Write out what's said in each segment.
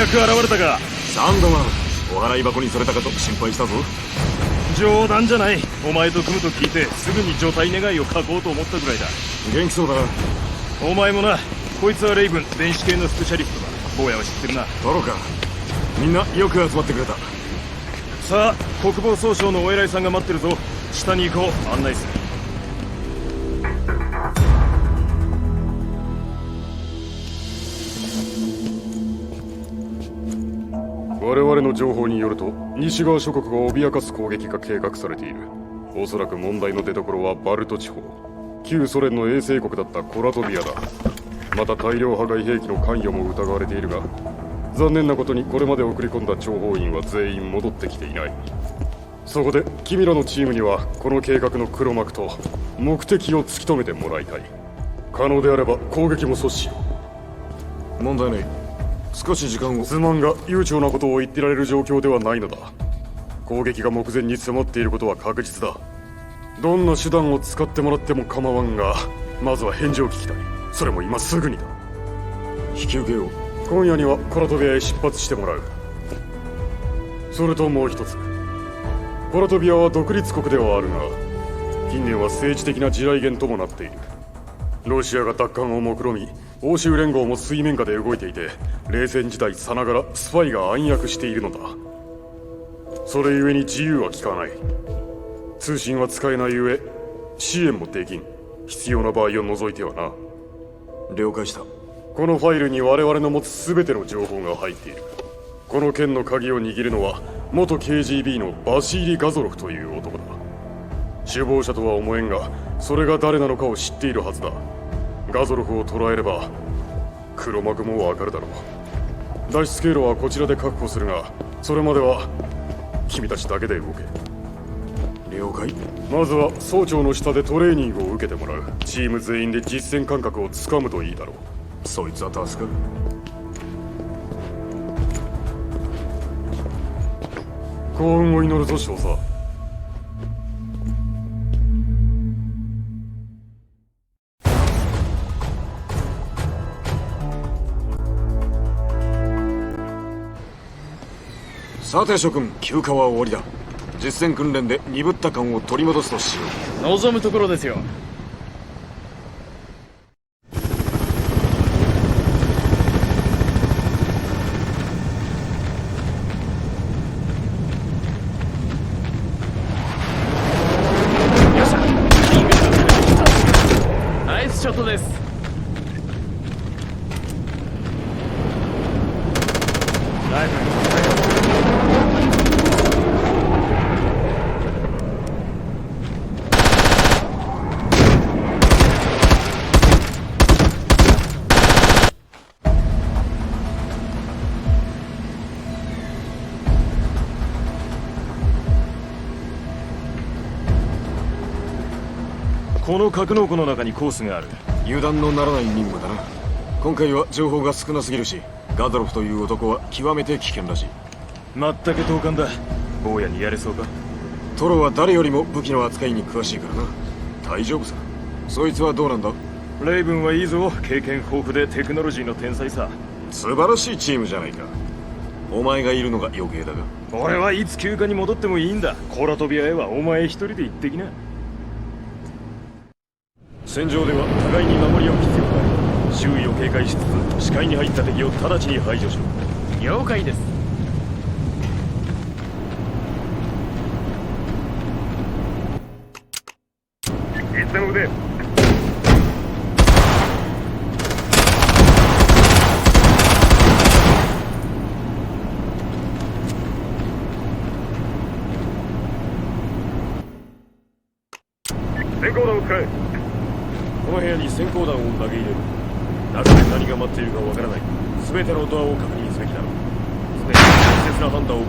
やく現れたか。サンドマン、お払い箱にそれたかと心配したぞ。冗談じゃない。お前と組むと聞いてすぐに除隊願いを書こうと思ったぐらいだ。元気そうだな。お前もな。こいつはレイブン、電子系のスペシャリストだ。坊やは知ってるな。トロか。みんなよく集まってくれた。さあ、国防総省のお偉いさんが待ってるぞ。下に行こう。案内する。我々の情報によると、西側諸国を脅かす攻撃が計画されている。おそらく問題の出所はバルト地方。旧ソ連の衛星国だったコラトビアだ。また大量破壊兵器の関与も疑われているが、残念なことにこれまで送り込んだ諜報員は全員戻ってきていない。そこで君らのチームにはこの計画の黒幕と目的を突き止めてもらいたい。可能であれば攻撃も阻止しよう。問題ない。少し時間を。すまんが悠長なことを言ってられる状況ではないのだ。攻撃が目前に迫っていることは確実だ。どんな手段を使ってもらっても構わんが、まずは返事を聞きたい。それも今すぐにだ。引き受けよう。今夜にはコラトビアへ出発してもらう。それともう一つ、コラトビアは独立国ではあるが、近年は政治的な地雷原ともなっている。ロシアが奪還を目論み、欧州連合も水面下で動いていて、冷戦時代さながらスパイが暗躍しているのだ。それゆえに自由は利かない。通信は使えないゆえ、支援もできん。必要な場合を除いてはな。了解した。このファイルに我々の持つ全ての情報が入っている。この件の鍵を握るのは元 KGB のバシーリ・ガゾロフという男だ。首謀者とは思えんが、それが誰なのかを知っているはずだ。ガゾロフを捕らえれば黒幕もわかるだろう。脱出経路はこちらで確保するが、それまでは君たちだけで動け。了解。まずは総長の下でトレーニングを受けてもらう。チーム全員で実戦感覚をつかむといいだろう。そいつは助かる。幸運を祈るぞ少佐。さて諸君、休暇は終わりだ。実戦訓練で鈍った感を取り戻すとしよう。望むところですよ。ナイスショットです。ライフこの格納庫の中にコースがある。油断のならない任務だな。今回は情報が少なすぎるし、ガゾロフという男は極めて危険らしい。まったく同感だ。坊やにやれそうか。トロは誰よりも武器の扱いに詳しいからな。大丈夫さ。そいつはどうなんだ。レイブンはいいぞ。経験豊富でテクノロジーの天才さ。素晴らしいチームじゃないか。お前がいるのが余計だが。俺はいつ休暇に戻ってもいいんだ。コラトビアへはお前一人で行ってきな。戦場では互いに守り合う必要がある。周囲を警戒しつつ視界に入った敵を直ちに排除しろ。了解です。いつでも腕。閃光弾を使え。この部屋に閃光弾を投げ入れる。中で何が待っているかわからない。全てのドアを確認すべきだろう。常に適切な判断を。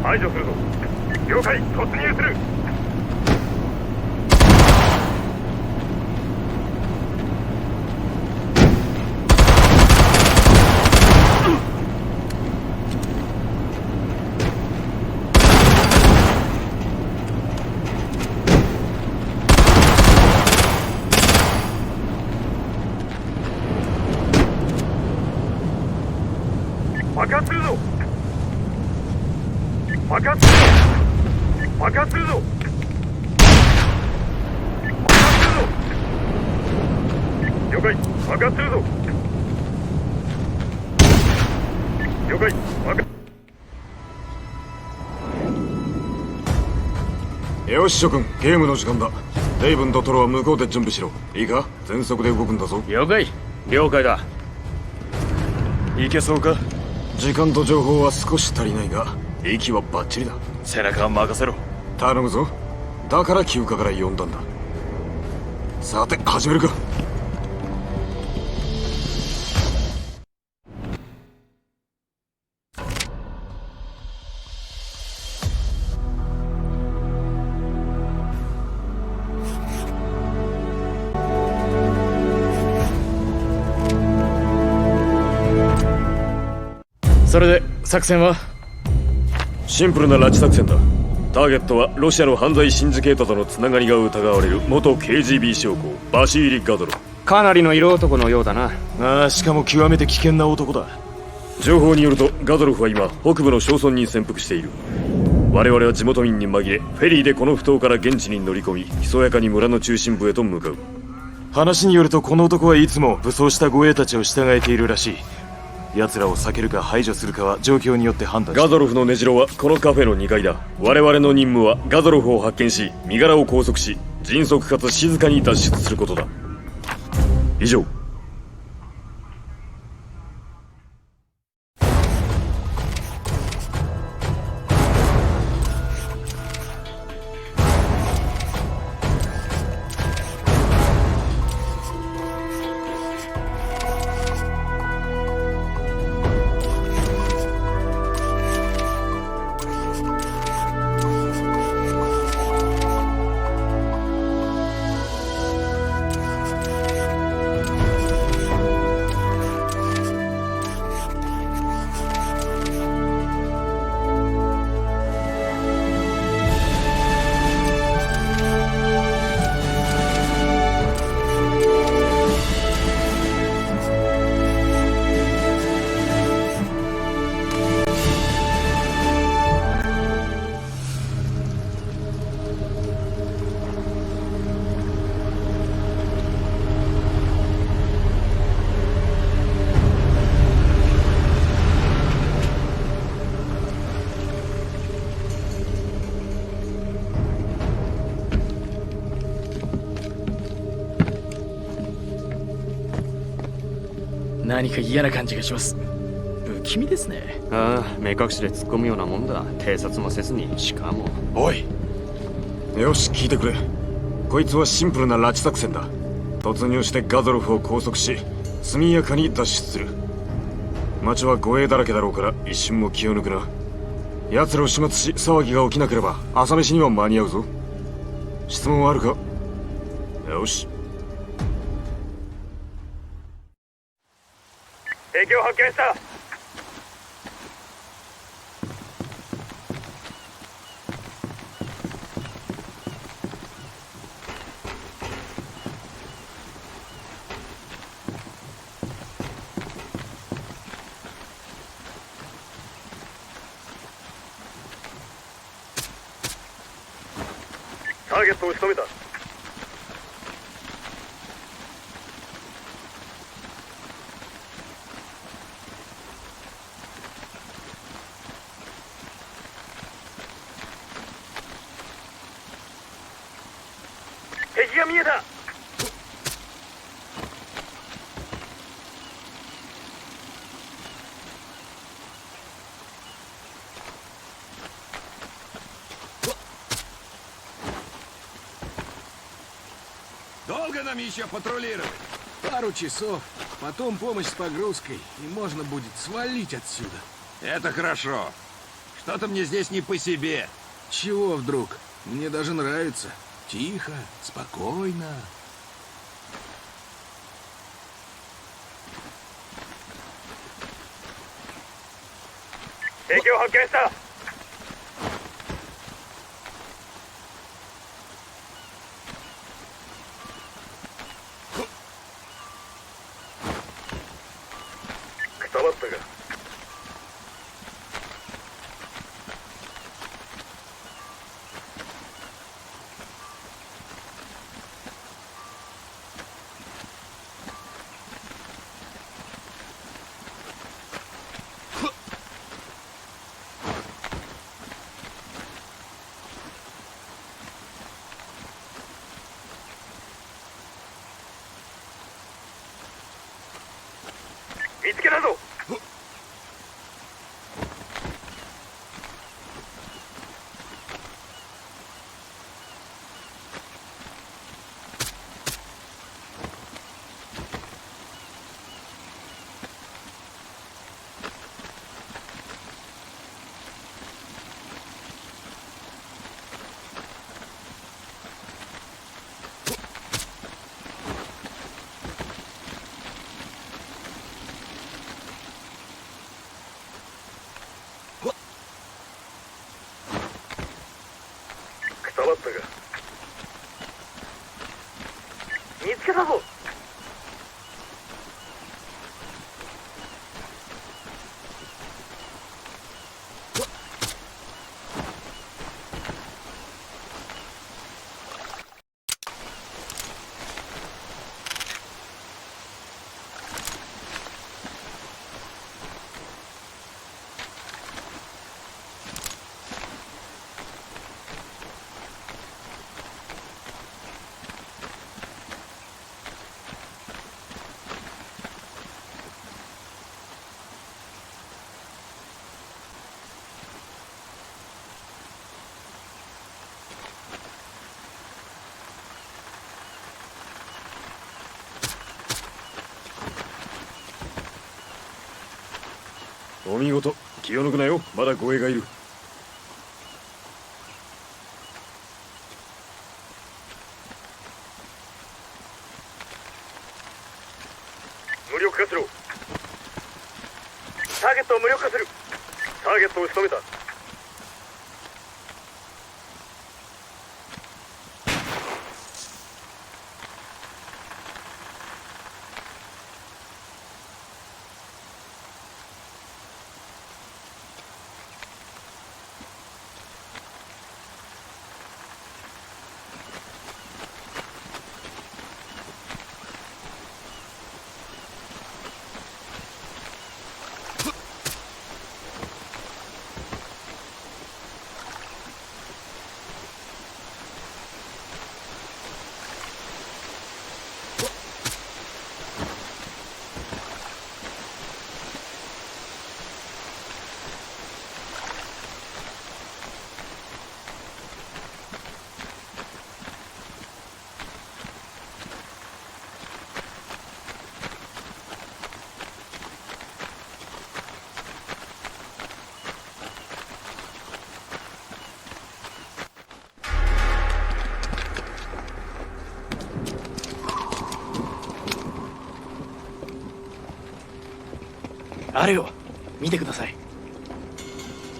排除するぞ。了解。突入する。爆発するぞ。爆発するぞ。爆発するぞ。爆発するぞ。了解。爆発するぞ。了解。爆発。よし諸君、ゲームの時間だ。レイブンとトロは向こうで準備しろ。いいか、全速で動くんだぞ。了解。了解だ。いけそうか。時間と情報は少し足りないが息はバッチリだ。背中は任せろ。頼むぞ。だから休暇から呼んだんだ。さて始めるか。それで作戦は？シンプルな拉致作戦だ。ターゲットはロシアの犯罪シンジケートとのつながりが疑われる元 KGB 将校バシーリ・ガドロフ。かなりの色男のようだな。ああ、しかも極めて危険な男だ。情報によるとガドロフは今北部の商村に潜伏している。我々は地元民に紛れフェリーでこの埠頭から現地に乗り込み、ひそやかに村の中心部へと向かう。話によるとこの男はいつも武装した護衛たちを従えているらしい。奴らを避けるか排除するかは状況によって判断して。ガドロフの根城はこのカフェの2階だ。我々の任務はガドロフを発見し、身柄を拘束し、迅速かつ静かに脱出することだ。以上。何か嫌な感じがします。不気味ですね。ああ、目隠しで突っ込むようなもんだ。偵察もせずに。しかもおい、よし聞いてくれ。こいつはシンプルな拉致作戦だ。突入してガドロフを拘束し、速やかに脱出する。街は護衛だらけだろうから一瞬も気を抜くな。奴らを始末し騒ぎが起きなければ朝飯には間に合うぞ。質問はあるか？よし。敵を発見した。ターゲットを仕留めた。敵が見えた。Долго нам еще патрулировать? Пару часов, потом помощь с погрузкой, и можно будет свалить отсюда. Это хорошо. Что-то мне здесь не по себе. Чего вдруг? Мне даже нравится. Тихо, спокойно.敵を発見した。くたばったか。見つけたぞ。くたばったか。見つけたぞ。お見事。気を抜くなよ。まだ護衛がいる。無力化しろ。ターゲットを無力化する。ターゲットを仕留めた。あれよ、見てください。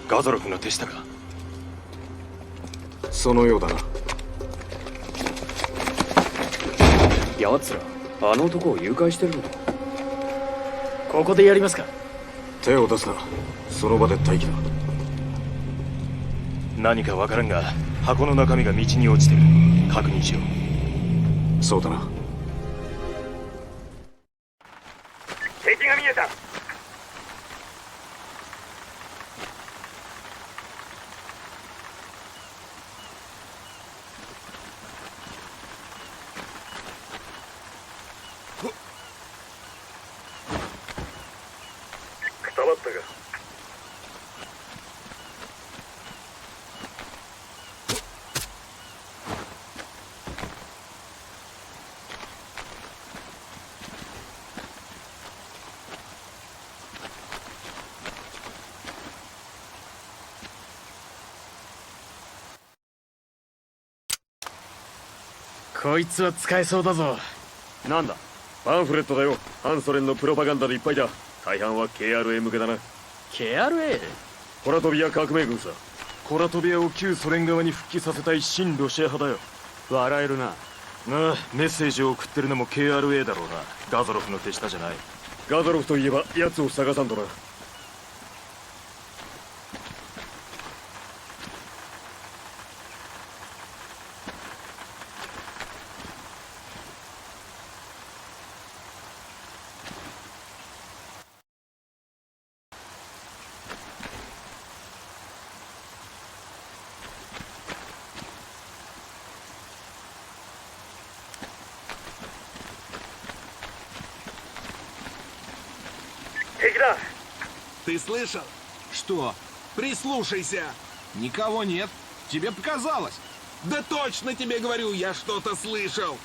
ガゾロフの手下か。そのようだな。奴らあの男を誘拐してるのか。ここでやりますか。手を出すな。その場で待機だ。何かわからんが箱の中身が道に落ちてる。確認しよう。そうだな。敵が見えた。くたばったか。こいつは使えそうだぞ。なんだ。パンフレットだよ。反ソ連のプロパガンダでいっぱいだ。大半は KRA 向けだな。KRA？ コラトビア革命軍さ。コラトビアを旧ソ連側に復帰させたい新ロシア派だよ。笑えるな。ああ、メッセージを送ってるのも KRA だろうな。ガゾロフの手下じゃない。ガザロフといえば奴を探さんとな。Ты слышал? Что? Прислушайся. Никого нет. Тебе показалось. Да точно тебе говорю, я что-то слышал.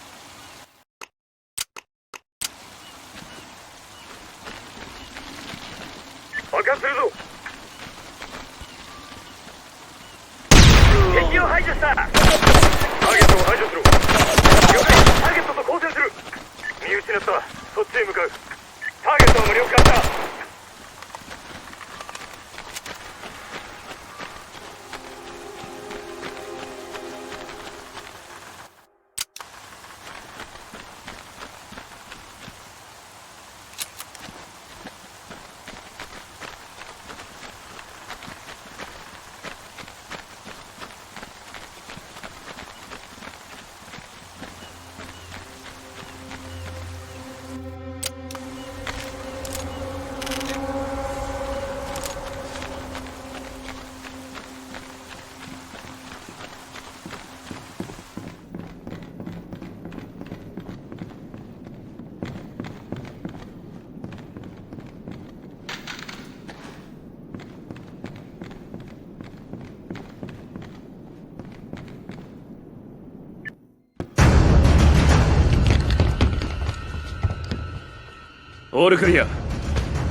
オールクリア。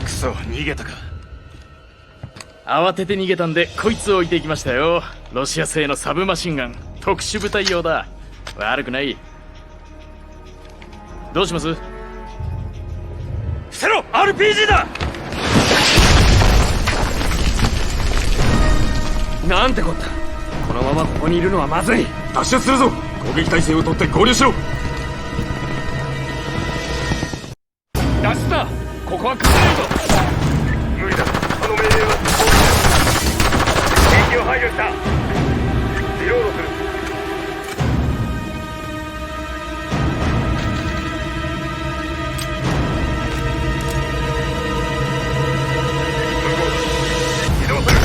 クソ逃げたか。慌てて逃げたんでこいつを置いていきましたよ。ロシア製のサブマシンガン、特殊部隊用だ。悪くない。どうします？伏せろ !RPG だ。なんてこった。このままここにいるのはまずい。脱出するぞ。攻撃態勢を取って合流しろ。脱出だ。ここは崩れるぞ。無理だ。あの命令は敵を排除した。リロードする。向こうだ。移動する。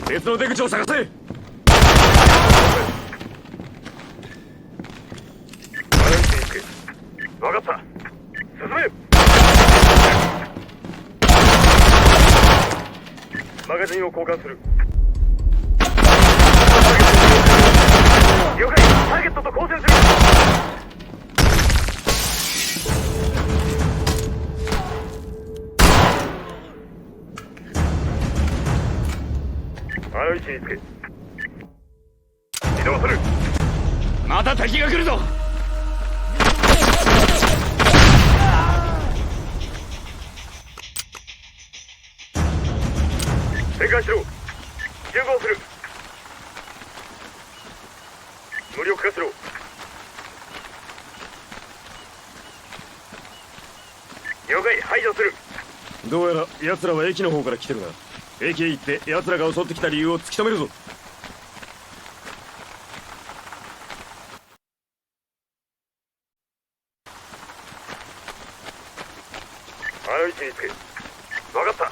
別の出口を探せ。分かった。進め。マガジンを交換する。了解。ターゲットと交戦する。あの位置につけ。移動する。また敵が来るぞ。展開しろ。集合する。無力化しろ。了解。排除する。どうやら奴らは駅の方から来てるな。駅へ行って奴らが襲ってきた理由を突き止めるぞ。あの位置につけ。分かった。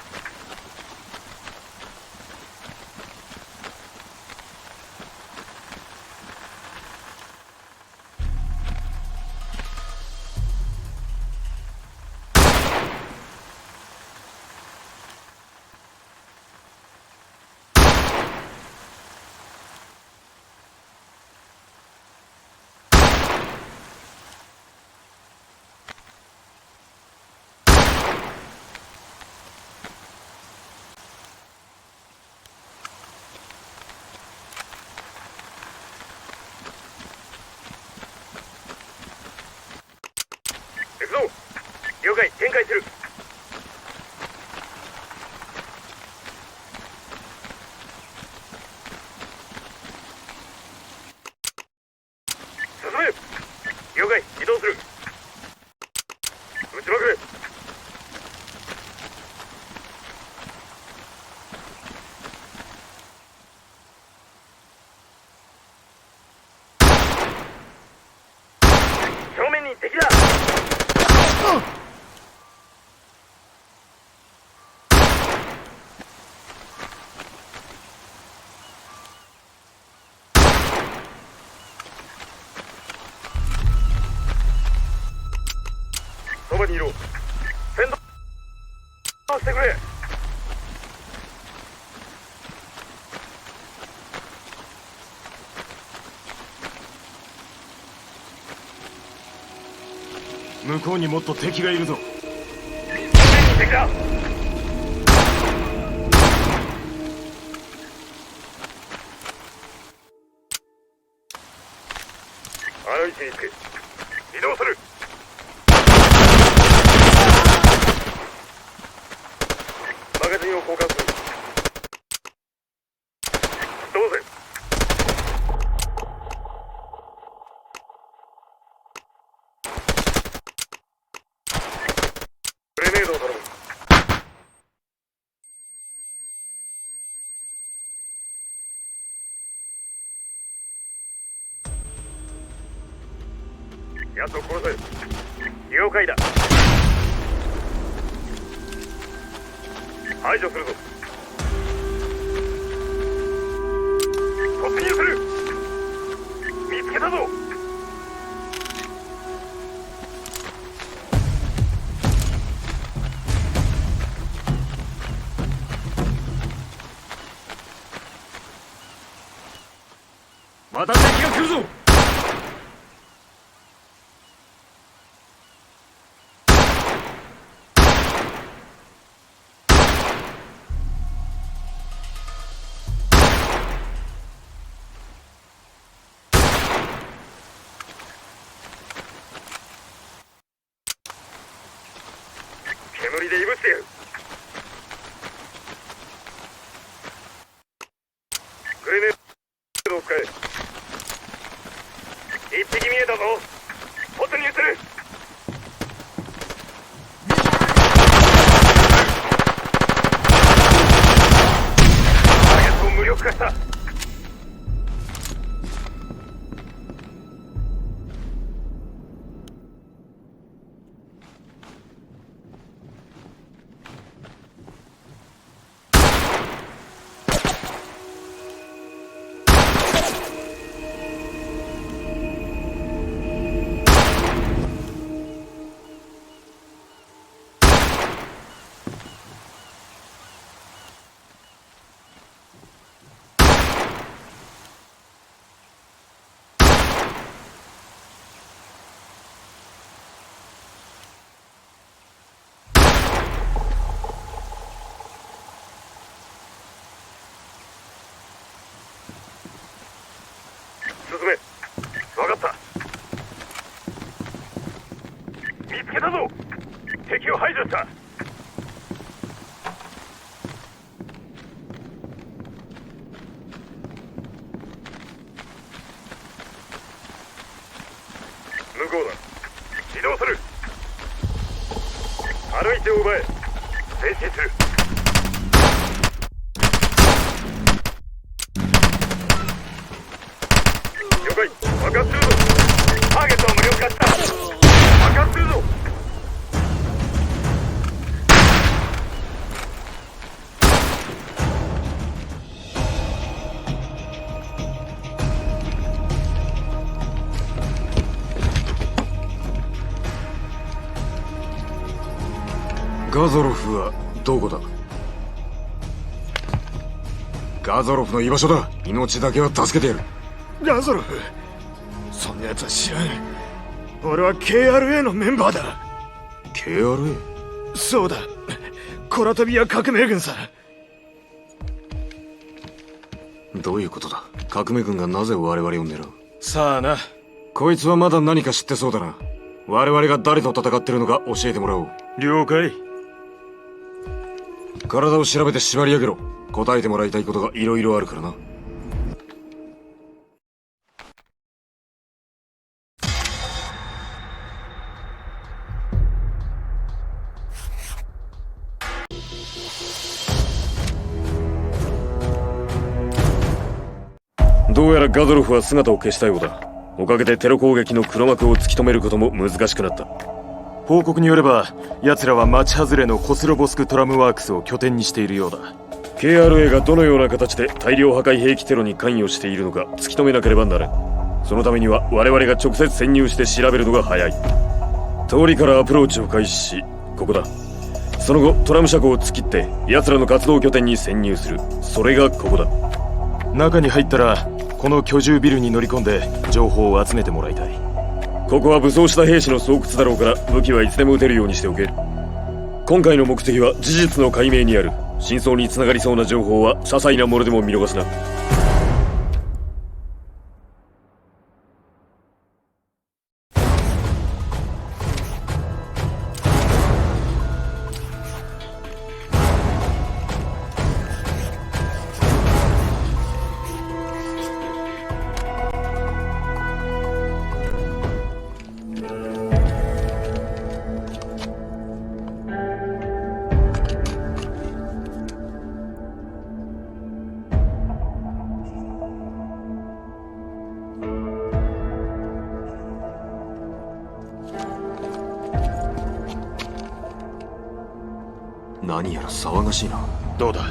行くぞ。了解。展開する。進め。了解。移動する。撃ちまくれ。正面に敵だ。れ。向こうにもっと敵がいるぞ。敵だ。あの位置につけ、移動する。マガジンを交換する。どうぜ。グレネードを頼む。奴を殺せ。了解だ。排除するぞ。突入する。見つけたぞ。また敵が来るぞ。煙でいぶしてやる。グレネードを使え。一匹見えたぞ。突入する。ターゲットを無力化した。進め。分かった。見つけたぞ。敵を排除した。向こうだ。移動する。あの位置を奪え。前進する。了解。爆発するぞ。ターゲットは無力化した。爆発するぞ。ガゾロフはどこだ？ガゾロフの居場所だ。命だけは助けてやる。ガゾロフ、そんな奴は知らん。俺は KRA のメンバーだ。 KRA？ そうだ、コラトビア革命軍さ。どういうことだ？革命軍がなぜ我々を狙う？さあな。こいつはまだ何か知ってそうだな。我々が誰と戦ってるのか教えてもらおう。了解。体を調べて縛り上げろ。答えてもらいたいことがいろいろあるからな。どうやらガゾロフは姿を消したようだ。おかげでテロ攻撃の黒幕を突き止めることも難しくなった。報告によれば、奴らは町外れのコスロボスクトラムワークスを拠点にしているようだ。 KRA がどのような形で大量破壊兵器テロに関与しているのか突き止めなければならん。そのためには我々が直接潜入して調べるのが早い。通りからアプローチを開始し、ここだ。その後トラム車庫を突き切って奴らの活動拠点に潜入する。それがここだ。中に入ったらこの居住ビルに乗り込んで情報を集めてもらいたい。ここは武装した兵士の巣窟だろうから、武器はいつでも撃てるようにしておけ。今回の目的は事実の解明にある。真相につながりそうな情報は些細なものでも見逃すな。何やら騒がしいな。どうだ。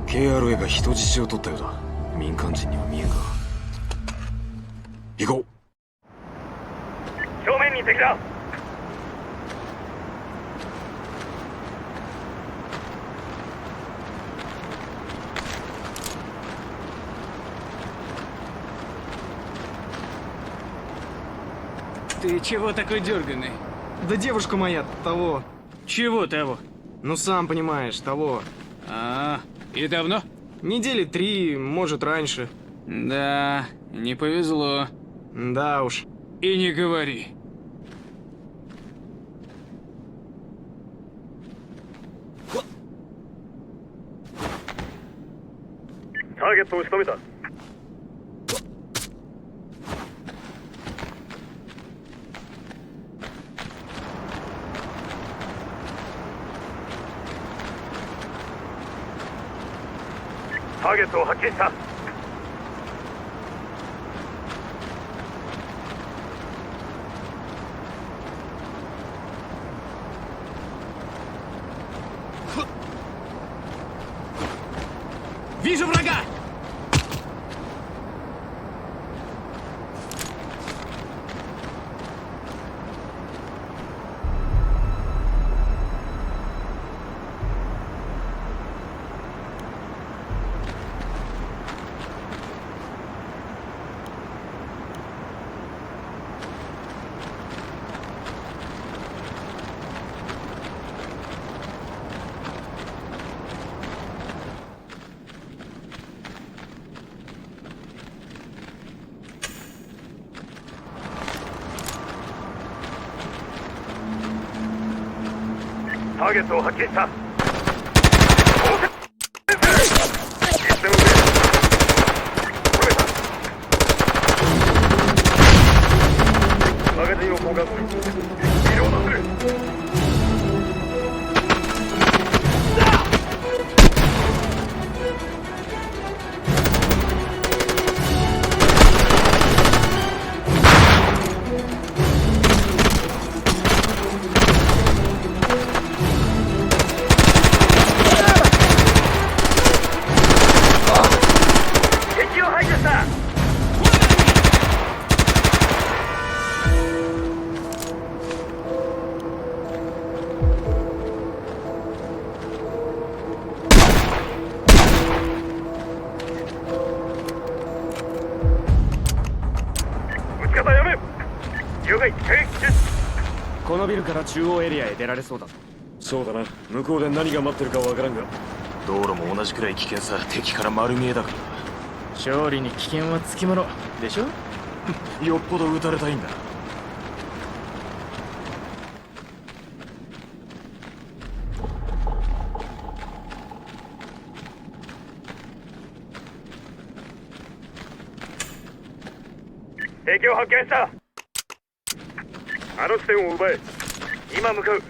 KRA が人質を取ったようだ。民間人には見えんが。行こう。正面に敵だ。Ты чего такой дерганый? Да девушка моя, того. Чего того? Ну сам понимаешь, того. И давно? Недели 3, может раньше. Да, не повезло. Да уж. И не говори. Таргетを仕留めた。ターゲットを発見した。Вижу врага!ターゲットを発見した。マガジンを交換する。リロードする。このビルから中央エリアへ出られそうだぞ。そうだな。向こうで何が待ってるかわからんが。道路も同じくらい危険さ。敵から丸見えだから。勝利に危険はつきものでしょ。よっぽど撃たれたいんだ。敵を発見した。あの地点を奪え。今向かう。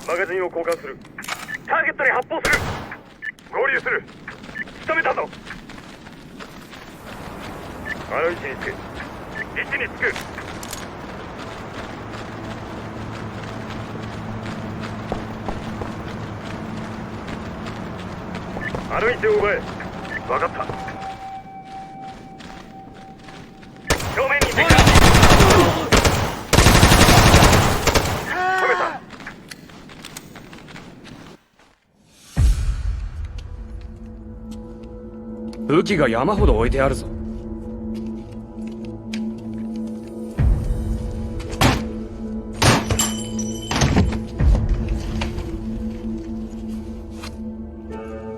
マガジンを交換する。ターゲットに発砲する。合流する。仕留めたぞ。あの位置につく。位置につく。あの位置を奪え。分かった。正面に敵だ。止めた。武器が山ほど置いてあるぞ。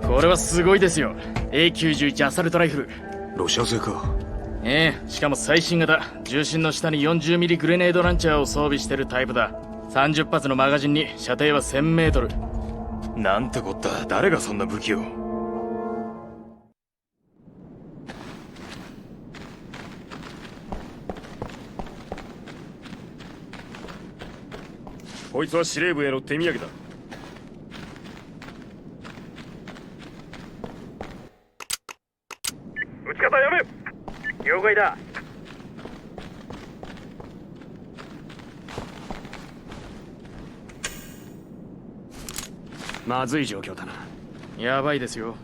これはすごいですよ。 A91 アサルトライフル。ロシア製か。しかも最新型。重心の下に 40mm グレネードランチャーを装備してるタイプだ。30発のマガジンに射程は 1000m。 なんてこった。誰がそんな武器を。こいつは司令部への手土産だ。撃ち方やめ。了解だ。まずい状況だな。やばいですよ。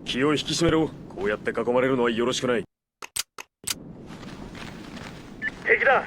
気を引き締めろ。こうやって囲まれるのはよろしくない。敵だ。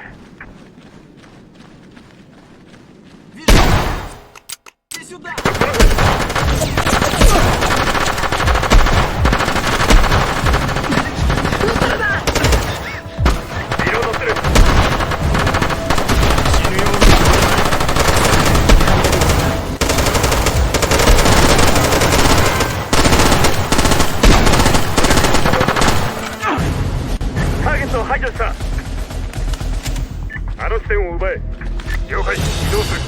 ターゲットを排除した。あの地点を奪え。了解。移動する。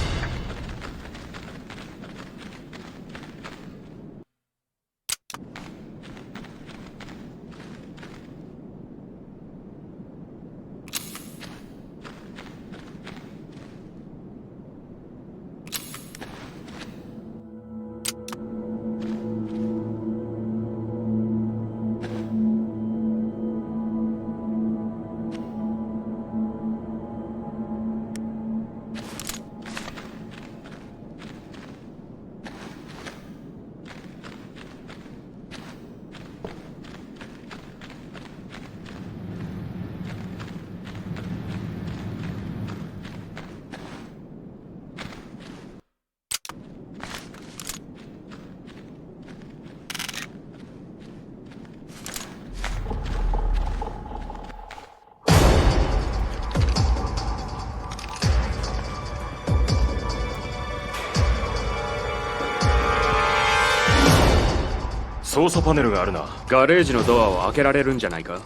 操作パネルがあるな。ガレージのドアを開けられるんじゃないか。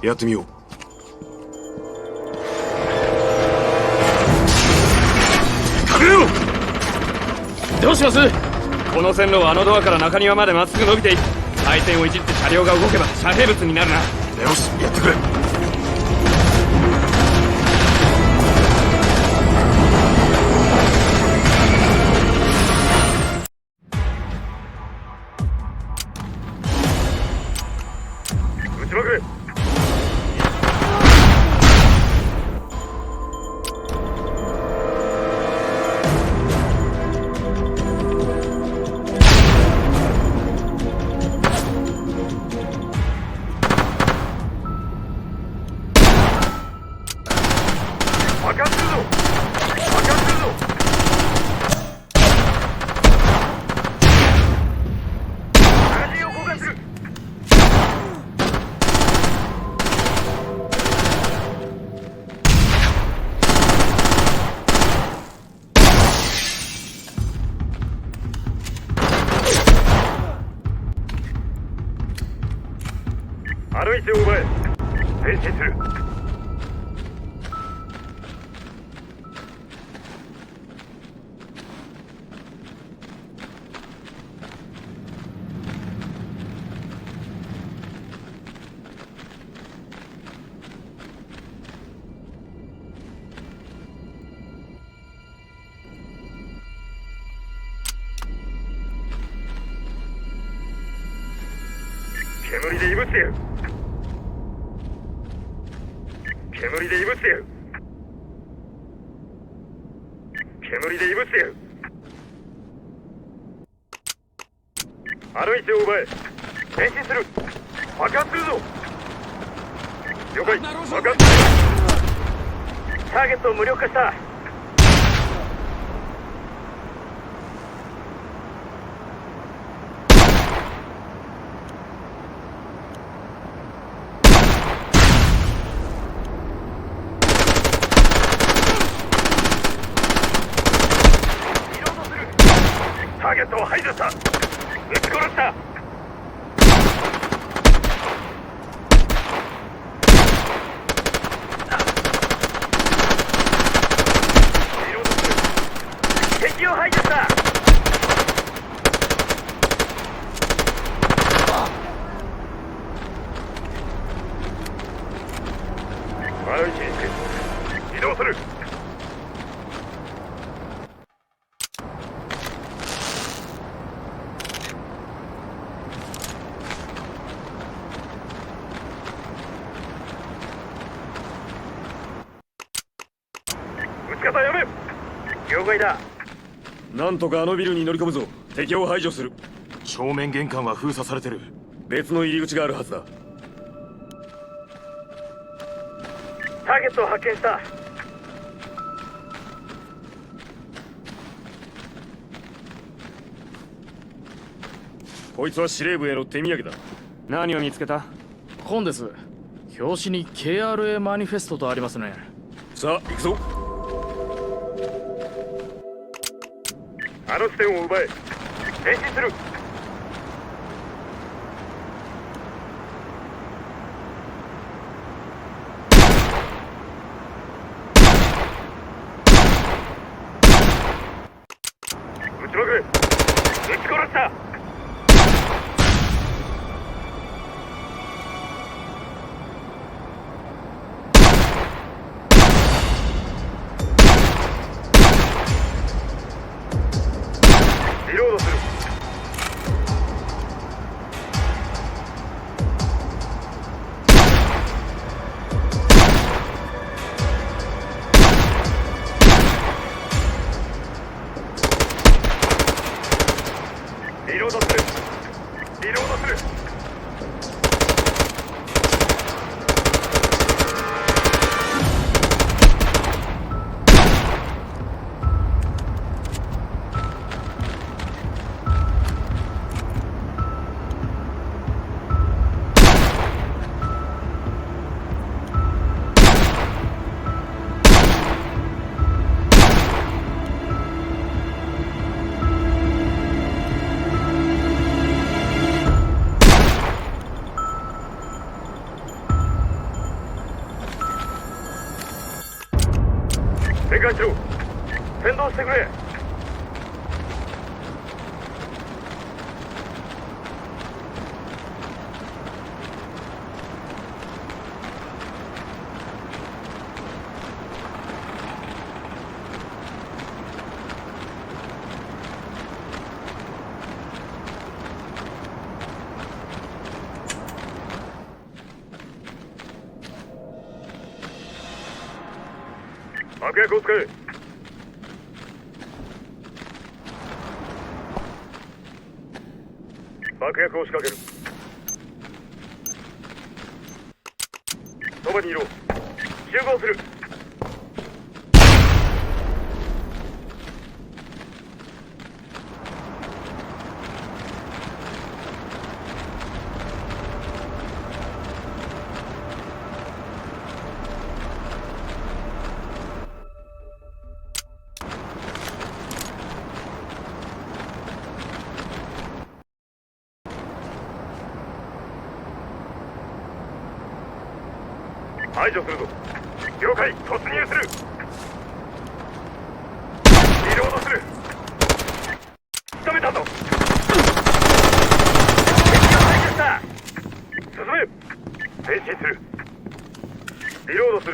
やってみよう。隠れろ。どうします？この線路はあのドアから中庭までまっすぐ伸びていく。回転をいじって車両が動けば遮蔽物になるな。よし、やってくれ。撃ちまくれ。爆発するぞ。爆発するぞ。マガジンを交換する。あの位置を奪え。前進する。煙で異物や煙で異物や煙で異物やあの位置を奪え前進する爆発するぞ了解爆発するターゲットを無力化したターゲットを排除した撃ち殺したリロードする敵を排除したあの位置につけ移動する撃ち方やめ了解だなんとかあのビルに乗り込むぞ敵を排除する正面玄関は封鎖されてる。別の入り口があるはずだターゲットを発見したこいつは司令部への手土産だ何を見つけた？本です。表紙に KRA マニフェストとありますね。さあ行くぞあの地点を奪え前進する撃ちまくれ撃ち殺したリロードするリロードするリロードする展開しろ先導してくれ爆薬を使え爆薬を仕掛けるそばにいろ集合する排除するぞ了解突入するリロードする仕留めたぞ敵を排除した進め前進するリロードする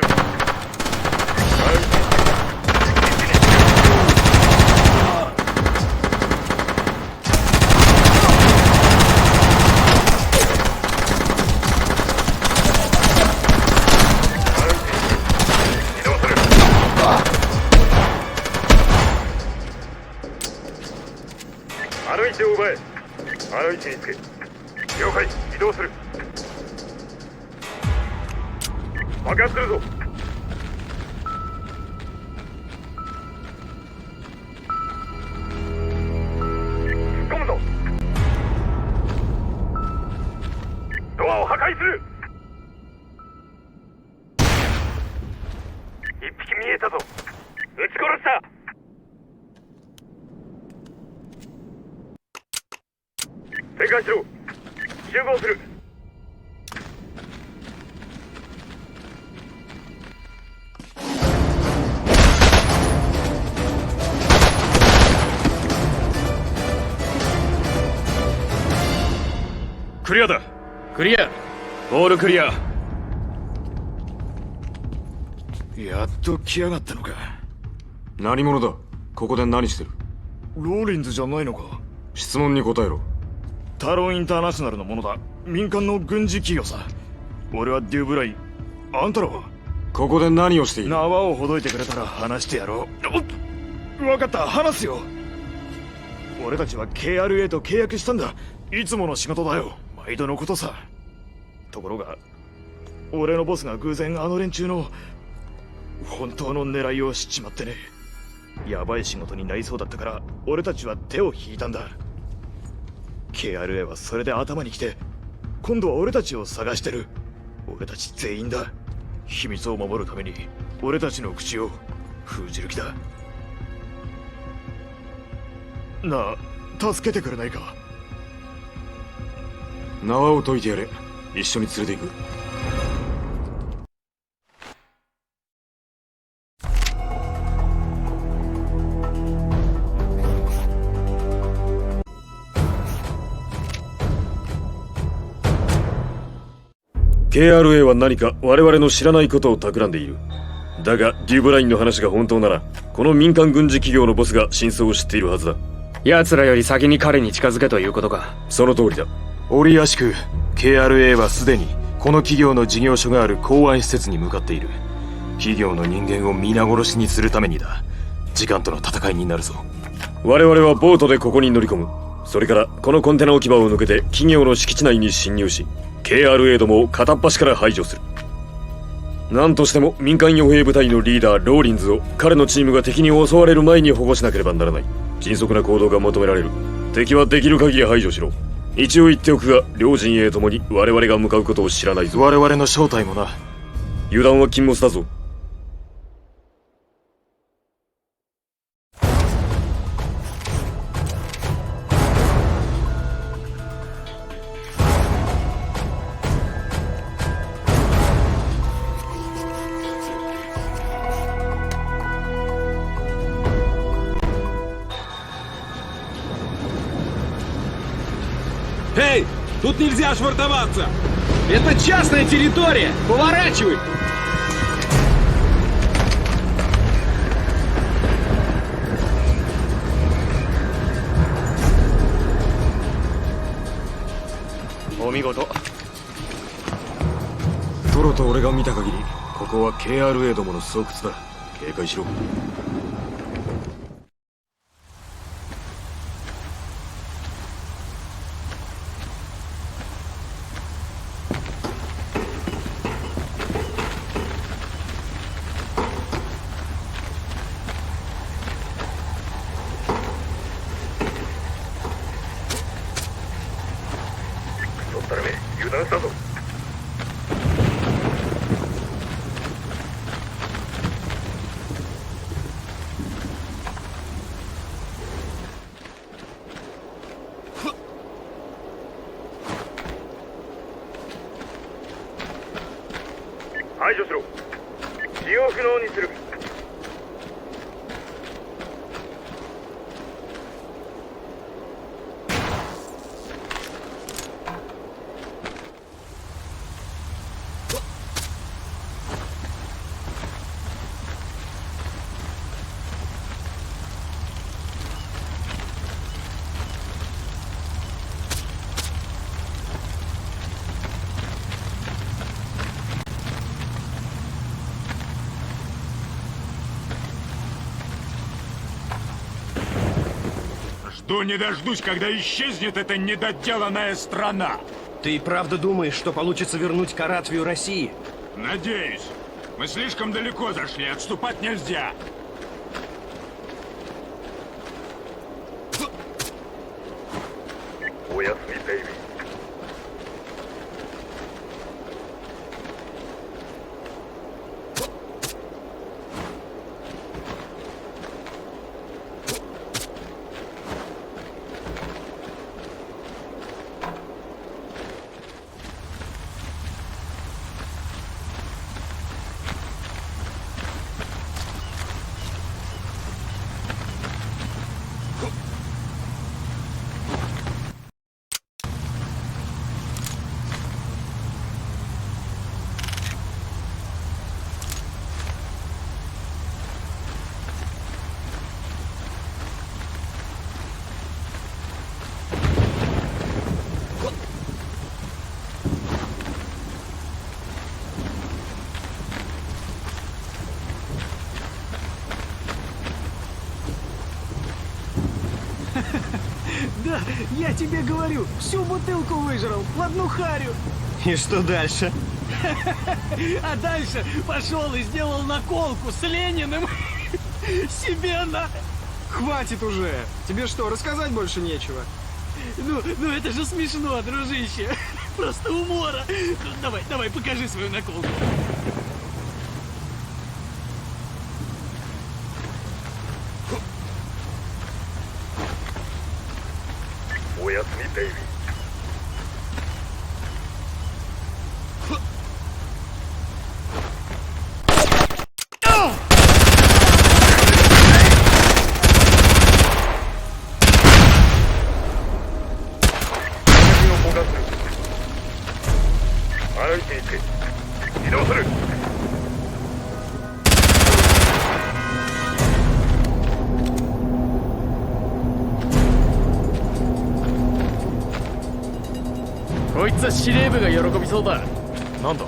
位置を奪え。あの位置につけ。了解、移動する。爆発するぞ。突っ込むぞ。ドアを破壊する。一匹見えたぞ。撃ち殺した。旋回しろ。集合する。クリアだ。クリア。オールクリア。やっと来やがったのか。何者だ。ここで何してる。ローリンズじゃないのか。質問に答えろ。タローインターナショナルのものだ。民間の軍事企業さ。俺はデュブライン。あんたらは。ここで何をしている。縄をほどいてくれたら話してやろう。分かった、話すよ。俺たちは KRA と契約したんだ。いつもの仕事だよ。毎度のことさ。ところが俺のボスが偶然あの連中の本当の狙いを知っちまってね。やばい仕事になりそうだったから俺たちは手を引いたんだ。 KRA はそれで頭にきて今度は俺たちを探してる。俺たち全員だ。秘密を守るために俺たちの口を封じる気だ。なあ、助けてくれないか。縄を解いてやれ。一緒に連れて行く。KRA は何か我々の知らないことを企んでいる。だがデュブラインの話が本当なら、この民間軍事企業のボスが真相を知っているはずだ。奴らより先に彼に近づけということか。その通りだ。折やしく KRA はすでにこの企業の事業所がある港湾施設に向かっている。企業の人間を皆殺しにするためにだ。時間との戦いになるぞ。我々はボートでここに乗り込む。それからこのコンテナ置き場を抜けて企業の敷地内に侵入し、 KRA どもを片っ端から排除する。何としても民間傭兵部隊のリーダーローリンズを彼のチームが敵に襲われる前に保護しなければならない。迅速な行動が求められる。敵はできる限り排除しろ。一応言っておくが、両陣営ともに我々が向かうことを知らないぞ。我々の正体もな。油断は禁物だぞ。Эй, тут нельзя швартоваться! Это частная территория! Поворачивай!お見事。トロと俺が見た限り、ここは KRA どもの巣窟だ。警戒しろ。油断したぞ。排除しろ。使用不能にする。Жду не дождусь, когда исчезнет эта недоделанная страна. Ты и правда думаешь, что получится вернуть Каратвию России? Надеюсь. Мы слишком далеко зашли, отступать нельзя. Да, я тебе говорю, всю бутылку выжрал в одну харю. И что дальше? А дальше пошел и сделал наколку с Лениным себе на... Хватит уже! Тебе что, рассказать больше нечего? Ну это же смешно, дружище. Просто умора. Давай, покажи свою наколку.こいつは司令部が喜びそうだ。なんだ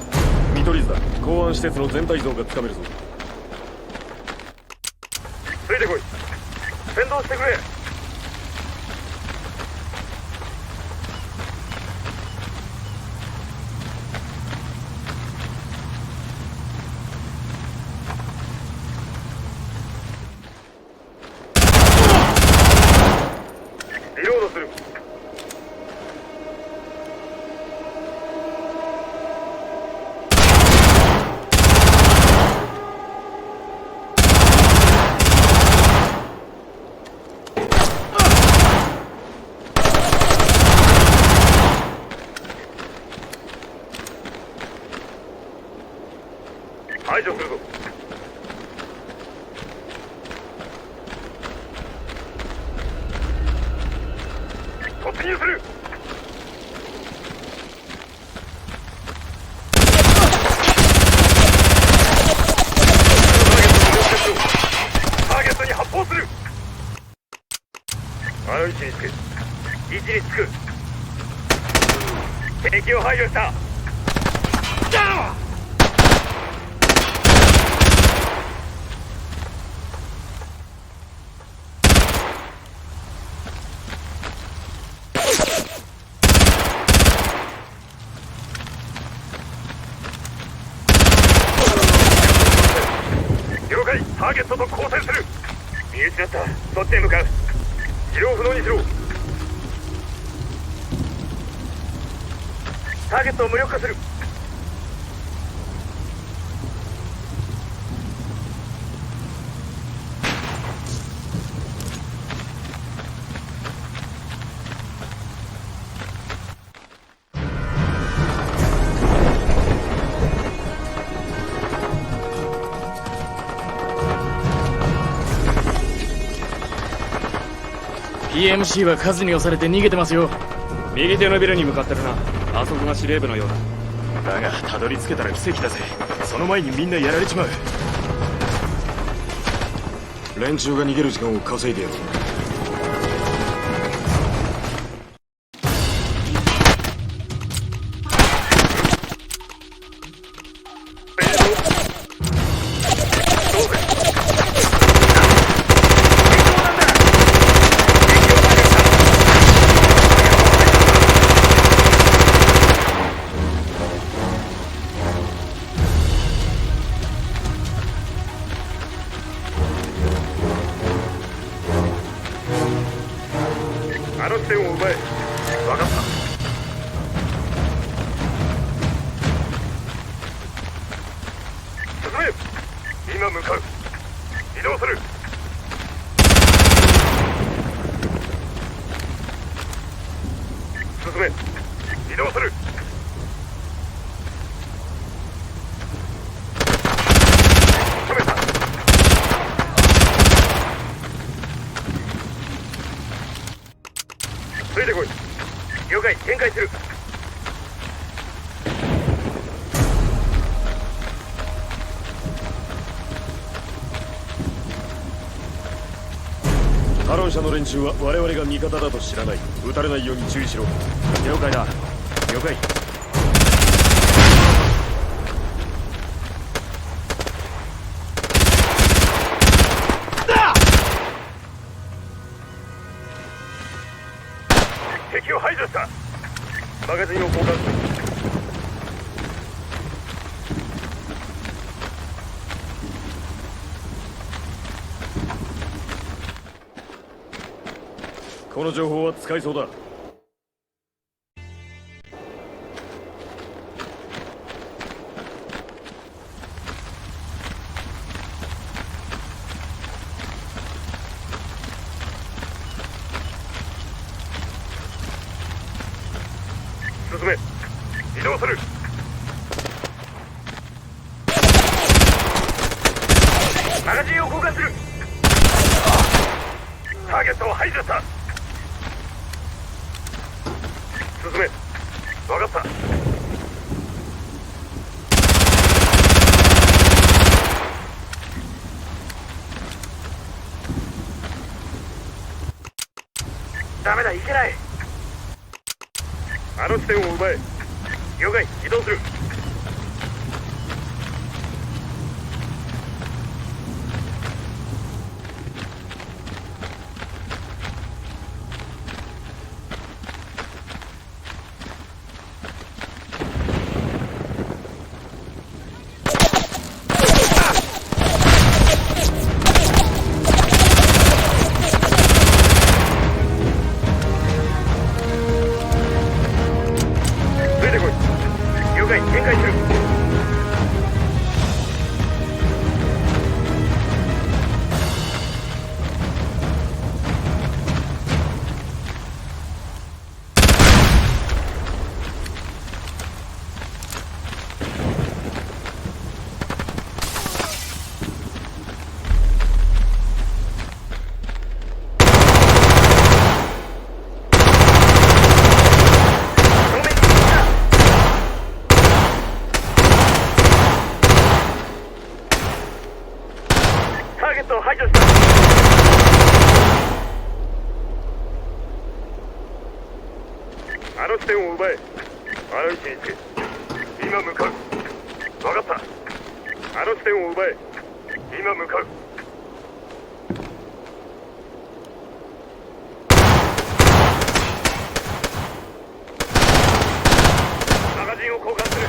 見取り図だ。公安施設の全体像がつかめるぞ。ついてこい。先導してくれ。リロードする。排除するぞ。突入する。ターゲットに発砲する。あの位置につく。位置につく。敵を排除した。了解。ターゲットと交戦する。見失った。そっちへ向かう。治療不能にしろ。ターゲットを無力化する。PMC は数に押されて逃げてますよ。右手のビルに向かってるな。あそこが司令部のようだ。だがたどり着けたら奇跡だぜ。その前にみんなやられちまう。連中が逃げる時間を稼いでやる。点を奪え。分かった。進め。今向かう。移動する。進め。移動する。止めた。ついてこい。了解。展開する。タロン社の連中は我々が味方だと知らない。撃たれないように注意しろ。了解だ。了解。敵を排除した。マガジンを交換する。この情報は使いそうだ。進め。移動する。マガジンを交換する。ターゲットを排除した。進め。分かった。ダメだ、いけない。あの地点を奪え。了解。移動する。展開する。ターゲットを排除した。あの地点を奪え。あの位置につけ。今向かう。分かった。あの地点を奪え。今向かう。マガジンを交換する。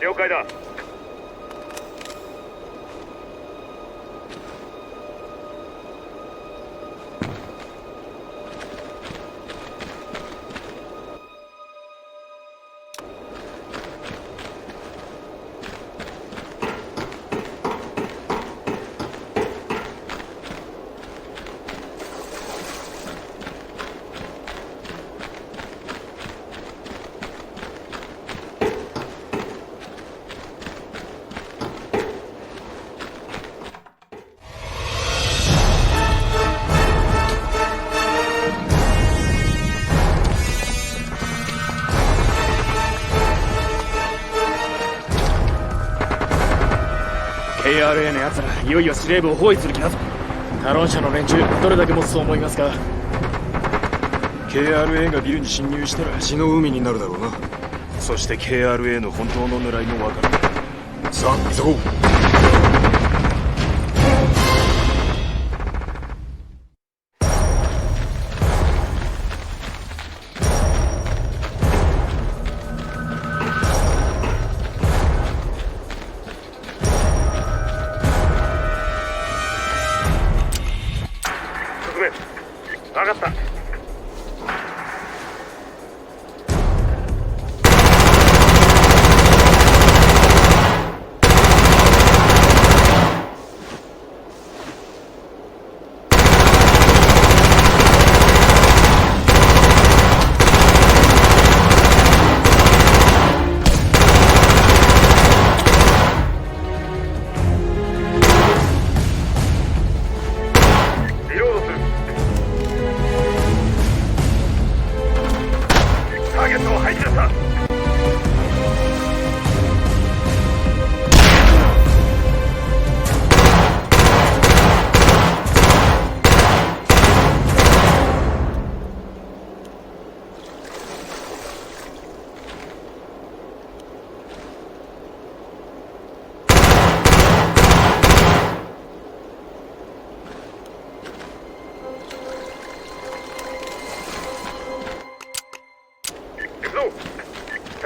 了解だ。KRA の奴らいよいよ司令部を包囲する気だぞ。タロン社の連中どれだけ持つと思いますか。 KRA がビルに侵入したら血の海になるだろうな。そして KRA の本当の狙いもわかる。さあ急ごう。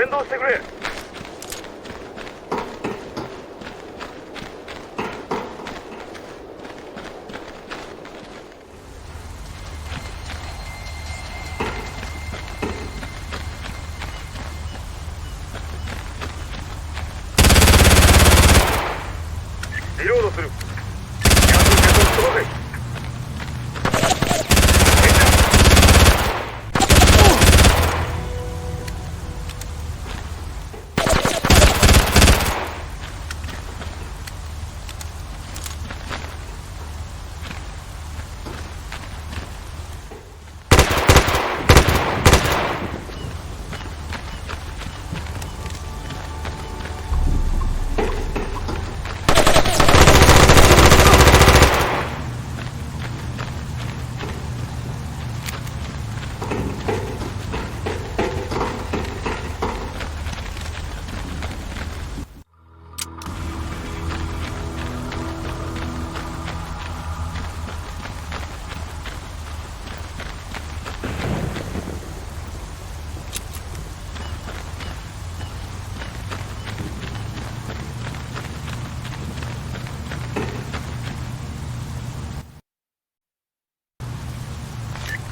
導してくれ。リロードする。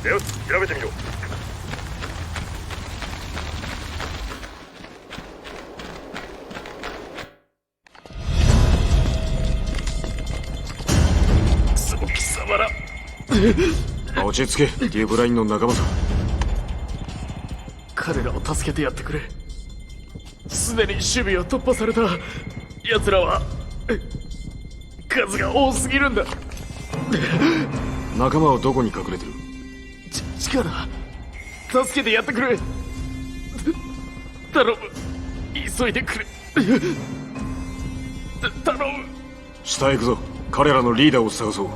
よし、調べてみろ。貴様ら落ち着け、デュブラインの仲間だ。彼らを助けてやってくれ。すでに守備を突破された。奴らは数が多すぎるんだ。仲間はどこに隠れてる？力助けてやってくれ。頼む、急いでくれ。頼む。下へ行くぞ。彼らのリーダーを探そう。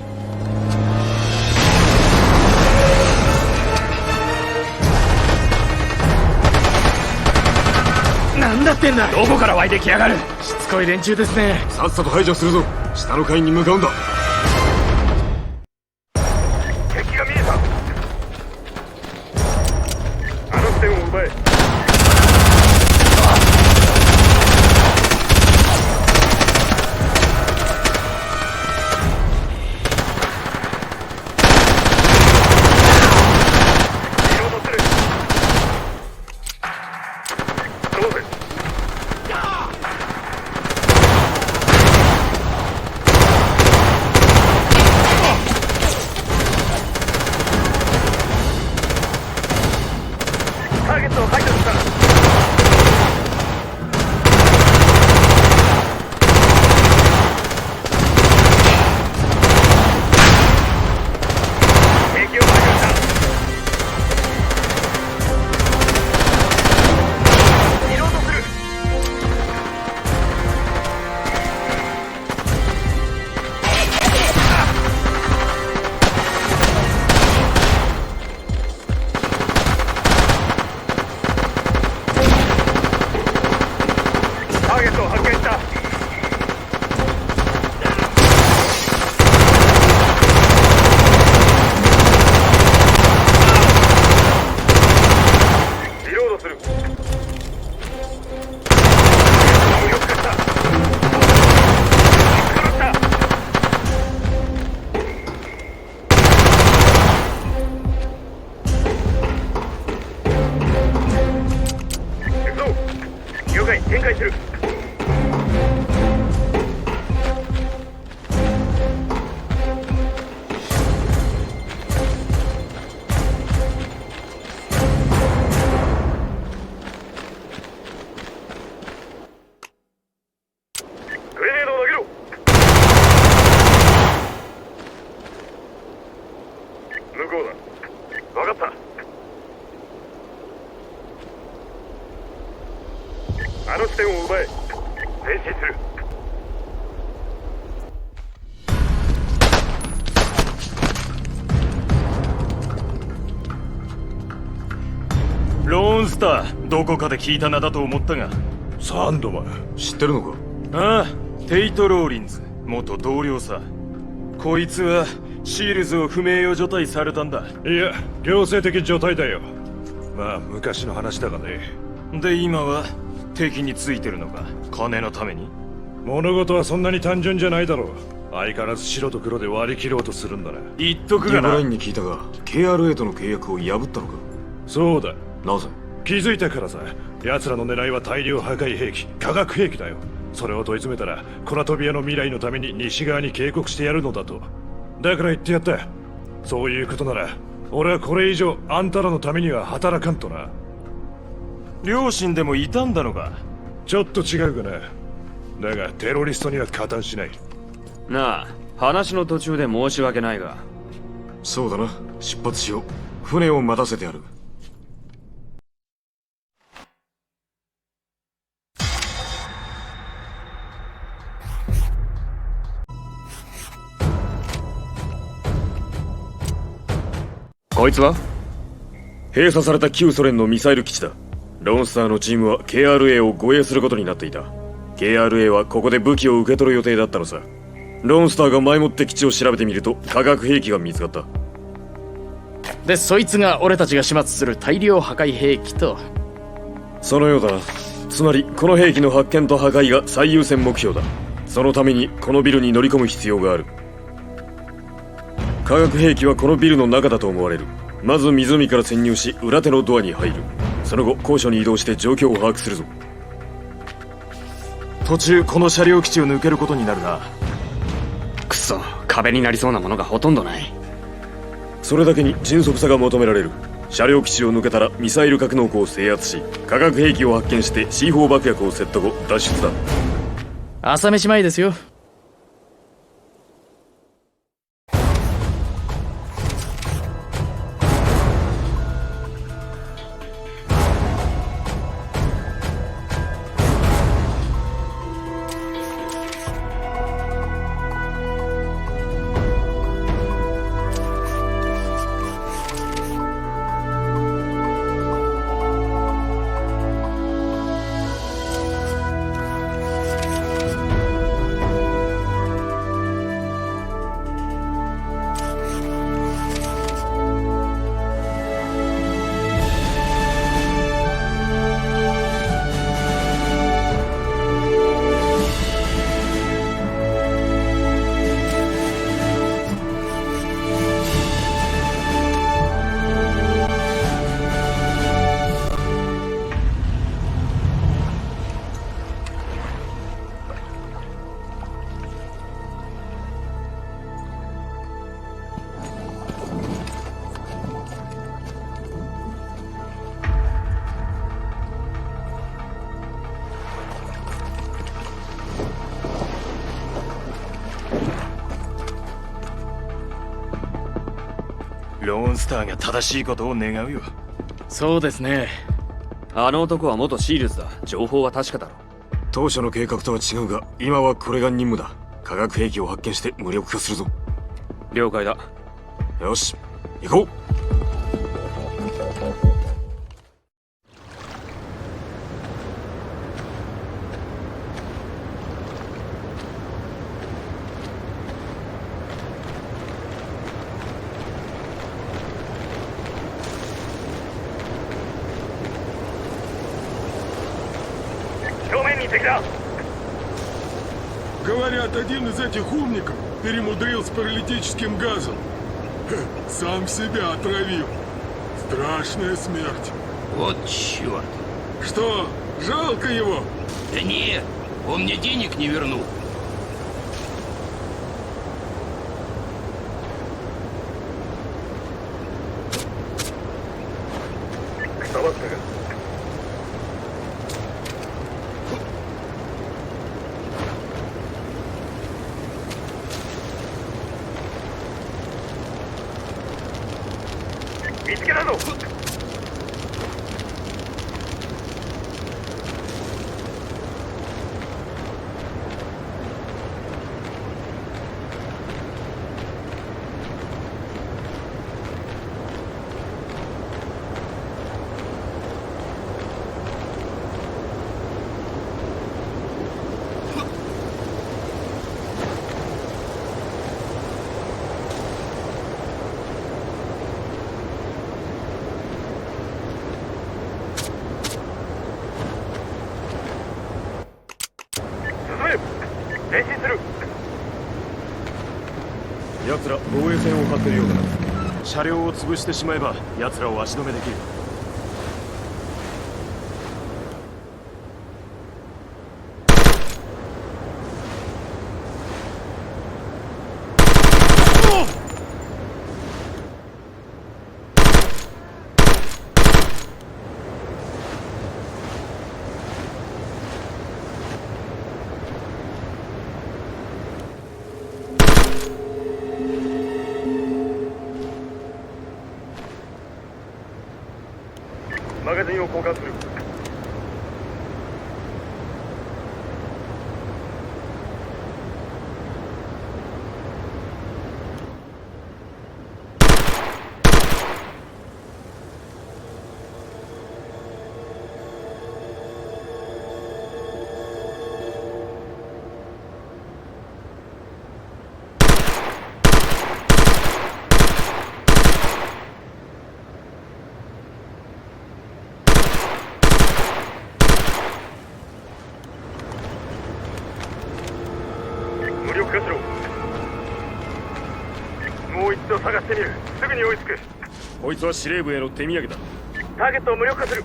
なんだってんだ。どこから湧いてきやがる。しつこい連中ですね。さっさと排除するぞ。下の階に向かうんだ。敵が見えた。あの視点を奪え。ターゲットを排除した。敵を排除した。リロードする。ターゲットを発見した。リロードする。無力化した。見つかった。行くぞ。了解、展開する。グレネードを投げろ。向こうだ。分かった。あの視点を奪え。前進する。ローンスター、どこかで聞いた名だと思ったが。サンドマン、知ってるのか？ああ、テイト・ローリンズ、元同僚さ。こいつはシールズを不名誉除隊されたんだ。いや、強制的除隊だよ。まあ昔の話だがね。で今は敵についてるのか？金のために？物事はそんなに単純じゃないだろう。相変わらず白と黒で割り切ろうとするんだな。言っとくがな。リブラインに聞いたが KRA との契約を破ったのか？そうだ。なぜ？気づいたからさ。奴らの狙いは大量破壊兵器、化学兵器だよ。それを問い詰めたらコラトビアの未来のために西側に警告してやるのだと。だから言ってやった。そういうことなら俺はこれ以上あんたらのためには働かんとな。両親でもいたんだのか？ちょっと違うがな。だがテロリストには加担しない。なあ、話の途中で申し訳ないが。そうだな、出発しよう。船を待たせてやる。こいつは？閉鎖された旧ソ連のミサイル基地だ。ロンスターのチームは KRA を護衛することになっていた。 KRA はここで武器を受け取る予定だったのさ。ロンスターが前もって基地を調べてみると化学兵器が見つかった。でそいつが俺たちが始末する大量破壊兵器と。そのようだな。つまりこの兵器の発見と破壊が最優先目標だ。そのためにこのビルに乗り込む必要がある。化学兵器はこのビルの中だと思われる。まず湖から潜入し裏手のドアに入る。その後高所に移動して状況を把握するぞ。途中この車両基地を抜けることになるな。くそ、壁になりそうなものがほとんどない。それだけに迅速さが求められる。車両基地を抜けたらミサイル格納庫を制圧し化学兵器を発見して C4 爆薬をセット後脱出だ。朝飯前ですよ。ローンスターが正しいことを願うよ。そうですね。あの男は元シールズだ。情報は確かだろ。当初の計画とは違うが今はこれが任務だ。化学兵器を発見して無力化するぞ。了解だ。よし行こう。Говорят, один из этих умников перемудрил с паралитическим газом. Сам себя отравил. Страшная смерть. Вот черт. Что, жалко его? Да нет, он мне денег не вернул. 前進する。奴ら防衛線を張ってるようだな。車両を潰してしまえば奴らを足止めできる。マガジンを交換する。無力化しろ。もう一度探してみる。すぐに追いつく。こいつは司令部への手土産だ。ターゲットを無力化する。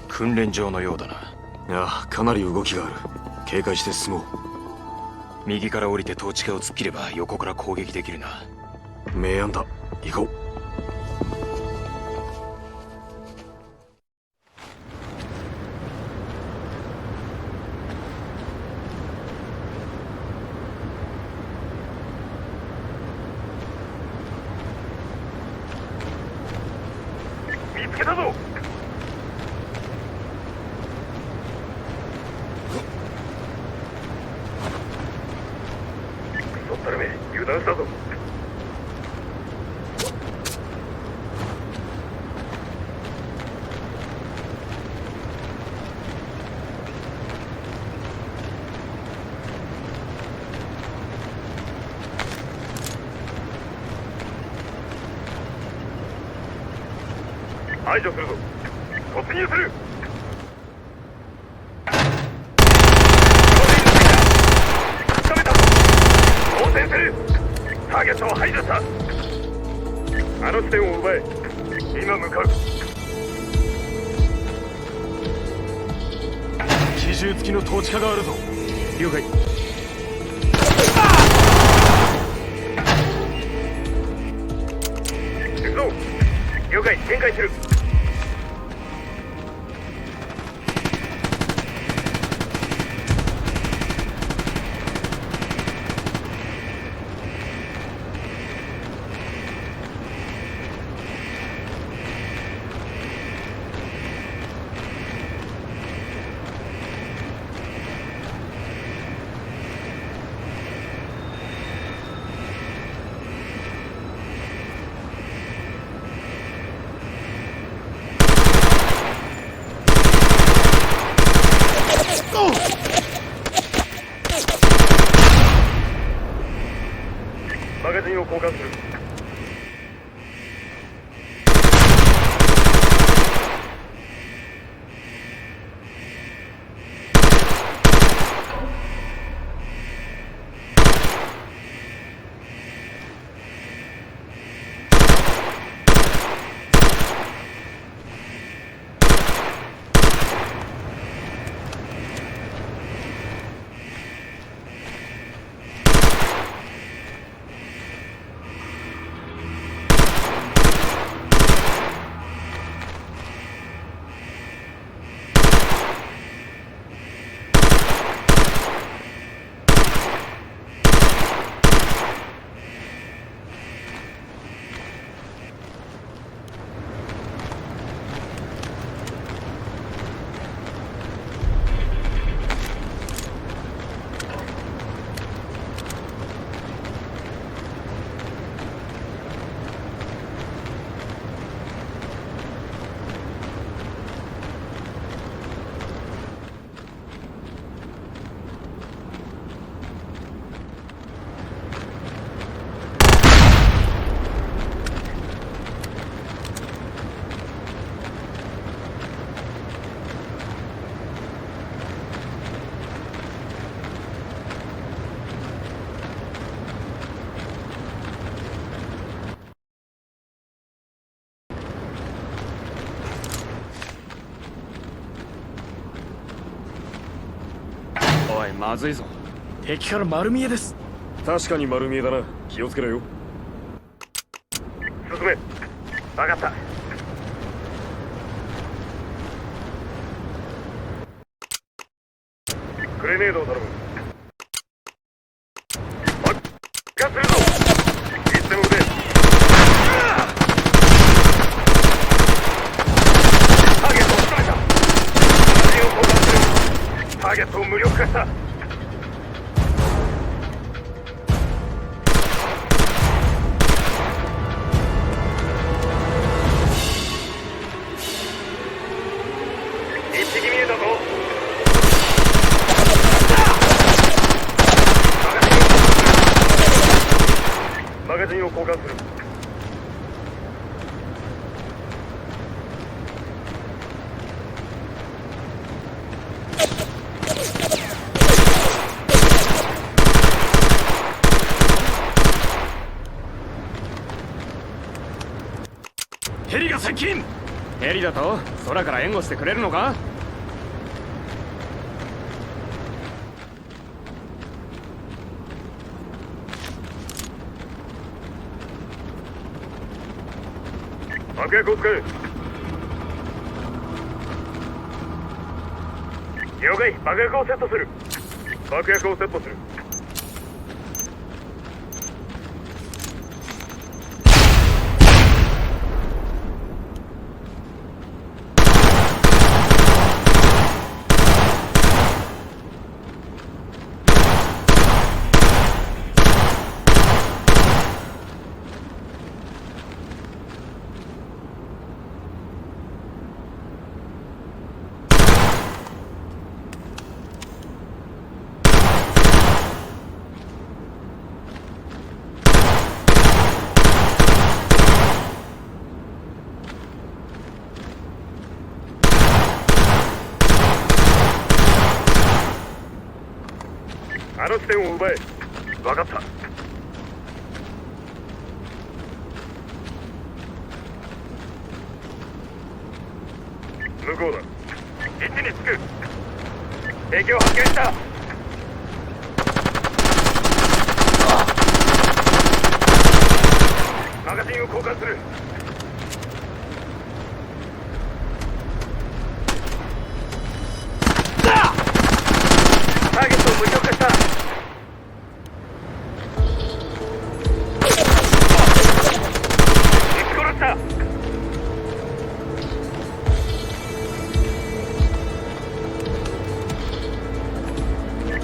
訓練場のようだな。ああ、かなり動きがある。警戒して進もう。右から降りて統治下を突っ切れば横から攻撃できるな。明暗だ。行こう。見つけたぞ。そったるめ、油断したぞ。排除するぞ。突入する。仕留めた。応戦する。ターゲットを排除した。あの地点を奪え。今向かう。機銃付きの統治下があるぞ。了解。行くぞ。了解。展開する。マガジンを交換する。いまずいぞ。敵から丸見えです。確かに丸見えだな。気をつけろよ。進め。分かった。グレネードを頼む。爆破するぞ。いつでも撃て。ターゲットを仕留めた。マシンを交換する。ターゲットを無力化した。一匹見えたぞ。マガジンを交換する。ヘリが接近。ヘリだと空から援護してくれるのか？爆薬を使え。了解。爆薬をセットする。爆薬をセットする。あの地点を奪え。分かった。向こうだ。位置につく。敵を発見した。マガジンを交換する。ターゲットを無力化した。撃ち殺した。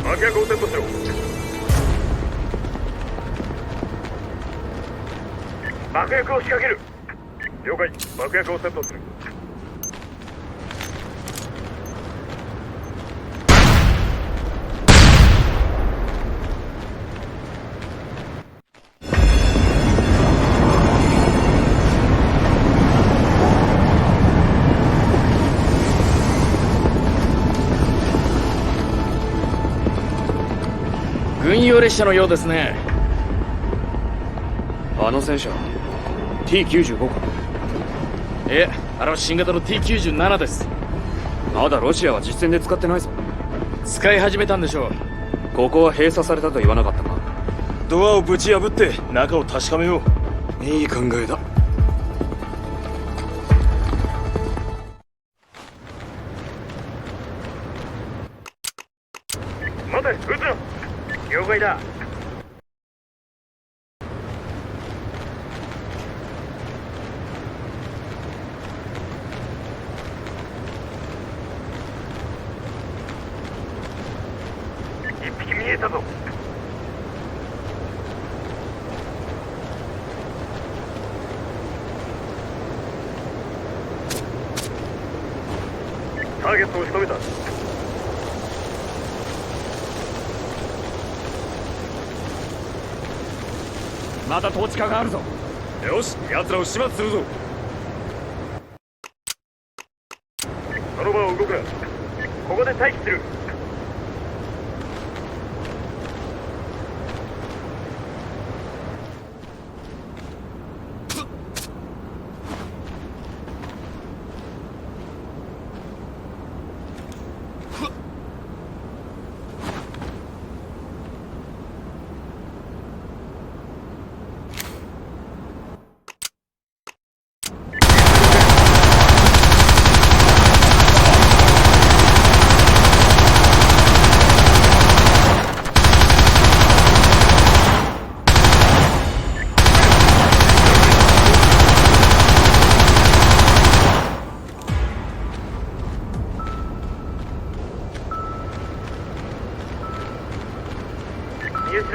爆薬をセットしろ。爆薬を仕掛ける。了解。爆薬をセットする。軍用列車のようですね。あの戦車 T95 か？いえ、あれは新型の T97 です。まだロシアは実戦で使ってないぞ。使い始めたんでしょう。ここは閉鎖されたと言わなかったか？ドアをぶち破って中を確かめよう。いい考えだ。待て、撃つな。了解だ。一匹見えたぞ。ターゲットを仕留めた。まだ統治下があるぞ。よし、奴らを始末するぞ。その場を動くな。ここで待機する。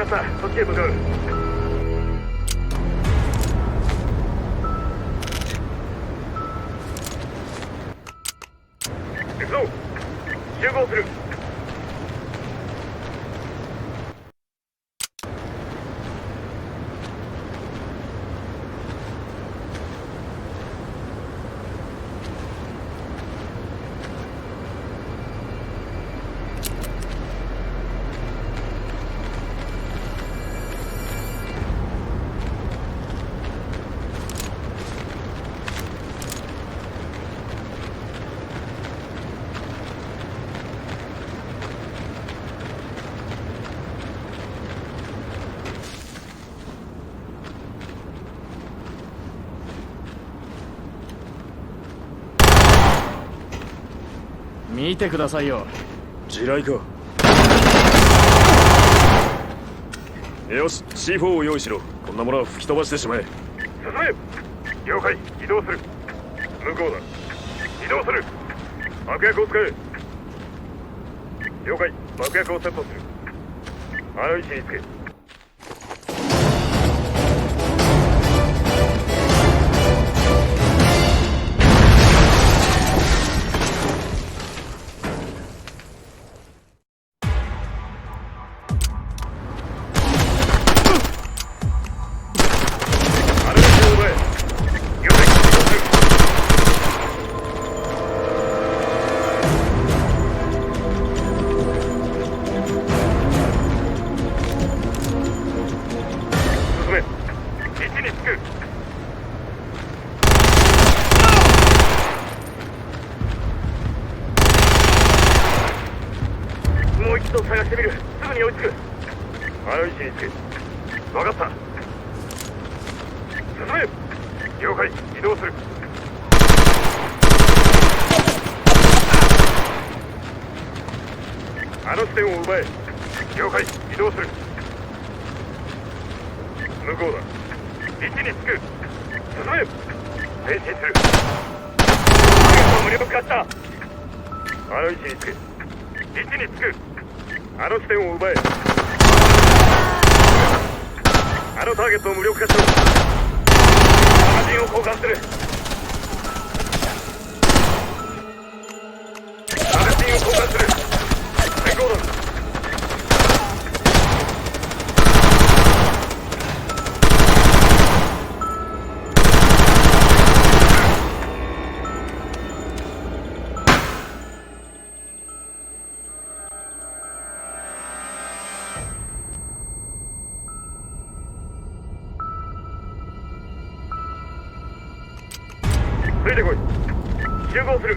ったそっちへ向かう。行くぞ。集合する。見てくださいよ。地雷か。よし C4 を用意しろ。こんなものは吹き飛ばしてしまえ。進め。了解。移動する。向こうだ。移動する。爆薬を使え。了解。爆薬をセットする。あの位置につけ。もう一度探してみる。すぐに追いつく。あの位置につけ。分かった。進め。了解。移動する。あの視点を奪え。了解。移動する。向こうだ。位置につく。進め。前進する。無力化した。あの位置につけ。位置につく。あの視点を奪え。あのターゲットを無力化しろ。マガジンを交換する。マガジンを交換する。最高だ。ついてこい。集合する。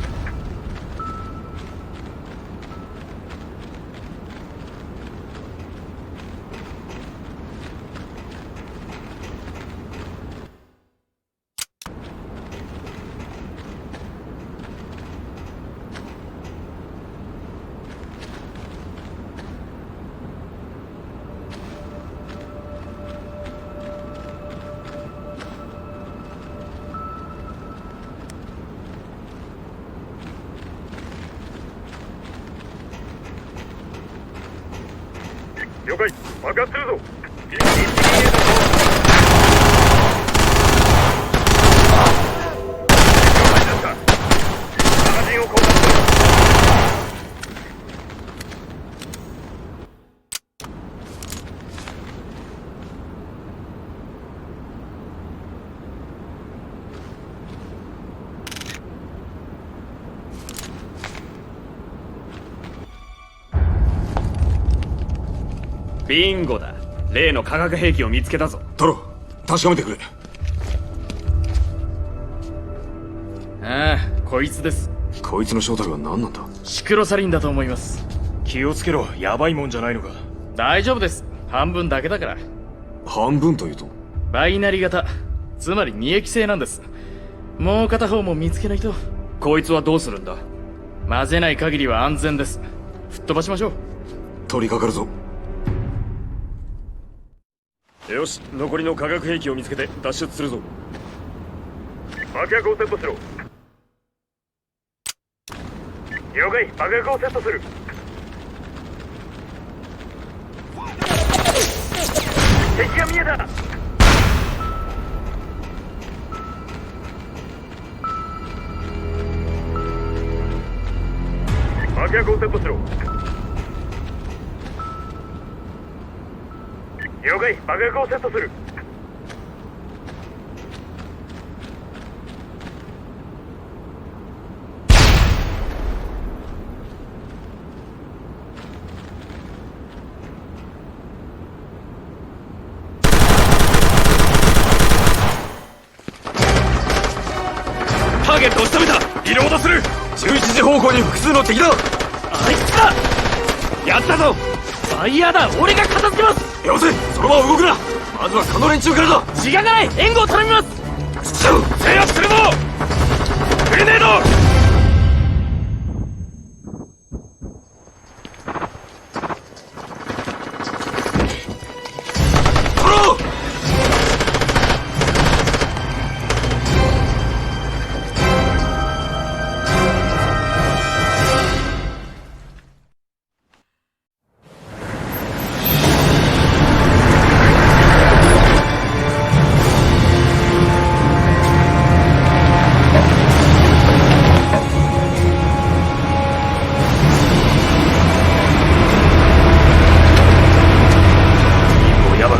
了解。爆発するぞ。1、2、1、2、マガジンを交換する。ビンゴだ。例の化学兵器を見つけたぞ。トロ、確かめてくれ。ああ、こいつです。こいつの正体は何なんだ。シクロサリンだと思います。気をつけろ。やばいもんじゃないのか。大丈夫です。半分だけだから。半分というと。バイナリ型、つまり二液性なんです。もう片方も見つけないと。こいつはどうするんだ。混ぜない限りは安全です。吹っ飛ばしましょう。取り掛かるぞ。よし、残りの化学兵器を見つけて脱出するぞ。爆薬をセットしろ。了解。爆薬をセットする。敵が見えた。爆薬をセットしろ。了解、爆薬をセットする。ターゲットを仕留めた。リロードする。11時方向に複数の敵だ。あいつだ。やったぞ。ファイヤーだ。俺が片付けます。よせ、その場を動くな。まずはこの連中からだ。時間がない。援護を頼みます。制圧するぞ。グレネード。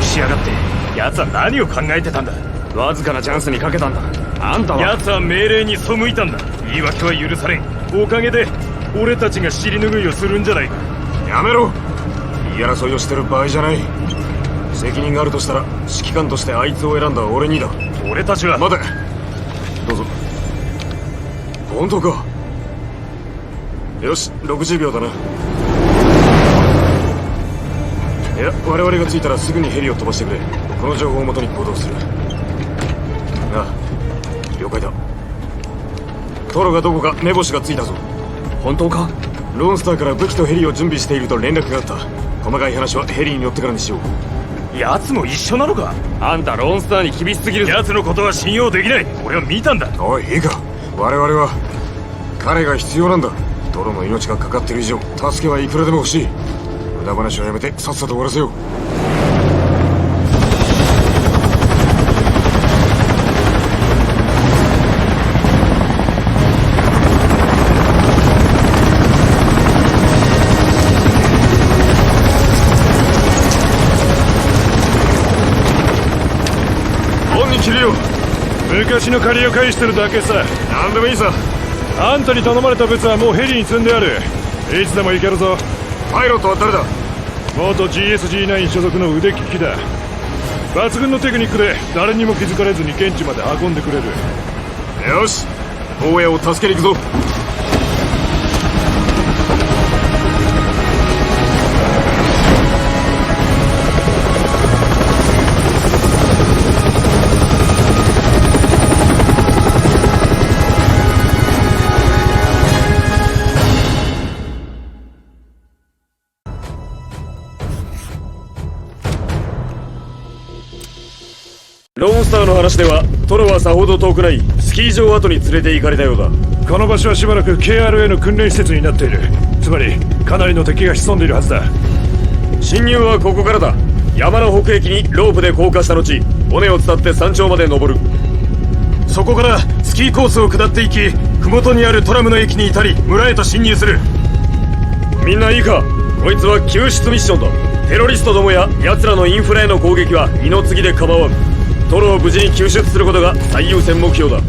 しやがって。奴は何を考えてたんだ。わずかなチャンスにかけたんだ。あんたは。奴は命令に背いたんだ。言い訳は許されん。おかげで俺たちが尻拭いをするんじゃないか。やめろ。言い争いをしてる場合じゃない。責任があるとしたら指揮官としてあいつを選んだ俺にだ。俺たちは。待て。どうぞ。本当か。よし、60秒だな。いや、我々が着いたらすぐにヘリを飛ばしてくれ。この情報をもとに行動する。ああ、了解だ。トロがどこか目星がついたぞ。本当か？ローンスターから武器とヘリを準備していると連絡があった。細かい話はヘリに寄ってからにしよう。奴も一緒なのか。あんたローンスターに厳しすぎる。奴のことは信用できない。俺は見たんだ。おい、いいか。我々は彼が必要なんだ。トロの命がかかってる以上助けはいくらでも欲しい。無駄話をやめてさっさと終わらせよう。恩に切るよ。昔の借りを返してるだけさ。何でもいいさ。あんたに頼まれた物はもうヘリに積んである。いつでも行けるぞ。パイロットは誰だ？元 GSG9 所属の腕利きだ。抜群のテクニックで誰にも気づかれずに現地まで運んでくれる。よし、荒野を助けに行くぞ。ローンスターの話ではトロはさほど遠くないスキー場跡に連れて行かれたようだ。この場所はしばらく KRA の訓練施設になっている。つまりかなりの敵が潜んでいるはずだ。侵入はここからだ。山の北壁にロープで降下した後、尾根を伝って山頂まで登る。そこからスキーコースを下っていき、麓にあるトラムの駅に至り村へと侵入する。みんないいか。こいつは救出ミッションだ。テロリストどもや奴らのインフラへの攻撃は二の次で構わん。トロを無事に救出することが最優先目標だ。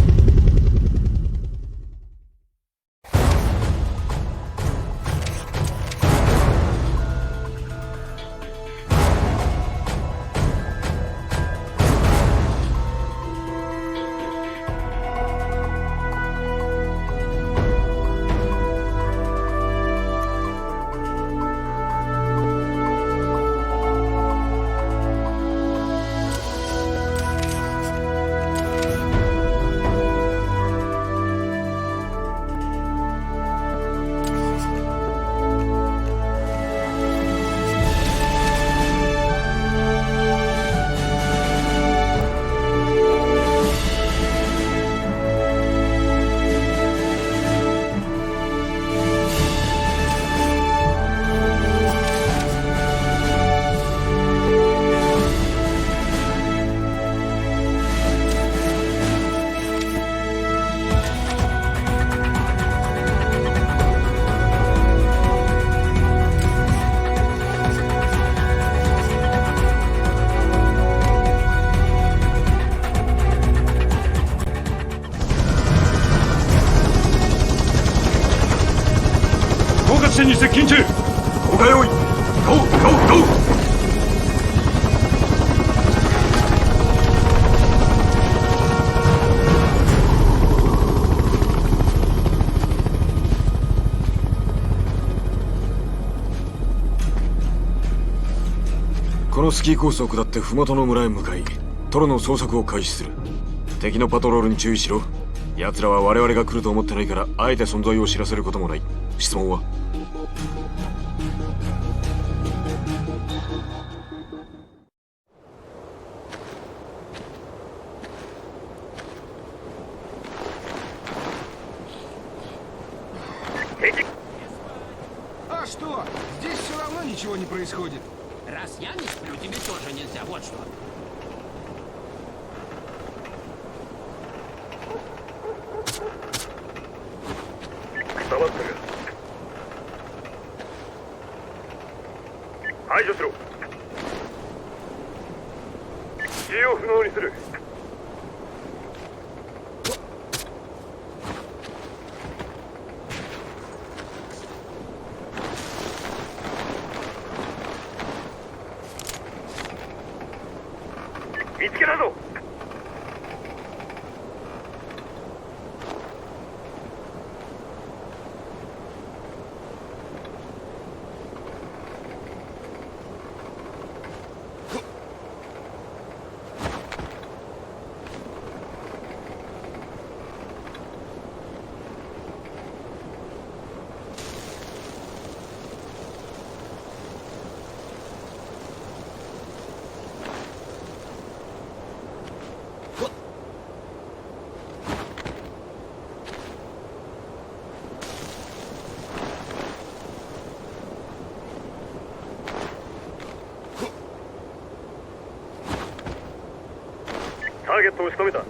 地点に接近中。了解おい。ゴーゴーゴー。このスキーコースを下って麓の村へ向かいトロの捜索を開始する。敵のパトロールに注意しろ。奴らは我々が来ると思ってないからあえて存在を知らせることもない。質問は？А что? Здесь все равно ничего не происходит. Раз я не сплю, тебе тоже нельзя, вот что.ターゲットを仕留めた。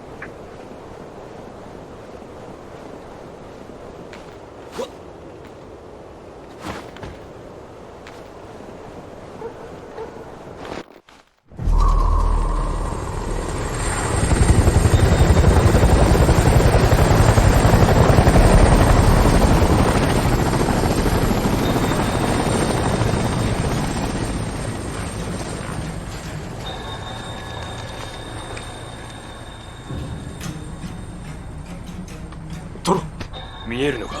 トロ。見えるのか？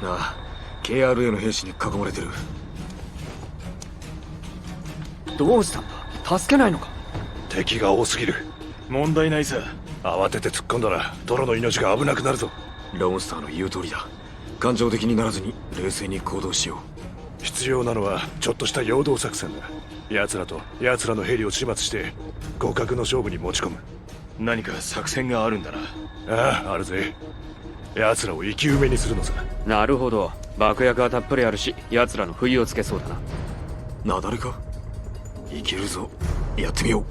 ああ、KRA の兵士に囲まれてる。どうしたんだ？助けないのか？敵が多すぎる。問題ないさ。慌てて突っ込んだらトロの命が危なくなるぞ。ローンスターの言う通りだ。感情的にならずに冷静に行動しよう。必要なのはちょっとした陽動作戦だ。奴らと奴らのヘリを始末して互角の勝負に持ち込む。何か作戦があるんだな。ああ、あるぜ。奴らを生き埋めにするのさ。なるほど。爆薬はたっぷりあるし、奴らの不意をつけそうだな。なだれか？いけるぞ。やってみよう。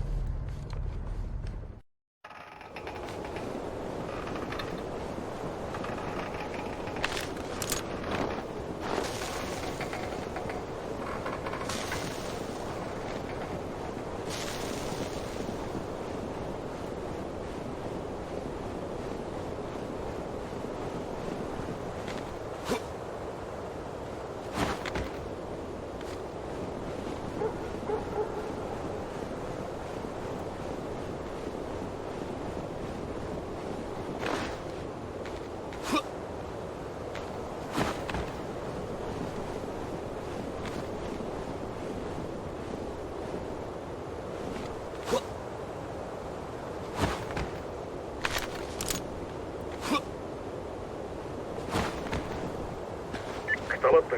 黙ったか。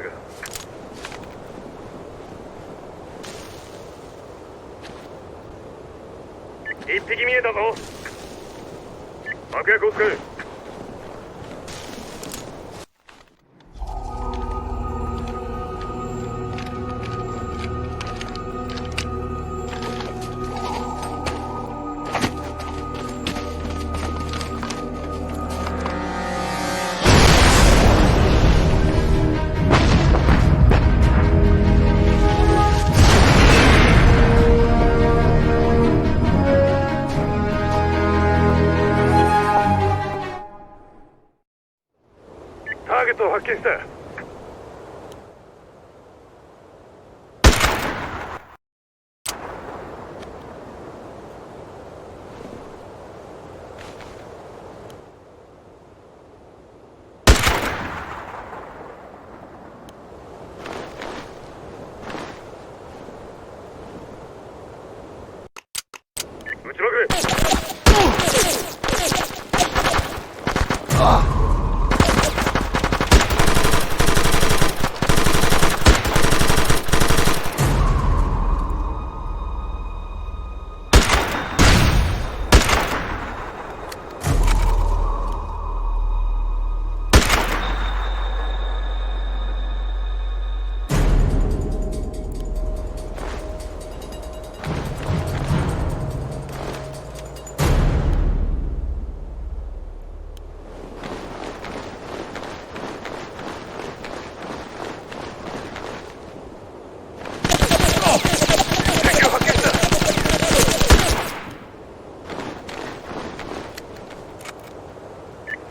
一匹見えたぞ。爆薬を使え。ターゲットを発見した。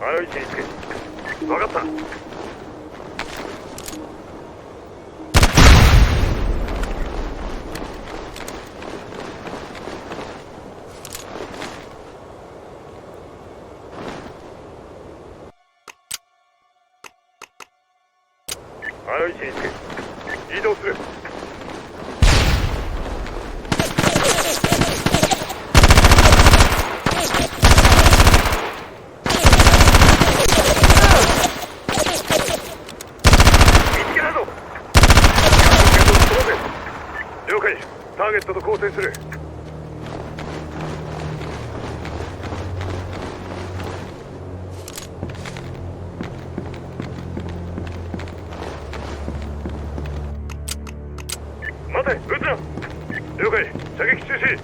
あの位置につけ。分かった。あの位置につけ。移動する。了解。ターゲットと交戦する。待て、撃つな。了解。射撃中止。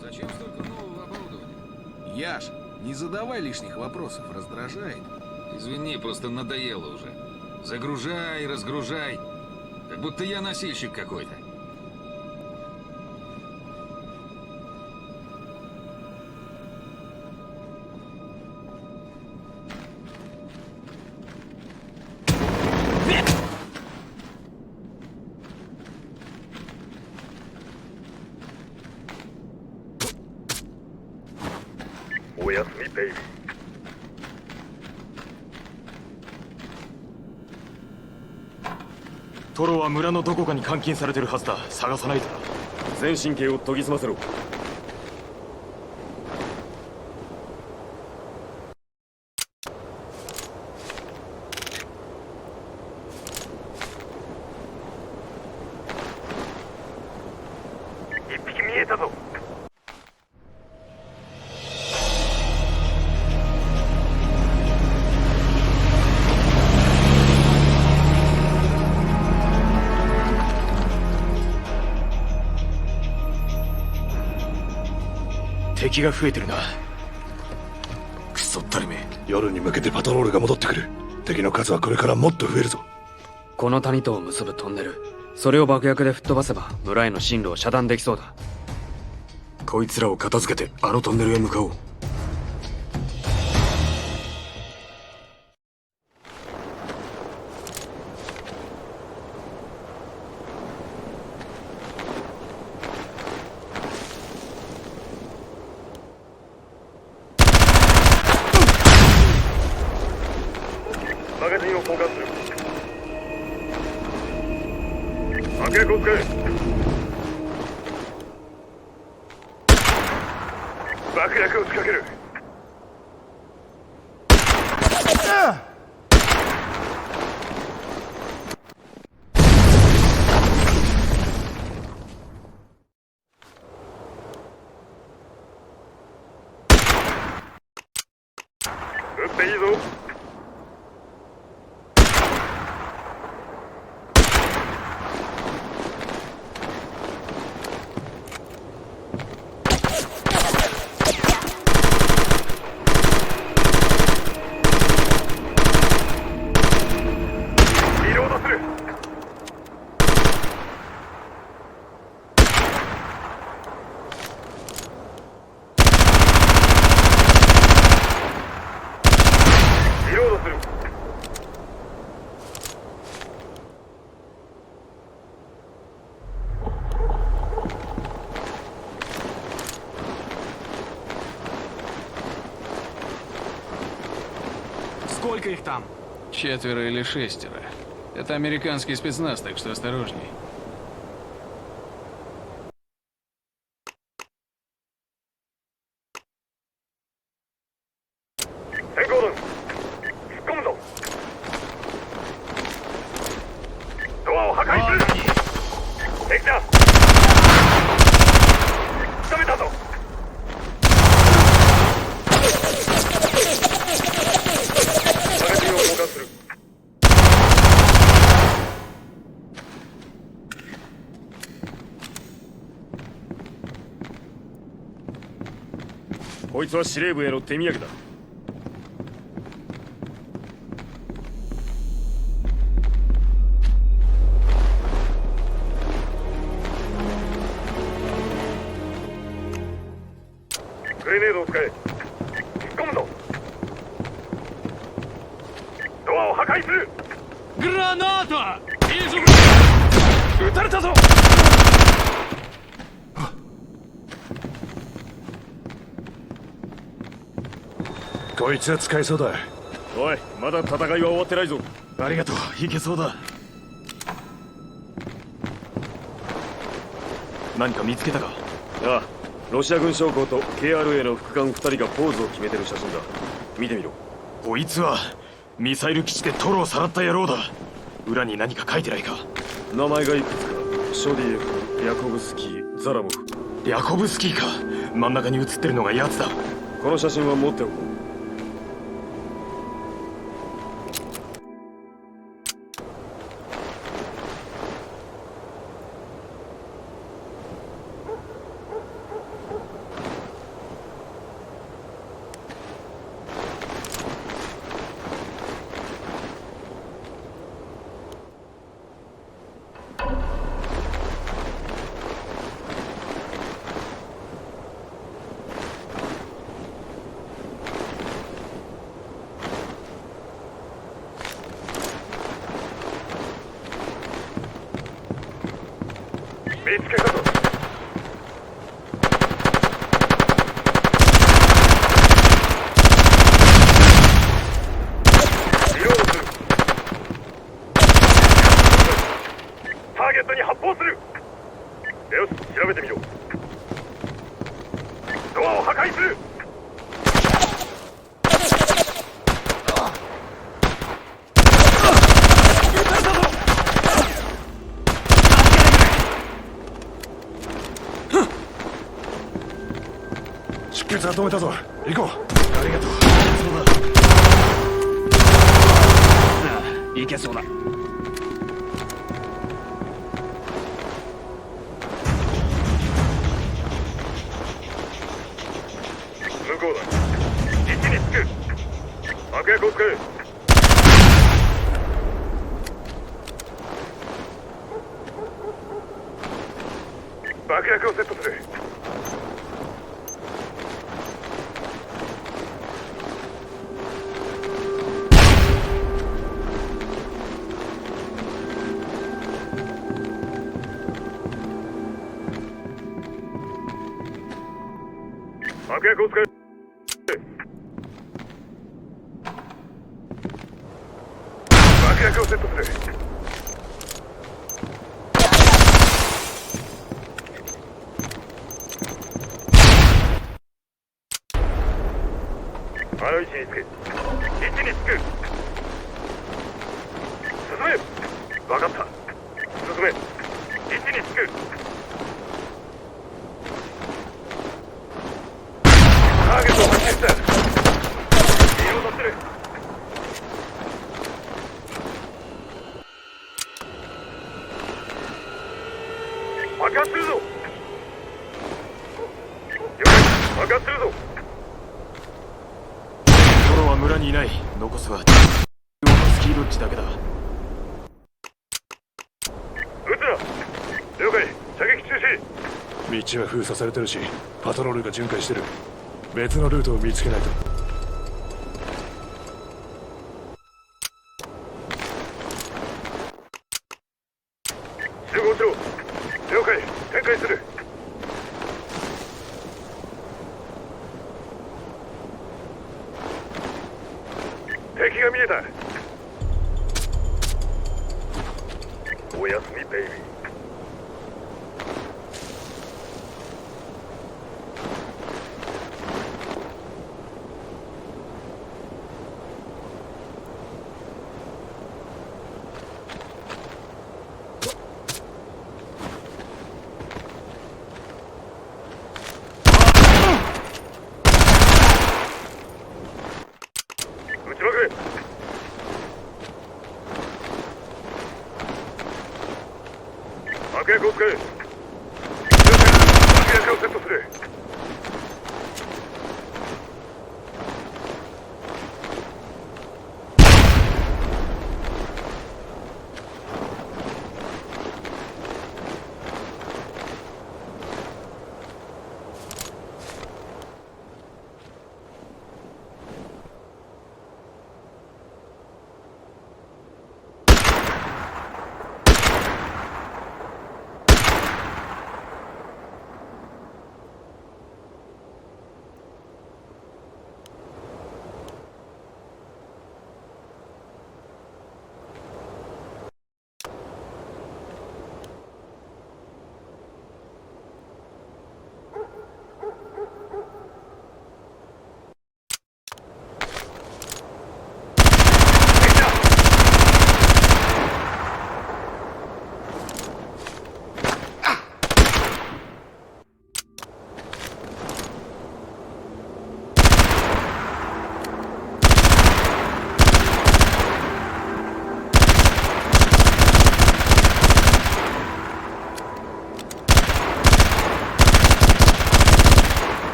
Зачем столько нового оборудования? Яш, не задавай лишних вопросов, раздражает. Извини, просто надоело уже. Загружай, разгружай. Как будто я носильщик какой-то.おやすみベイビー。トロは村のどこかに監禁されてるはずだ。探さないとな。全神経を研ぎ澄ませろ。一匹見えたぞ。敵が増えてるな。クソったれめ。夜に向けてパトロールが戻ってくる。敵の数はこれからもっと増えるぞ。この谷とを結ぶトンネル、それを爆薬で吹っ飛ばせば村への進路を遮断できそうだ。こいつらを片付けてあのトンネルへ向かおう。マガジンを交換する。爆薬を使え。爆薬を仕掛ける。撃っていいぞ。Сколько их там? 4 или 6. Это американский спецназ, так что осторожней.こいつは司令部への手土産だ。グレネードを使え。突っ込むぞ。ドアを破壊する。グラナータ！撃たれたぞ。こいつは使えそうだ。おい、まだ戦いは終わってないぞ。ありがとう、いけそうだ。何か見つけたか？ああ、ロシア軍将校と KRA の副官2人がポーズを決めてる写真だ。見てみろ。こいつはミサイル基地でトロをさらった野郎だ。裏に何か書いてないか？名前がいくつか。ショディエフ、ヤコブスキー、ザラモフ。ヤコブスキーか。真ん中に写ってるのがヤツだ。この写真は持っておこう。見つけたぞ。リロードする。ターゲットに発砲する。よし、調べてみよう。ドアを破壊する。出血は止めたぞ。行こう。ありがとう。いけそうだ。向こうだ。位置につく。爆薬を使え。爆薬をセットする。爆薬を使え。爆薬をセットする。あの位置につけ。位置につく。進め。分かった。進め。位置につく。ターゲットを発見した。リロードする。爆発するぞ。了解。爆発するぞ。トロは村にいない。残すはスキードッジだけだ。撃つな。了解。射撃中止。道は封鎖されてるし、パトロールが巡回してる。別のルートを見つけないと。集合しろ。了解。展開する。敵が見えた。おやすみベイビー。撃ちまくれ。爆薬を使え。爆薬をセットする。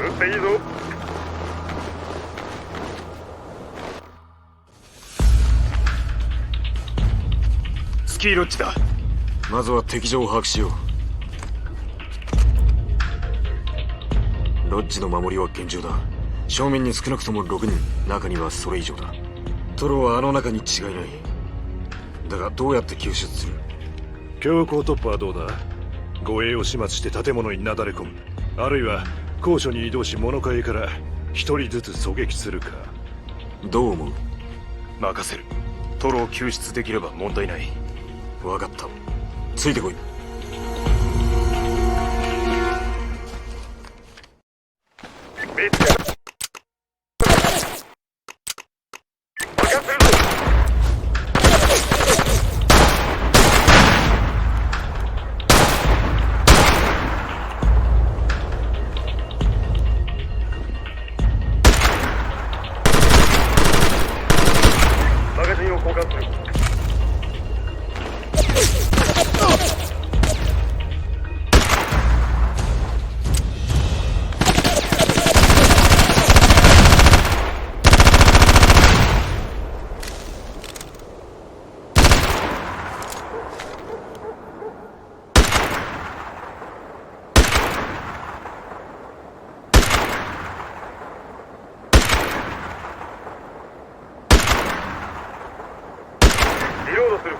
撃っていいぞ。スキーロッジだ。まずは敵情を把握しよう。ロッジの守りは厳重だ。正面に少なくとも6人、中にはそれ以上だ。トロはあの中に違いない。だがどうやって救出する？強行突破はどうだ？護衛を始末して建物になだれ込む。あるいは高所に移動し物陰から一人ずつ狙撃するか。どう思う？任せる。トロを救出できれば問題ない。分かった。ついてこい。見つけた。爆発するぞ。マガジンを交換する。リロードする。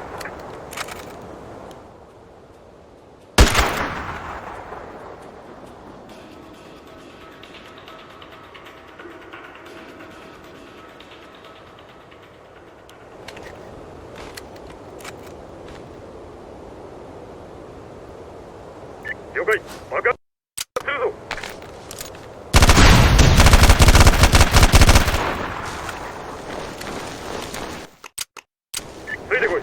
了解。爆発するぞ。ついてこい。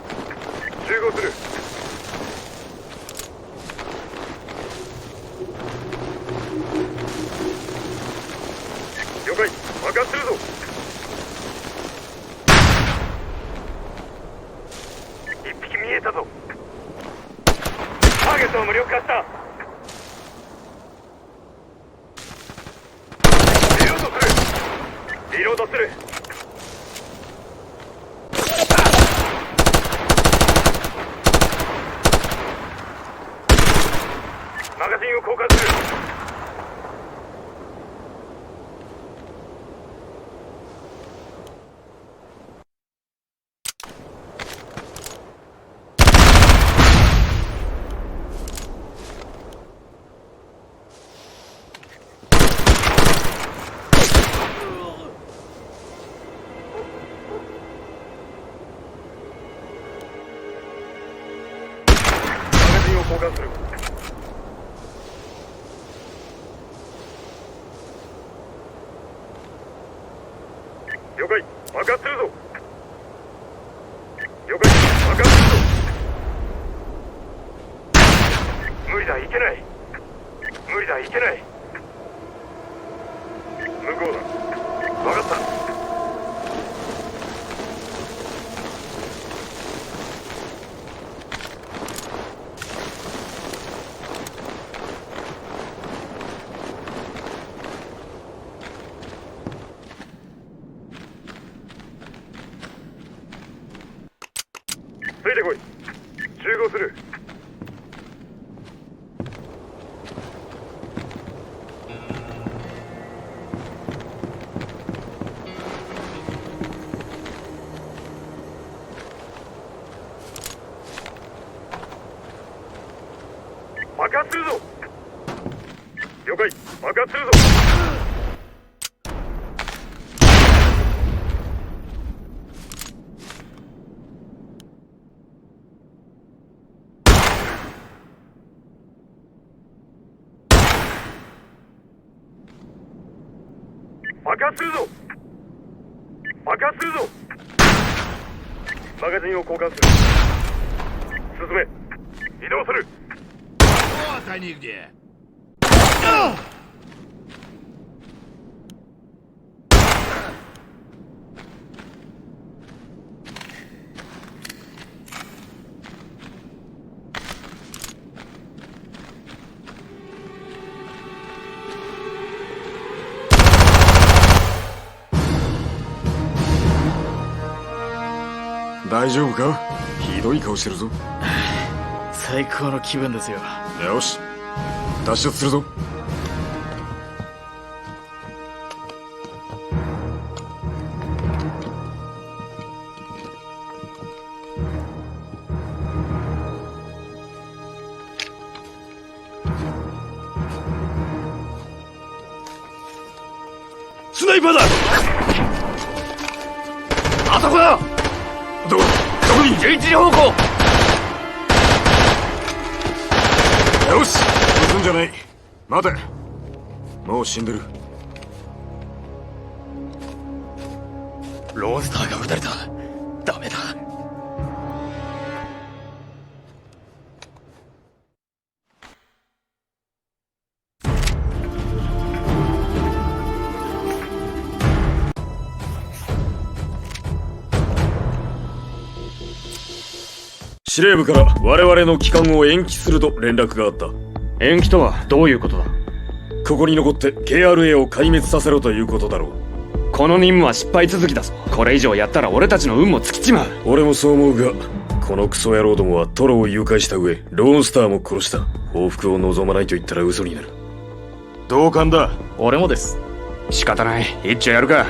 集合する。了解。爆発するぞ。一匹見えたぞ。ターゲットは無力化した。交換する。了解、爆発するぞ。了解、爆発するぞ。無理だ、いけない。無理だ、いけない。向こうだ。分かった。ついてこい。集合する。爆発するぞ。了解、爆発するぞ。爆発するぞ。爆発するぞ。マガジンを交換する。進め。移動する。Вот они где! Дай丈夫か？ひどい顔してるぞ。最高の気分ですよ。よし、脱出するぞ。スナイパーだ。あそこだ。どこに11時方向。よし、撃つんじゃない。待て、もう死んでる。ロースターが撃たれた。ダメだ。司令部から我々の帰還を延期すると連絡があった。延期とはどういうことだ？ここに残って KRA を壊滅させろということだろう。この任務は失敗続きだぞ。これ以上やったら俺たちの運も尽きちまう。俺もそう思うが、このクソ野郎どもはトロを誘拐した上、ローンスターも殺した。報復を望まないと言ったら嘘になる。同感だ。俺もです。仕方ない。一丁やるか。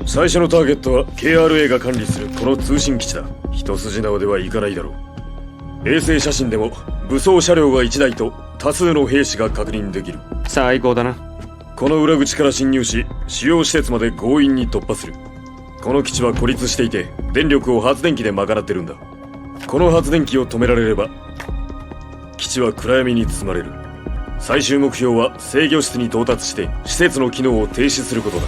最初のターゲットは KRA が管理するこの通信基地だ。一筋縄ではいかないだろう。衛星写真でも武装車両が1台と多数の兵士が確認できる。最高だな。この裏口から侵入し、主要施設まで強引に突破する。この基地は孤立していて、電力を発電機で賄ってるんだ。この発電機を止められれば基地は暗闇に包まれる。最終目標は制御室に到達して施設の機能を停止することだ。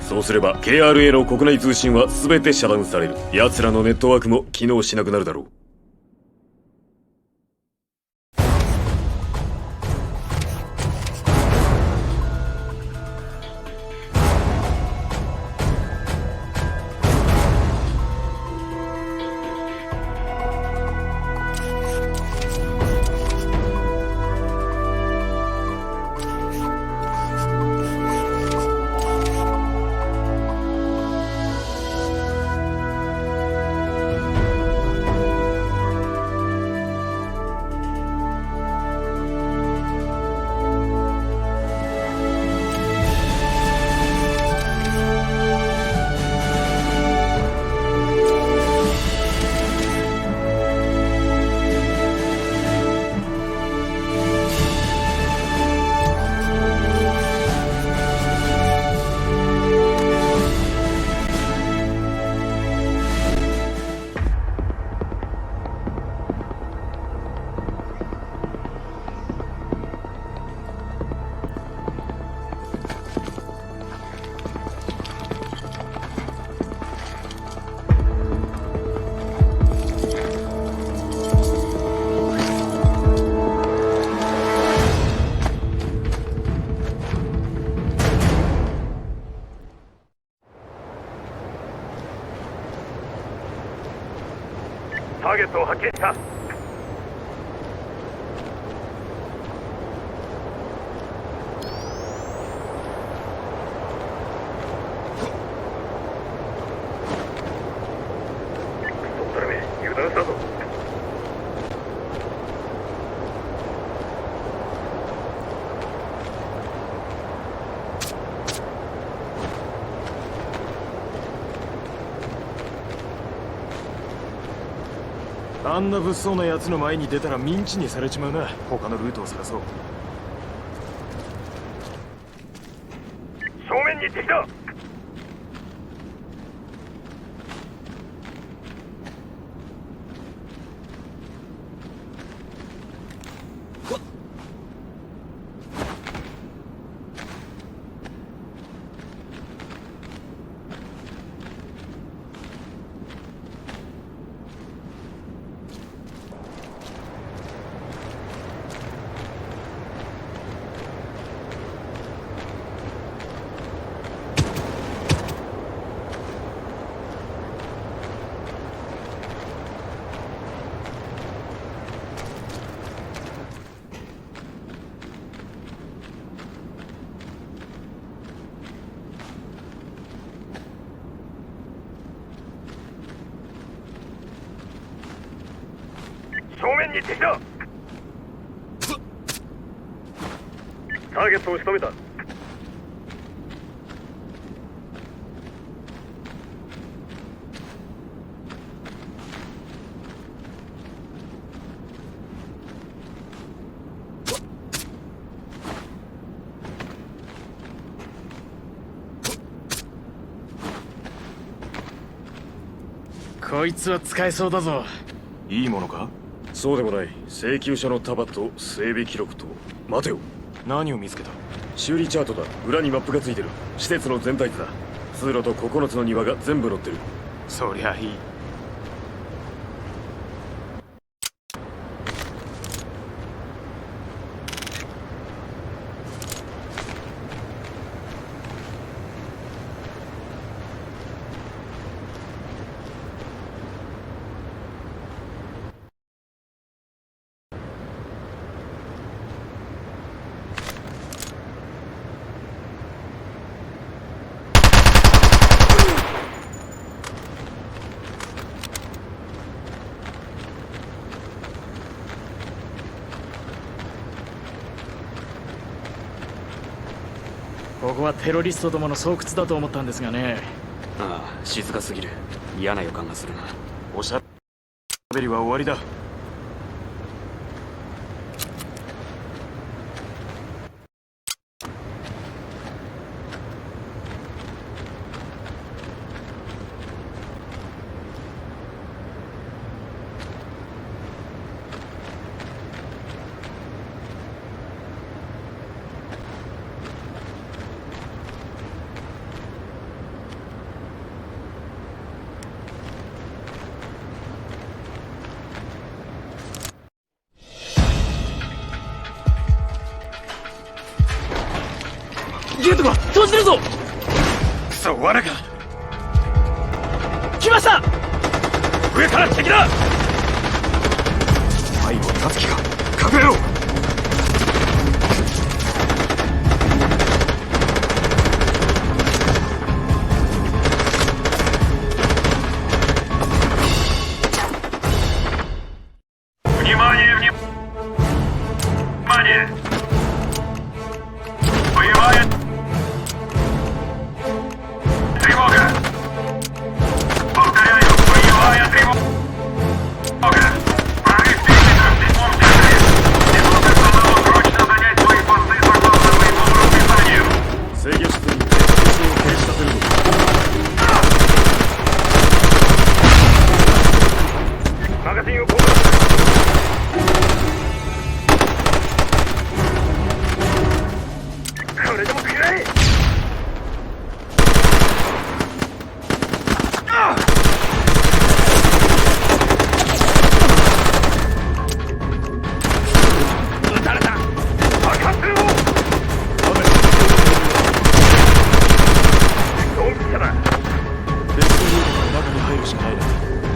そうすれば KRA の国内通信は全て遮断される。奴らのネットワークも機能しなくなるだろう。ターゲットを発見した。油断したぞ。あんな物騒な奴の前に出たらミンチにされちまうな。他のルートを探そう。正面に敵だ。正面に敵だ。ターゲットを仕留めた。こいつは使えそうだぞ。いいものか？そうでもない。請求書の束と整備記録と。待てよ。何を見つけた？修理チャートだ。裏にマップがついてる。施設の全体図だ。通路と9つの庭が全部載ってる。そりゃいい。ここはテロリストどもの巣窟だと思ったんですがね。ああ、静かすぎる。嫌な予感がするな。おしゃべりは終わりだ。ゲートが閉じてるぞ。クソ罠か。来ました。上から敵だ。背後立つ気か。隠れろ。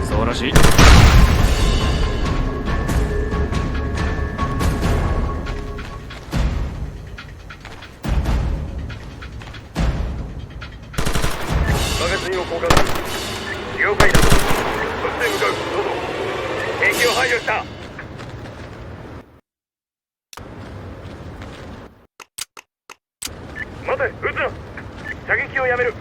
そうらしい。ンを交換する。了解だ。そして向かう。どうぞ。敵を排除した。待て、撃つな。射撃をやめる。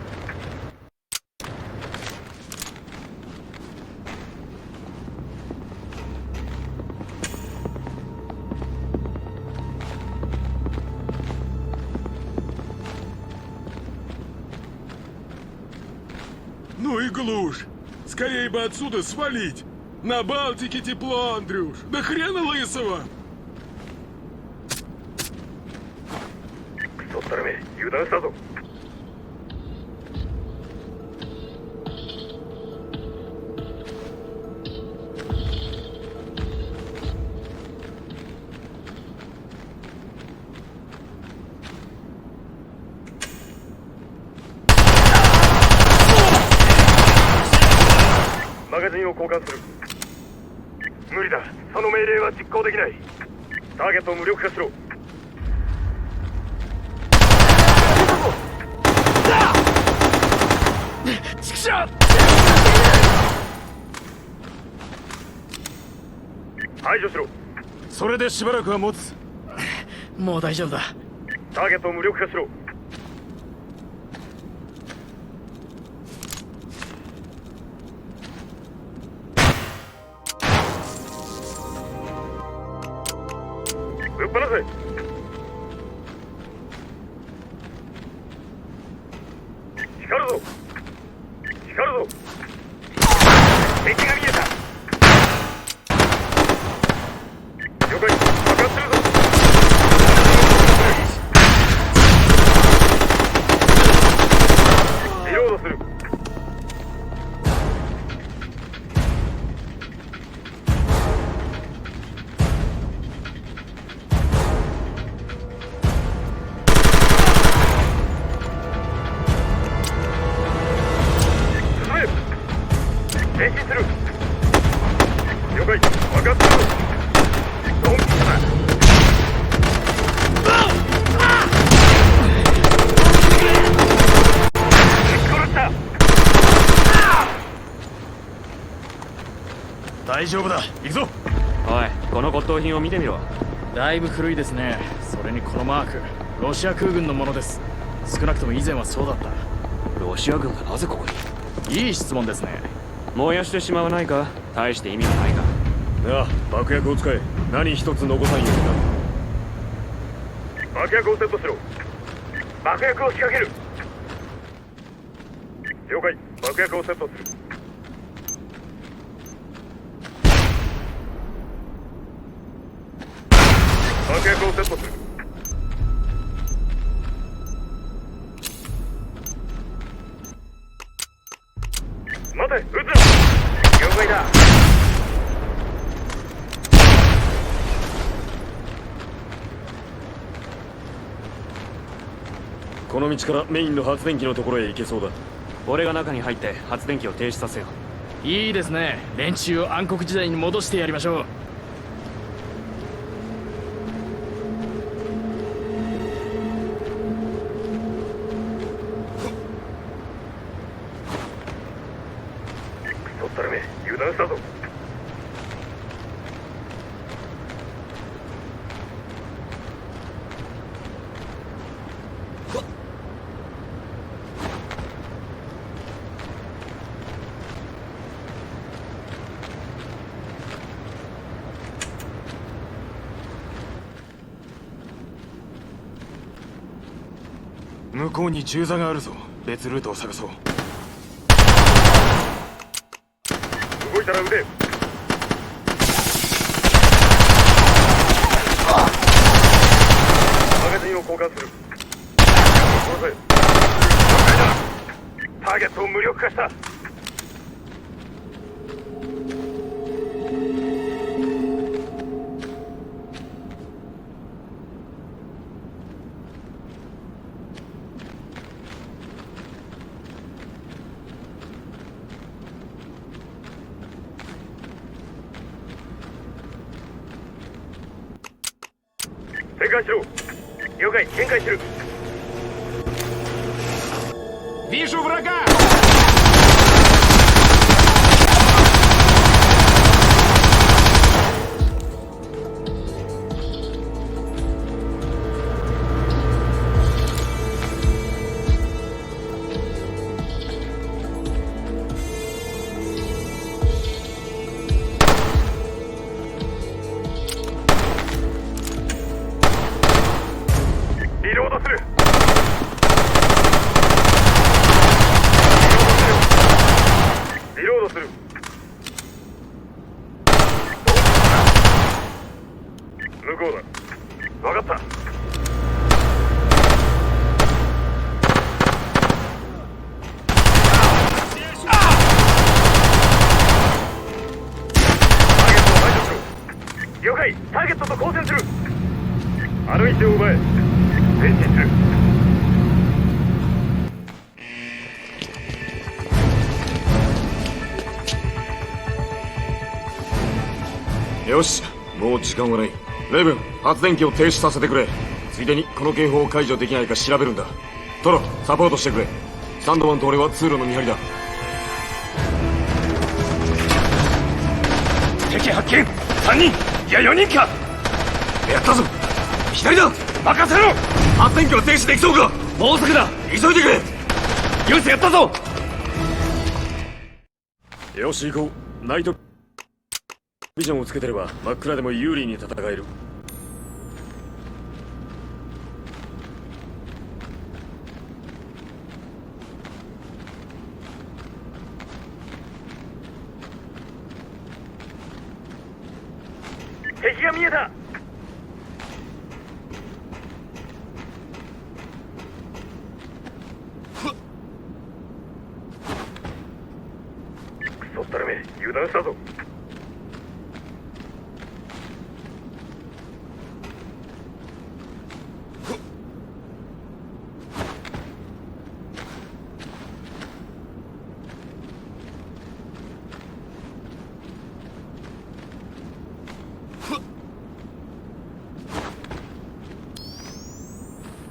Ну и глушь. Скорее бы отсюда свалить. На Балтике тепло, Андрюш. Да хрена лысого. クソったらめ、油断したぞ。マガジンを交換する。無理だ。その命令は実行できない。ターゲットを無力化しろ。排除しろ。それでしばらくは持つ。もう大丈夫だ。ターゲットを無力化しろ。ぶっ放せ。光るぞ。光るぞ。敵が見えた。了解。爆発するぞ。リロードする。前進する。了解。爆発するぞ。ドンキだ。殺した。大丈夫だ。行くぞ。おい、この骨董品を見てみろ。だいぶ古いですね。それにこのマーク、ロシア空軍のものです。少なくとも以前はそうだった。ロシア軍がなぜここに？いい質問ですね。燃やしてしまわないか。大して意味はないが。ああ、爆薬を使え。何一つ残さんようにな。爆薬をセットしろ。爆薬を仕掛ける。了解。爆薬をセットする。爆薬をセットする。待て、撃つな。了解だ。この道からメインの発電機のところへ行けそうだ。俺が中に入って発電機を停止させよう。いいですね。連中を暗黒時代に戻してやりましょう。クソったらめ、油断したぞ。向こうに銃座があるぞ。別ルートを探そう。動いたら腕。マガジンを交換する。殺せ。ターゲットを無力化した。展開しろ。了解。展開する。Вижу врага! かった。了解。ターゲットと交戦する。あの位置を奪え。前進する。よし、もう時間はない。レイブン、発電機を停止させてくれ。ついでにこの警報を解除できないか調べるんだ。トロ、サポートしてくれ。サンドマンと俺は通路の見張りだ。敵発見。3人いや4人か。やったぞ。左だ。任せろ。発電機は停止できそうか。もうすぐだ。急いでくれ。ユースやったぞ。よし行こう。ナイトビジョンをつけてれば真っ暗でも有利に戦える。敵が見えた。クソったれめ、油断したぞ。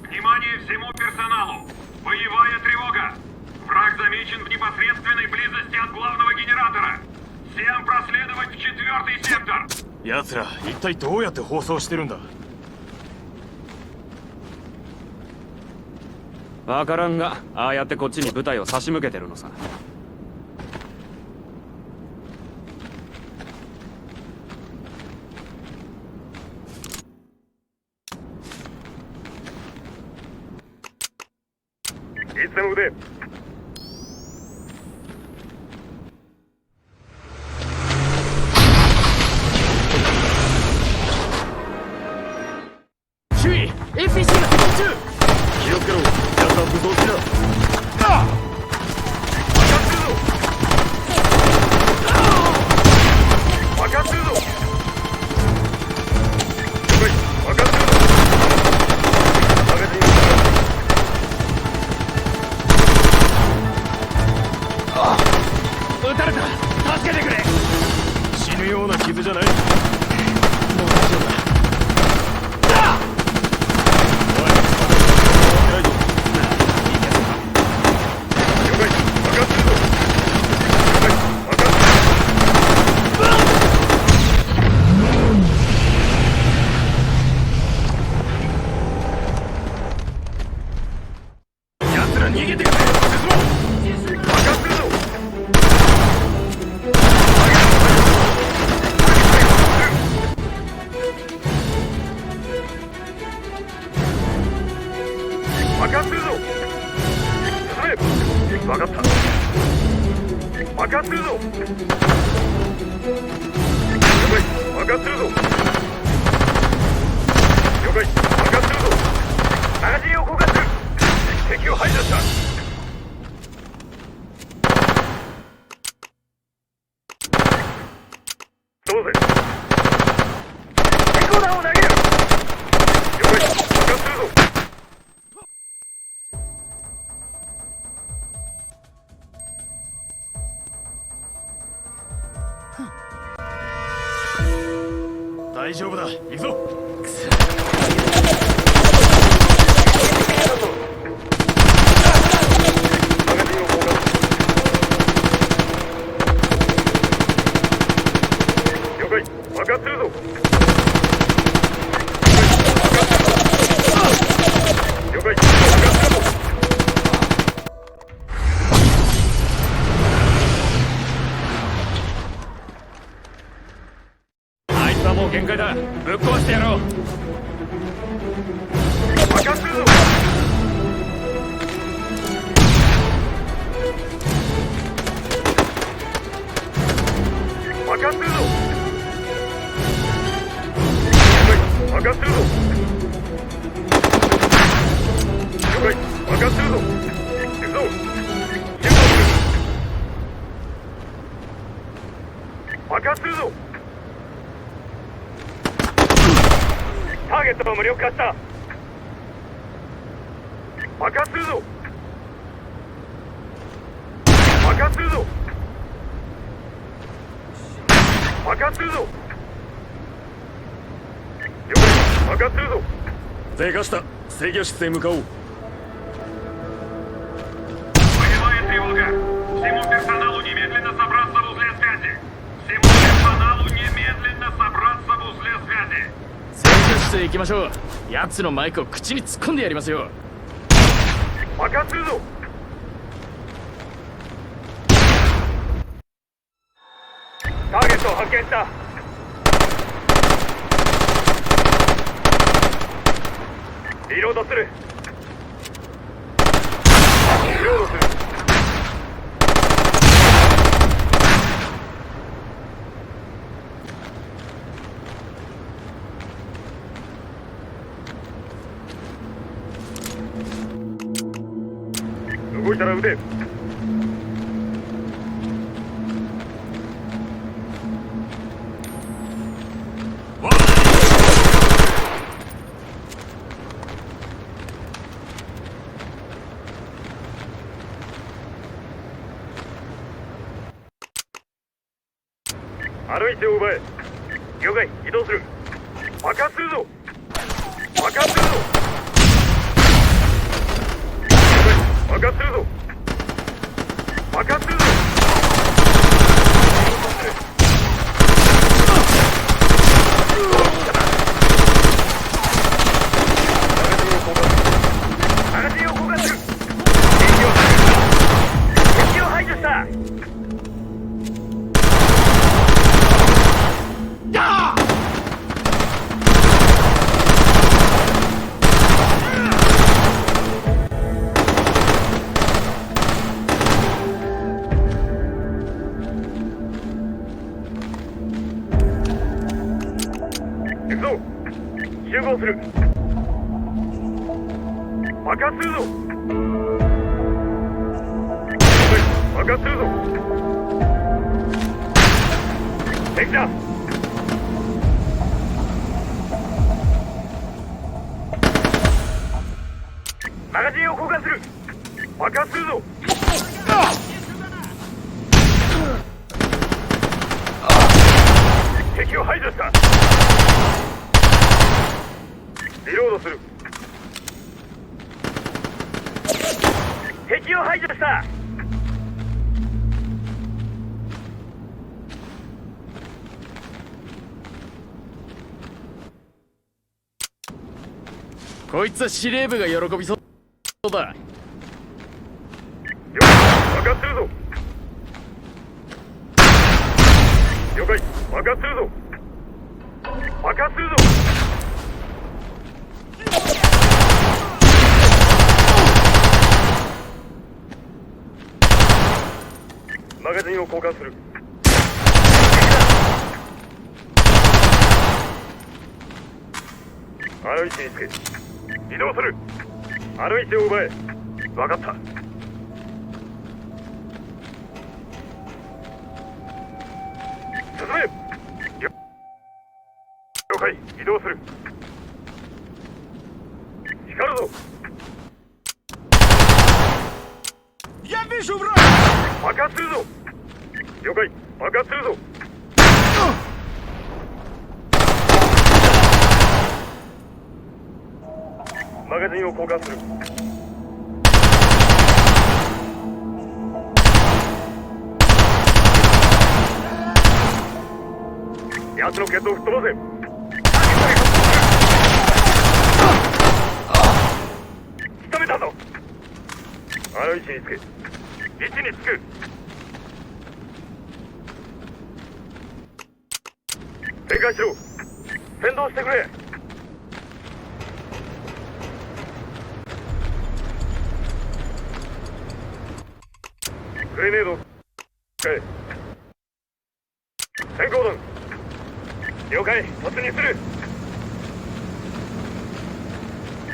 Внимание всему персоналу! Боевая тревога! Враг замечен в непосредственной близости от главного генератора! Всем проследовать в 4-й сектор! 奴ら一体どうやって放送してるんだ。わからんが、ああやってこっちに部隊を差し向けてるのさ。いつでも腕。注意 APC が接近中。気をつけろ。奴は武装中だ。分かってるぞ。分かってるぞ。上げてみる。撃たれた。助けてくれ。死ぬような傷じゃない。もう大丈夫だ。奴ら逃げてくれ。分かってるぞ。分かってるぞ。進め。分かった。分かってるぞ。了解。分かってるぞ。了解。分かってるぞ。マガジンを交換する。敵を排除した。どうぜ。エコーダーを投げる。了解。分かってるぞ。大丈夫だ。行くぞ。マガジンを交換。了解。分かってるぞ。了解。分かってるぞ。あいつはもう限界だ。ぶっ壊してやろう。分かってるぞ。分かってるぞ。分かってるぞ。爆発するぞ。ターゲットを無力化した。爆発するぞ。爆発するぞ。爆発するぞ。了解。爆発するぞ。でかした。制御室へ向かおう。Боевая тревога. Всему персоналу немедленно собраться в узле связи. Всему персоналу немедленно собраться в узле связи. 制御室へ行きましょう。奴のマイクを口に突っ込んでやりますよ。爆発するぞ。ターゲットを発見した。リロードする。リロードする。動いたら撃て。あの位置を奪え。了解。移動する。爆発するぞ。爆発するぞ。了解。爆発するぞ。爆発するぞ。マガジンを交換する。敵を排除した。行くぞ。集合する。爆発するぞ。爆発するぞ。敵だ。マガジンを交換する。爆発するぞ。敵を排除した。リロードする。敵を排除した。こいつは司令部が喜びそうだ。爆発するぞ。了解。爆発するぞ。爆発するぞ。マガジンを交換する。あの位置につけ。移動する。あの位置を奪え。分かった。進め。了解。移動する。光るぞ。爆発するぞ。了解。爆発するぞ。マガジンを交換する。奴のケツを吹っ飛ばせ。仕留めたぞ。あの位置につけ。位置につく。展開しろ。先導してくれ。グレネード使え。先行弾。了解。突入する。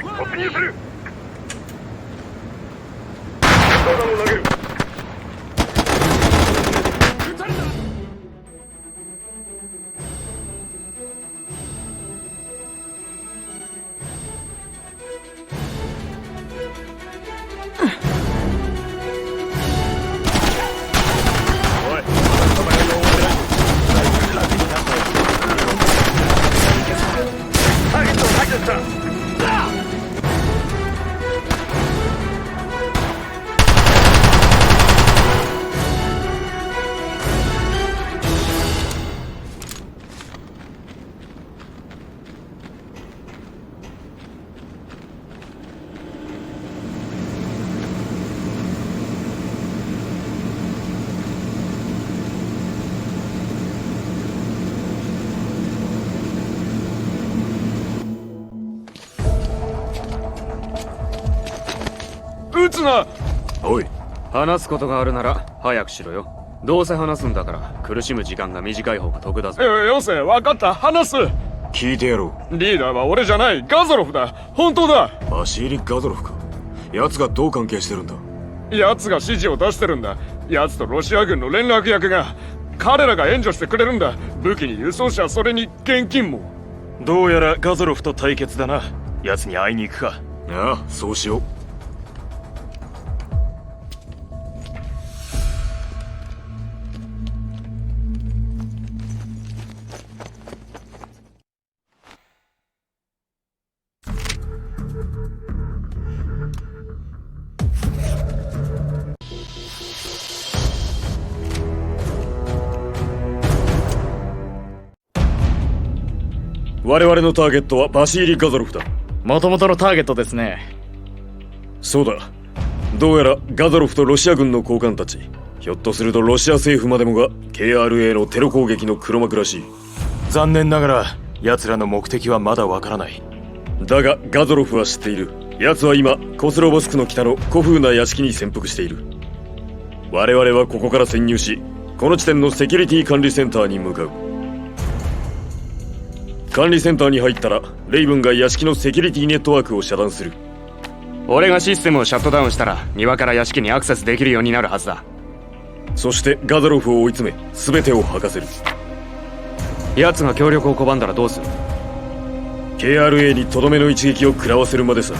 突入する。先行弾を投げる。すな。おい、話すことがあるなら早くしろよ。どうせ話すんだから苦しむ時間が短い方が得だぞ。よせ、分かった、話す。聞いてやろリーダーは俺じゃない、ガゾロフだ。本当だ。う。バシーリ・ガゾロフか。奴がどう関係してるんだ。奴が指示を出してるんだ。奴とロシア軍の連絡役が。彼らが援助してくれるんだ。武器に輸送車、それに現金も。どうやらガゾロフと対決だな。奴に会いに行くか。ああ、そうしよう。我々のターゲットはバシーリ・ガゾロフだ。元々のターゲットですね。そうだ。どうやらガゾロフとロシア軍の高官たち、ひょっとするとロシア政府までもが KRA のテロ攻撃の黒幕らしい。残念ながら奴らの目的はまだわからない。だがガゾロフは知っている。奴は今コスロボスクの北の古風な屋敷に潜伏している。我々はここから潜入し、この地点のセキュリティ管理センターに向かう。管理センターに入ったらレイブンが屋敷のセキュリティネットワークを遮断する。俺がシステムをシャットダウンしたら庭から屋敷にアクセスできるようになるはずだ。そしてガゾロフを追い詰め全てを吐かせる。奴が協力を拒んだらどうする？ KRA にとどめの一撃を食らわせるまでさ。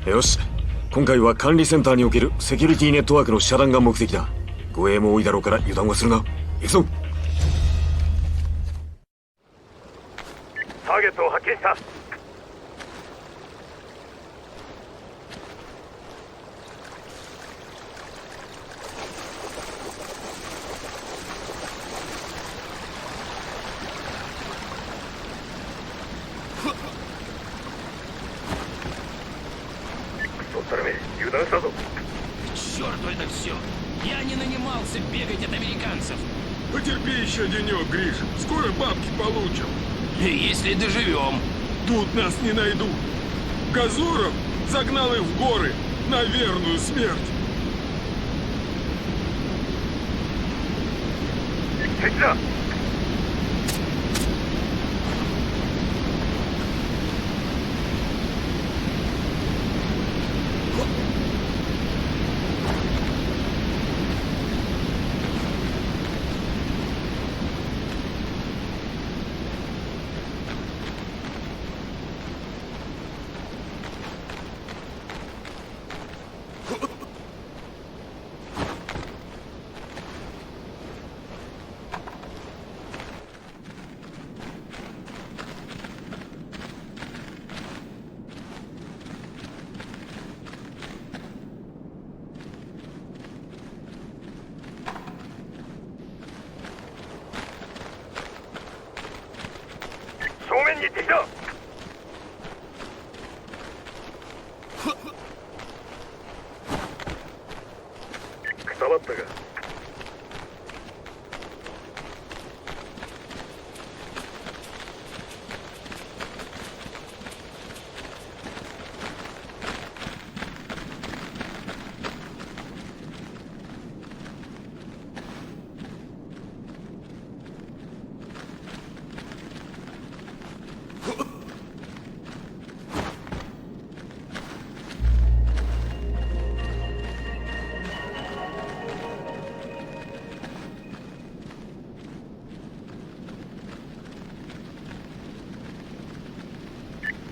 よし、今回は管理センターにおけるセキュリティネットワークの遮断が目的だ。護衛も多いだろうから油断はするな。行くぞ。ターゲットを発見した。Черт, это все! Я не нанимался бегать от американцев. Потерпи еще денек, Гриш. Скоро бабки получим. Если доживем. Тут нас не найдут. Газуров загнал их в горы на верную смерть. Всегда.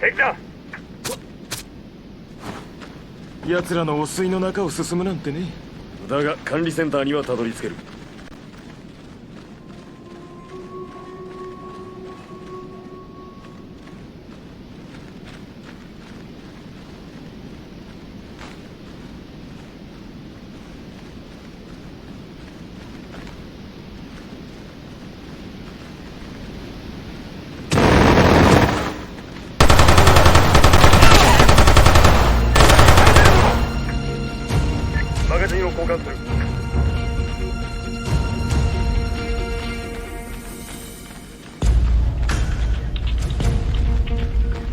敵だ。奴らの汚水の中を進むなんてね。だが管理センターにはたどり着ける。マガジンを交換する。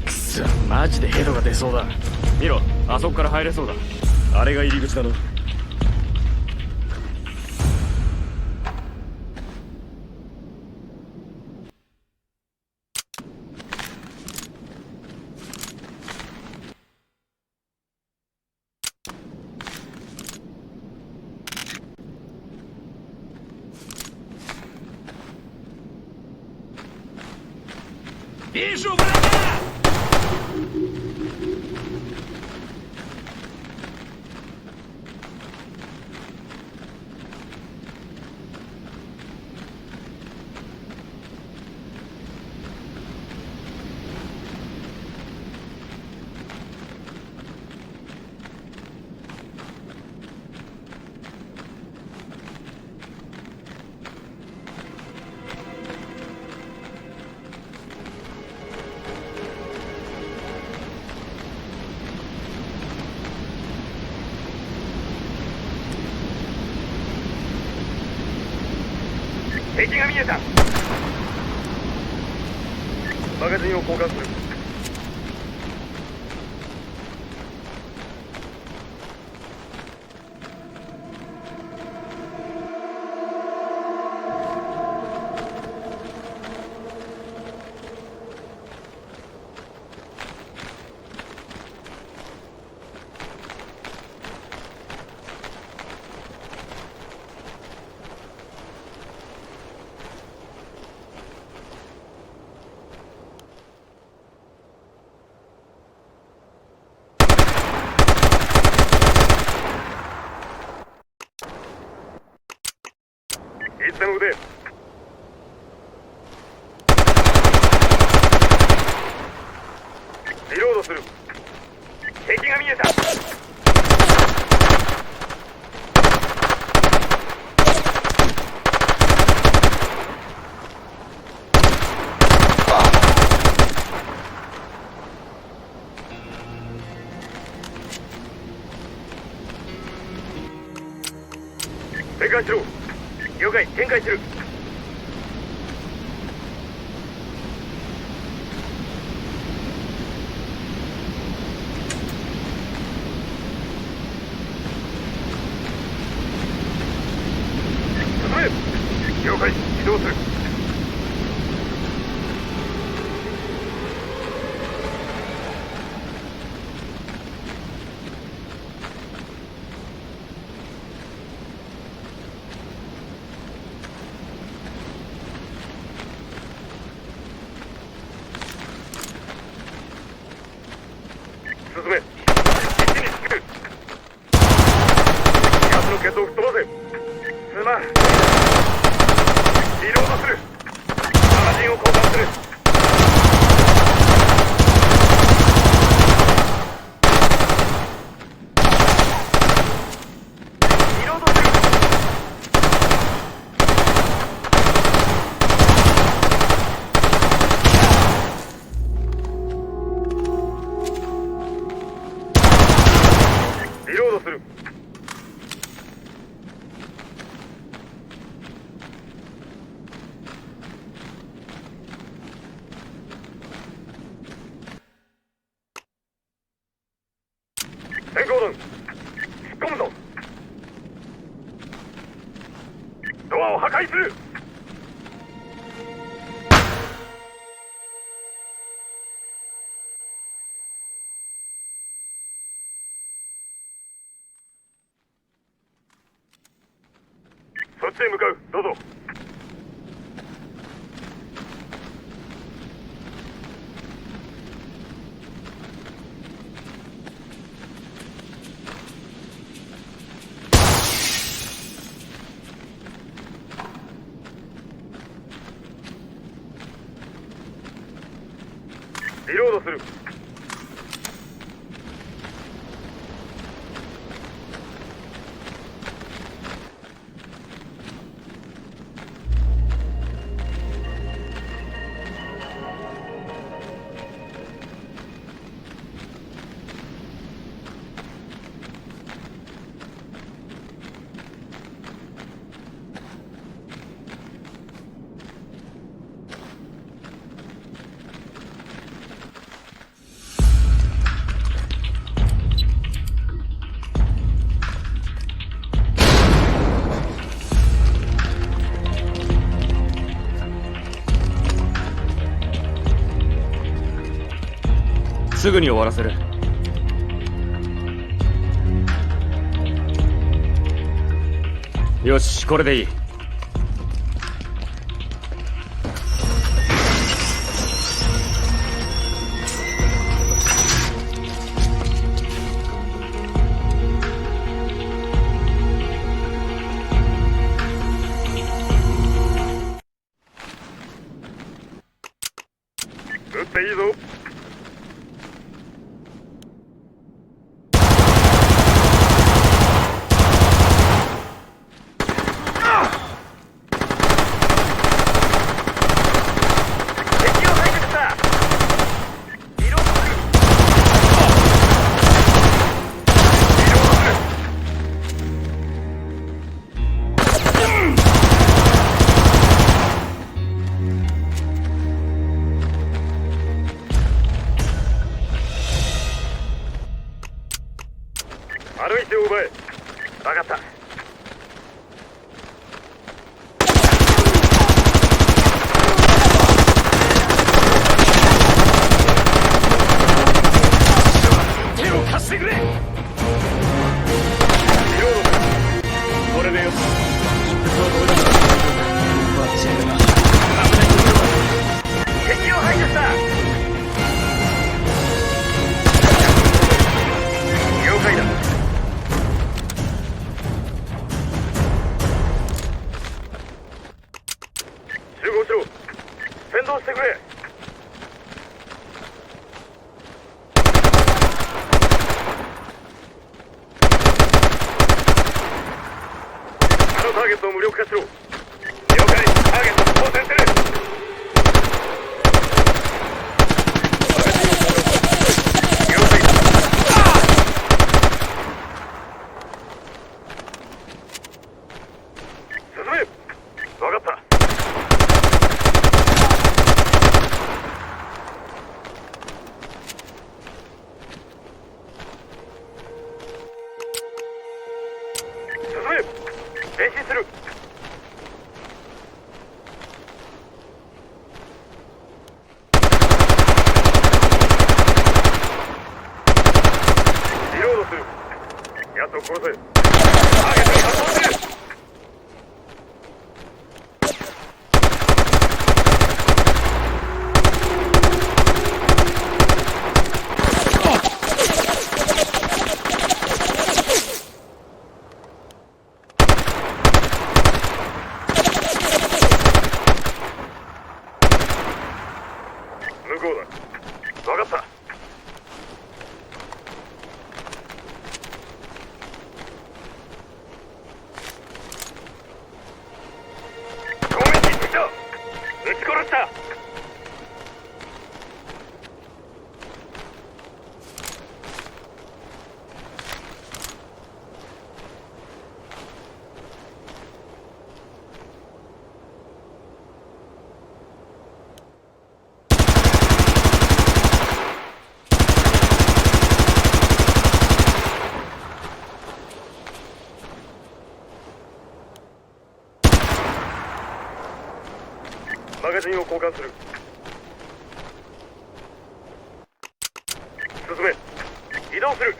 くそ、マジでヘドが出そうだ。見ろ、あそこから入れそうだ。あれが入り口だな。Вижу врага!敵が見えた。マガジンを交換する。いつでも腕。リロードする。敵が見えた。展開しろ。了解、展開する。進め。了解、移動する。進め。一気につく。奴の決闘を吹っ飛ばせ。すまん。リロードする。マガジンを交換する。リロードする。リロードする。先行弾、突っ込むぞ。ドアを破壊する。そっちへ向かう。どうぞ。リロードする。すぐに終わらせる。よし、これでいい。撃っていいぞ。歩いてお前。分かった。手を貸してくれ。リロードだ。これでよし。敵を排除した。了解だ。集合しろ。先導してくれ。あのターゲットを無力化しろ。了解。ターゲット当選する。了解だ。進め。分かった。前進する。リロードする。奴を殺せ。ターゲットに発砲する。向こうだ。分かった。攻撃敵だ。撃ち殺した。マガジンを交換する。進め。移動する。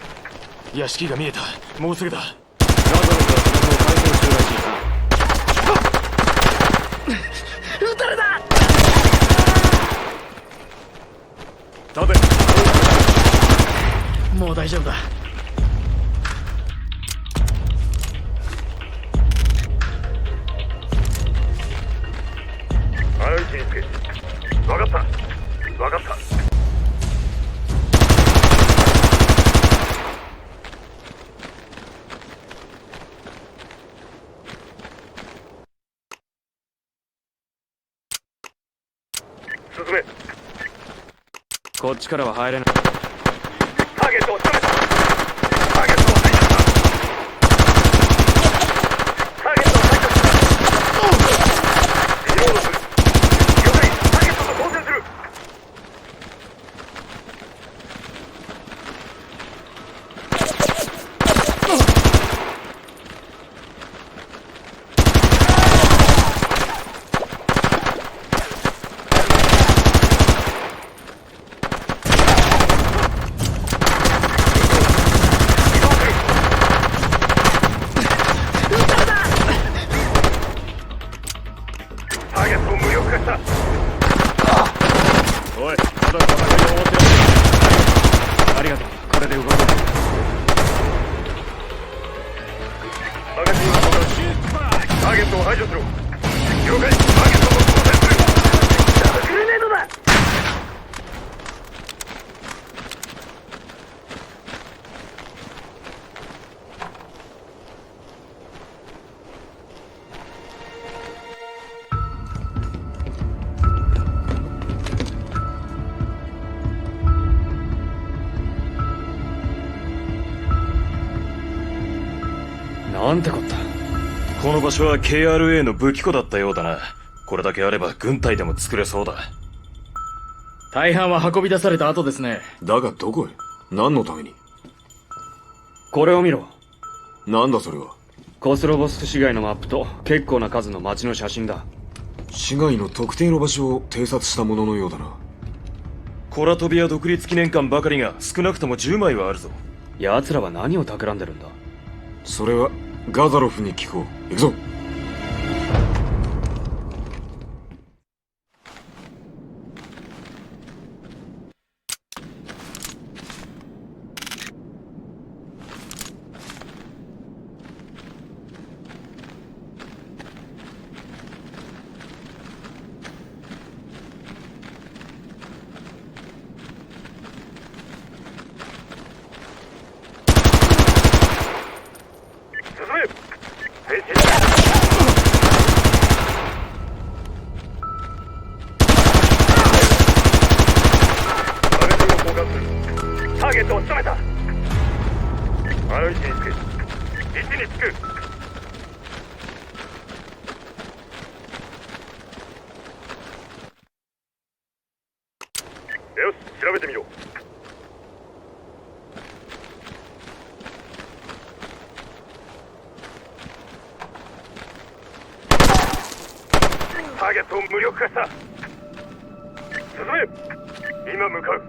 屋敷が見えた。もうすぐだ。ガザロフはそこを解放してるらしいな。撃たれた。立て。もう大丈夫だ。あの位置につけ。分かった。分かった。め。こっちからは入れない。ターゲットを仕留めた。ターゲットを排除した。ターゲットを排除した。リロードする。了解。ターゲットと交戦する。ターゲットを無力化した。おい、まだ戦いが終わってない。ありがとう。これで動く。ターゲットを排除する。ターゲットを排除する。了解。ターゲットと交戦する。グレネードだ。なんてこった。この場所は KRA の武器庫だったようだな。これだけあれば軍隊でも作れそうだ。大半は運び出された後ですね。だがどこへ？何のために？これを見ろ。なんだそれは。コスロボスク市街のマップと結構な数の街の写真だ。市街の特定の場所を偵察したもののようだな。コラトビア独立記念館ばかりが少なくとも10枚はあるぞ。奴らは何を企んでるんだ？それはガザロフに聞こう。行くぞ。ターゲットを仕留めた。あの位置につく。位置につく。よし、調べてみよう。ターゲットを無力化した。進め。今向かう。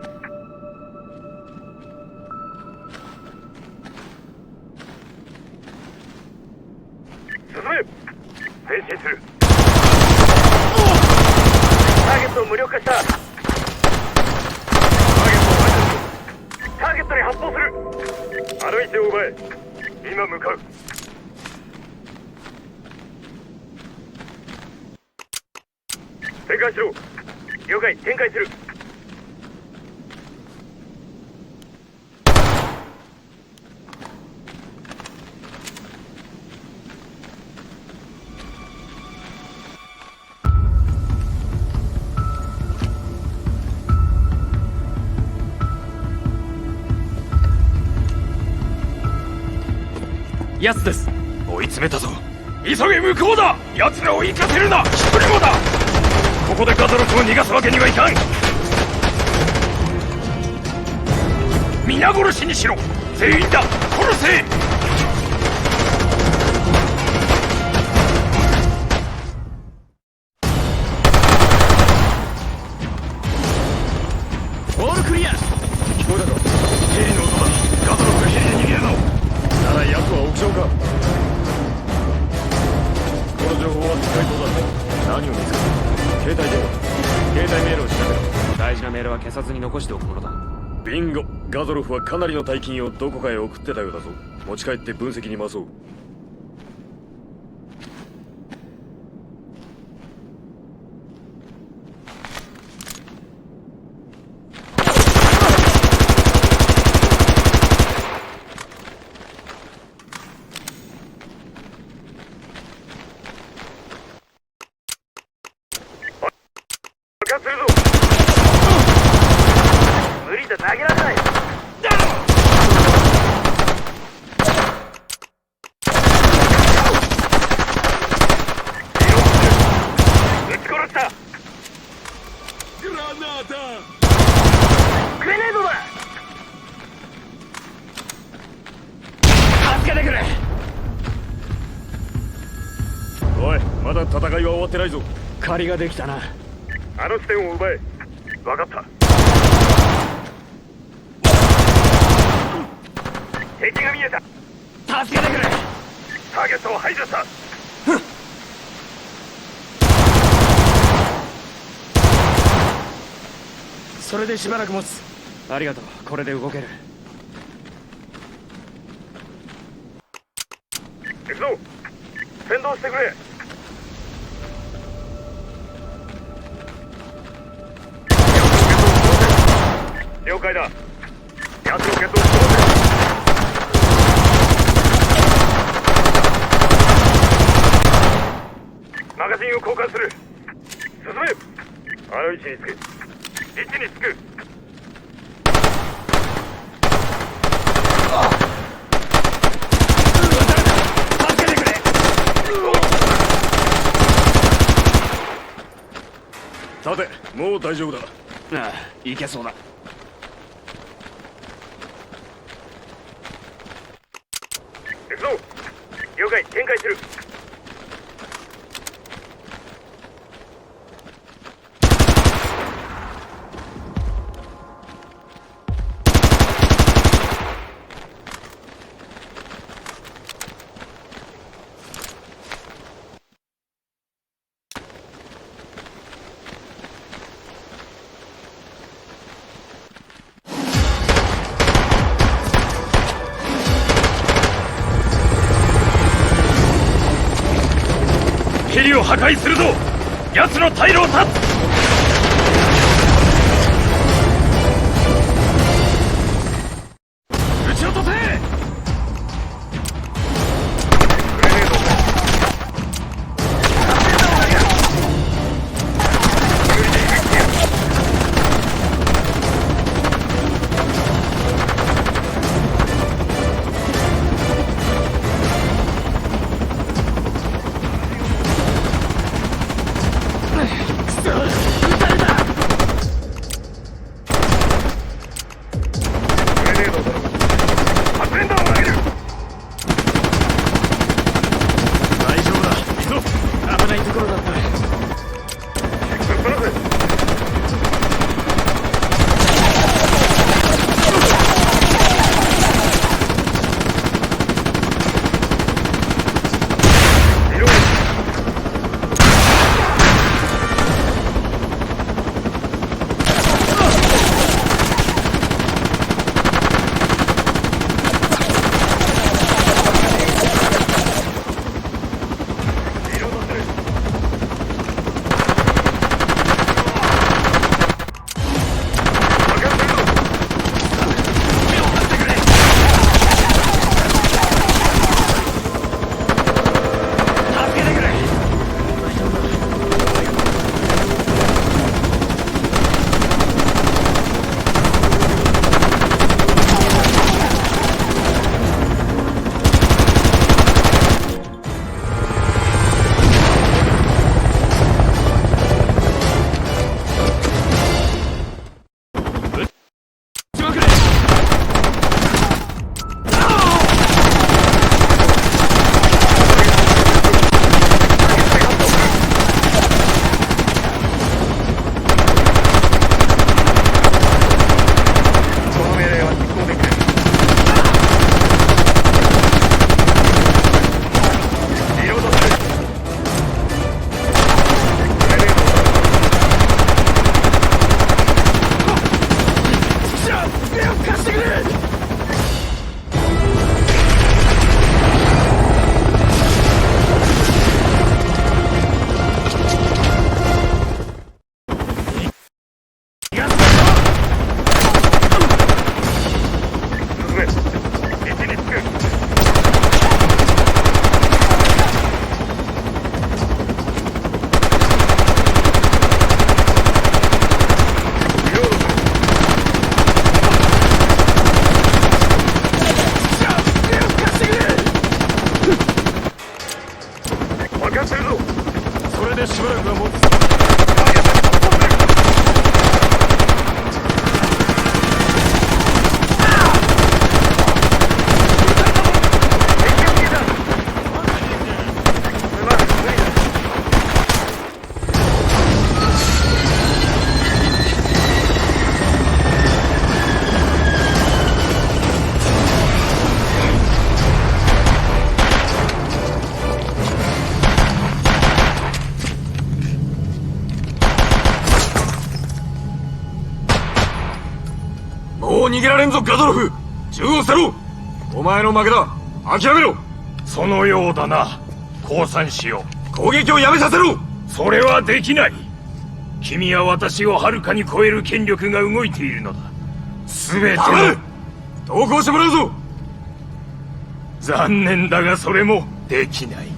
進め。前進する。ターゲットを無力化した。ターゲットに発砲する。あの位置を奪え。今向かう。展開しろ。了解。展開する。奴です。追い詰めたぞ。急げ向こうだ。奴らを行かせるな。一人もだ。ここでガザロフを逃がすわけにはいかん。皆殺しにしろ。全員だ。殺せ。オールクリア。聞こえたか？ヘリの音だ。ガザロフがヘリで逃げるの。なら奴は屋上か。この情報は使いそうだ。何を見つけた？携帯電話。携帯メールを調べろ。大事なメールは消さずに残しておくものだ。ビンゴ。ガゾロフはかなりの大金をどこかへ送ってたようだぞ。持ち帰って分析に回そう。爆発するぞ。グレネードだ。助けてくれ。おい、まだ戦いは終わってないぞ。借りができたな。あの地点を奪え。分かった。敵が見えた。助けてくれ。ターゲットを排除した。それでしばらく持つ。ありがとう。これで動ける。行くぞ。先導してくれ。了解だ。奴の決闘をして待て。マガジンを交換する。進め。あの位置につく。位置につく。助けてくれ。さて、もう大丈夫だ。ああ、いけそうだ。行くぞ。了解、展開する。ヘリを破壊するぞ。奴の退路を断つ。撃ち落とせ。くそ。う逃げられんぞガゾロフ。銃を捨てろ。お前の負けだ。諦めろ。そのようだな。降参しよう。攻撃をやめさせろ。それはできない。君は私をはるかに超える権力が動いているのだ。全て黙れ。の投降してもらうぞ。残念だがそれもできない。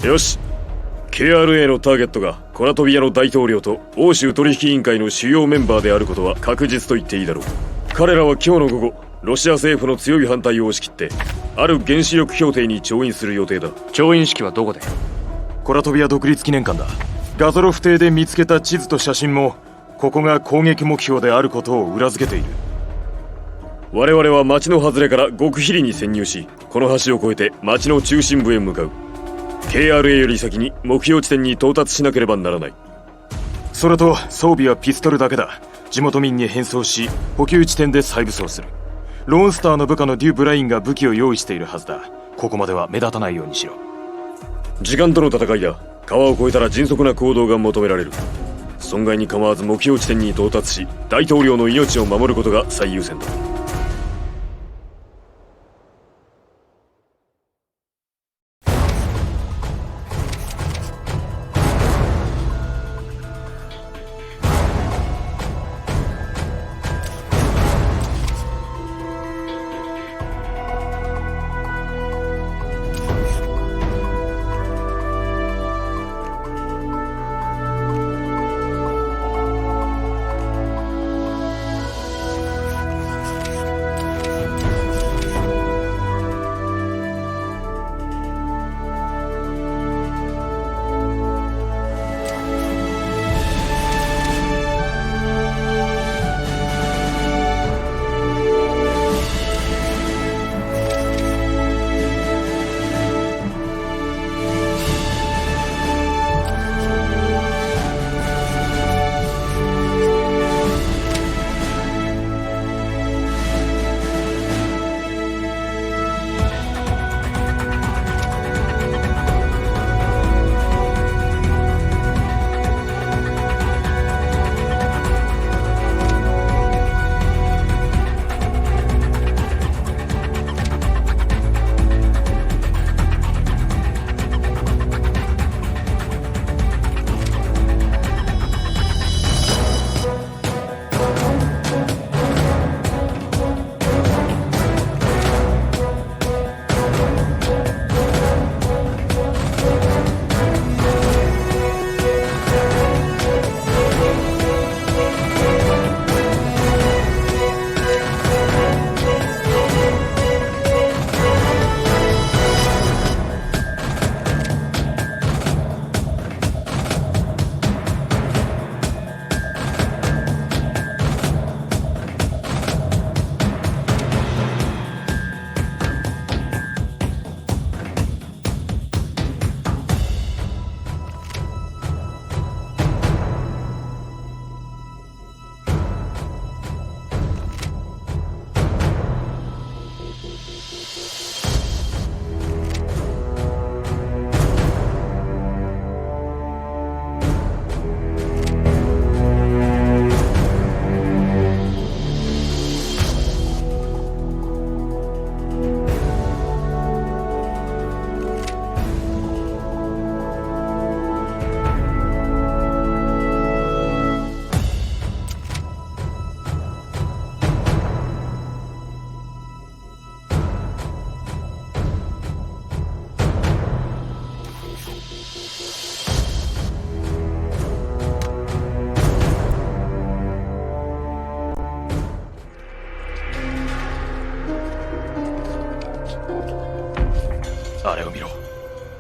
よし、 KRA のターゲットがコラトビアの大統領と欧州取引委員会の主要メンバーであることは確実と言っていいだろう。彼らは今日の午後、ロシア政府の強い反対を押し切ってある原子力協定に調印する予定だ。調印式はどこで？コラトビア独立記念館だ。ガゾロフ邸で見つけた地図と写真もここが攻撃目標であることを裏付けている。我々は町の外れから極秘裏に潜入し、この橋を越えて町の中心部へ向かう。 KRA より先に目標地点に到達しなければならない。それと装備はピストルだけだ。地元民に変装し補給地点で再武装する。ローンスターの部下のデュ・ブラインが武器を用意しているはずだ。ここまでは目立たないようにしろ。時間との戦いだ。川を越えたら迅速な行動が求められる。損害に構わず目標地点に到達し、大統領の命を守ることが最優先だ。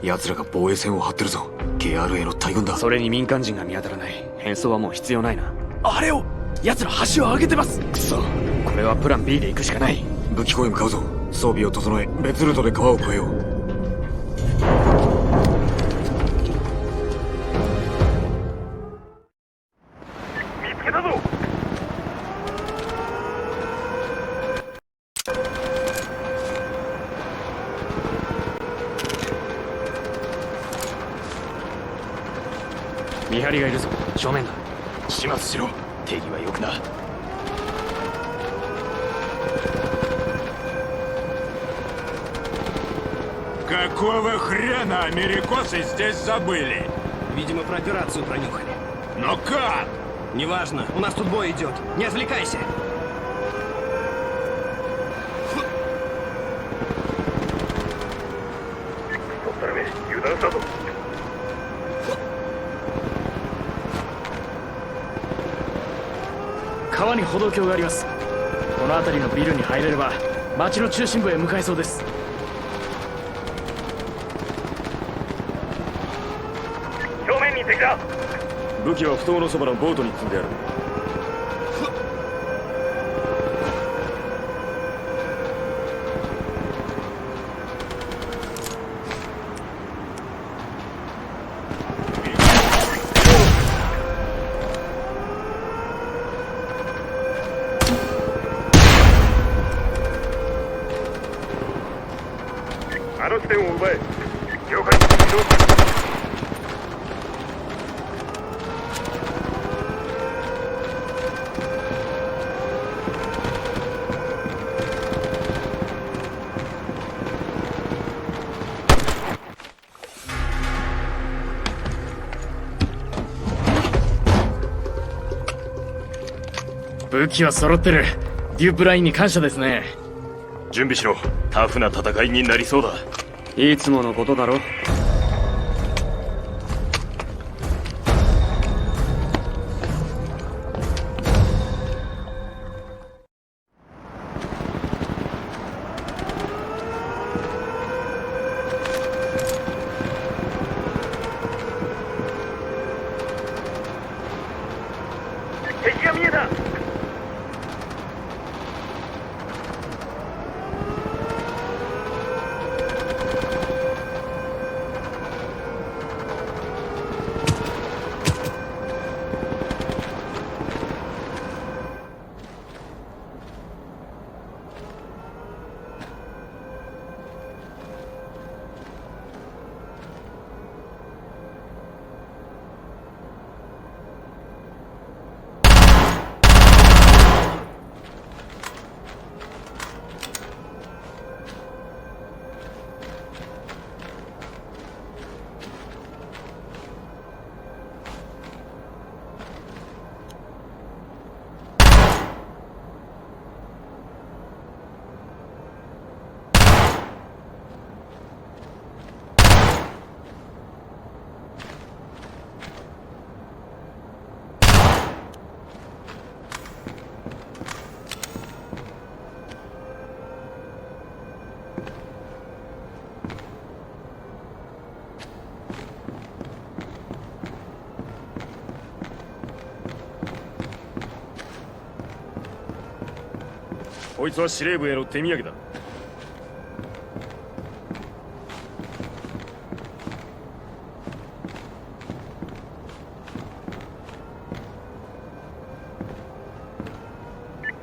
奴らが防衛線を張ってるぞ。 KRA の大軍だ。それに民間人が見当たらない。変装はもう必要ないな。あれを、奴ら橋を上げてます。くそ、これはプラン B で行くしかない。武器庫へ向かうぞ。装備を整え、別ルートで川を越えよう。見張りがいるぞ。正面だ。始末しろ。定義はよくな。Какого хрена америкосы здесь забыли? Видимо, про операцию пронюхали. Но как? Неважно, у нас тут бой идет. Не отвлекайся.「川に歩道橋があります。この辺りのビルに入れれば町の中心部へ向かえそうです。正面に敵だ。武器は埠頭のそばのボートに積んである。あの地点を奪え。了解。移動。武器は揃ってる。デュープラインに感謝ですね。準備しろ。タフな戦いになりそうだ。いつものことだろ。敵が見えた。こいつは司令部への手土産だ。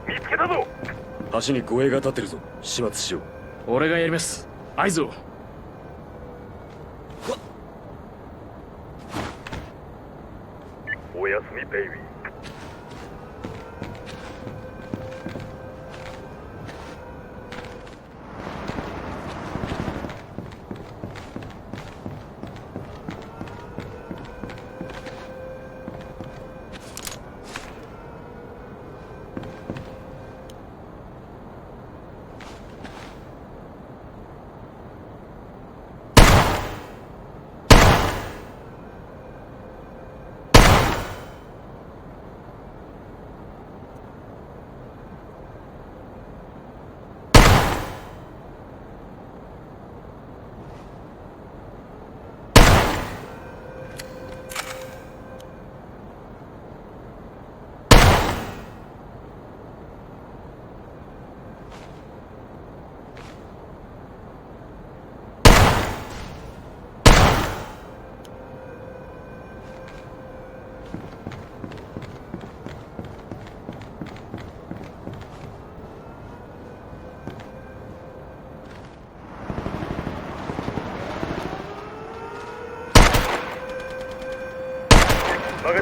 見つけたぞ。橋に護衛が立ってるぞ。始末しよう。俺がやります。合図を。おやすみベイビー。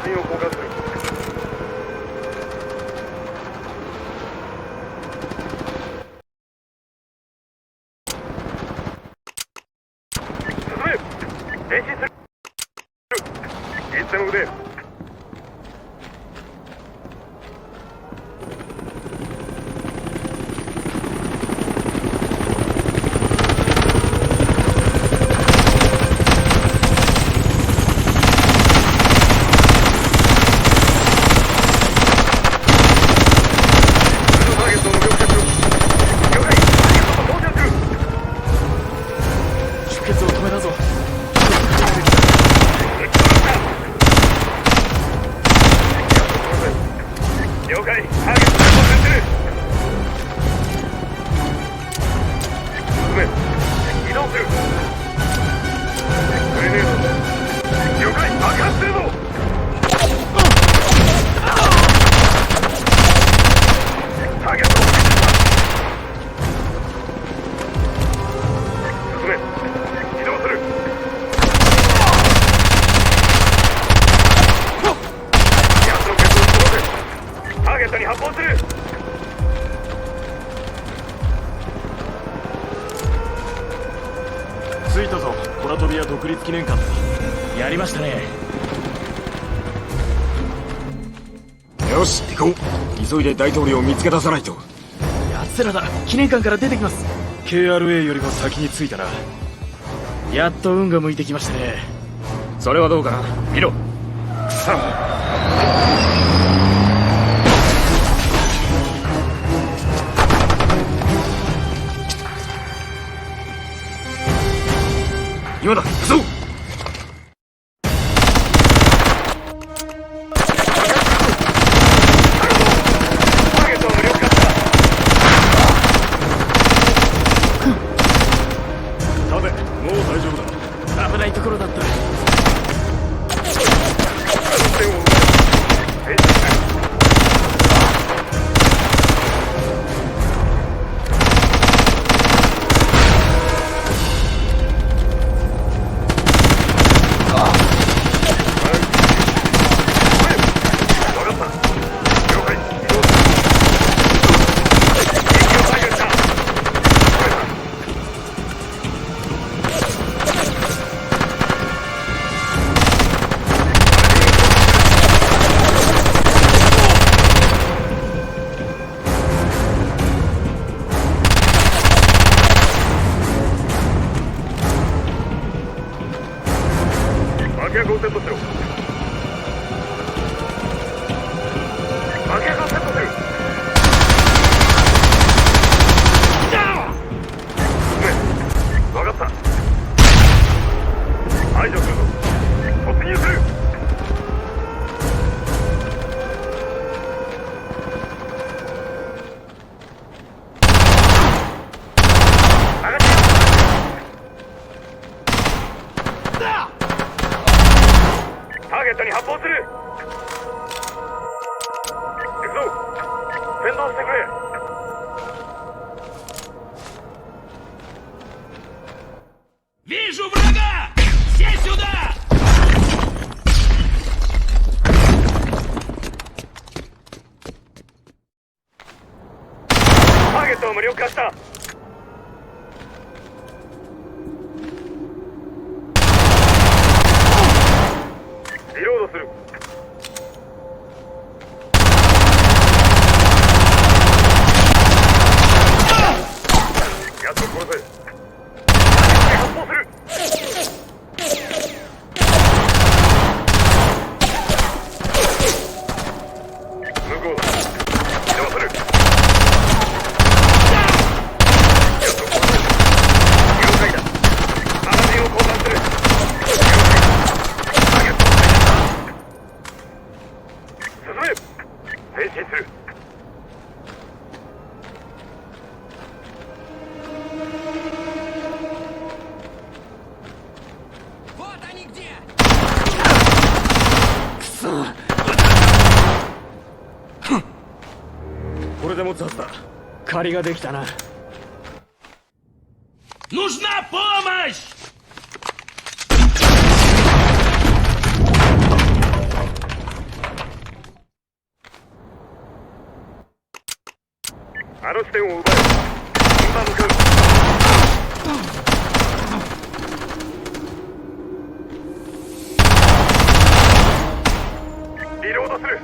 ジンを交換する。進め。前進する。いつでも腕。着いたぞ、コラトビア独立記念館。やりましたね。よし行こう。急いで大統領を見つけ出さないと。奴らだ、記念館から出てきます。 KRA よりも先に着いたな。やっと運が向いてきましたね。それはどうかな、見ろ。くそ。今だ、行くぞ。危ないところだった。Вижу врага! Все сюда! ターゲットを無力化した。リロードする。やっと殺せ。発砲する。向こうだ。移動する。前進する。これで持つはずだ。借りができたな。Нужна помощь! あの地点を奪え。今向かう。リロードする。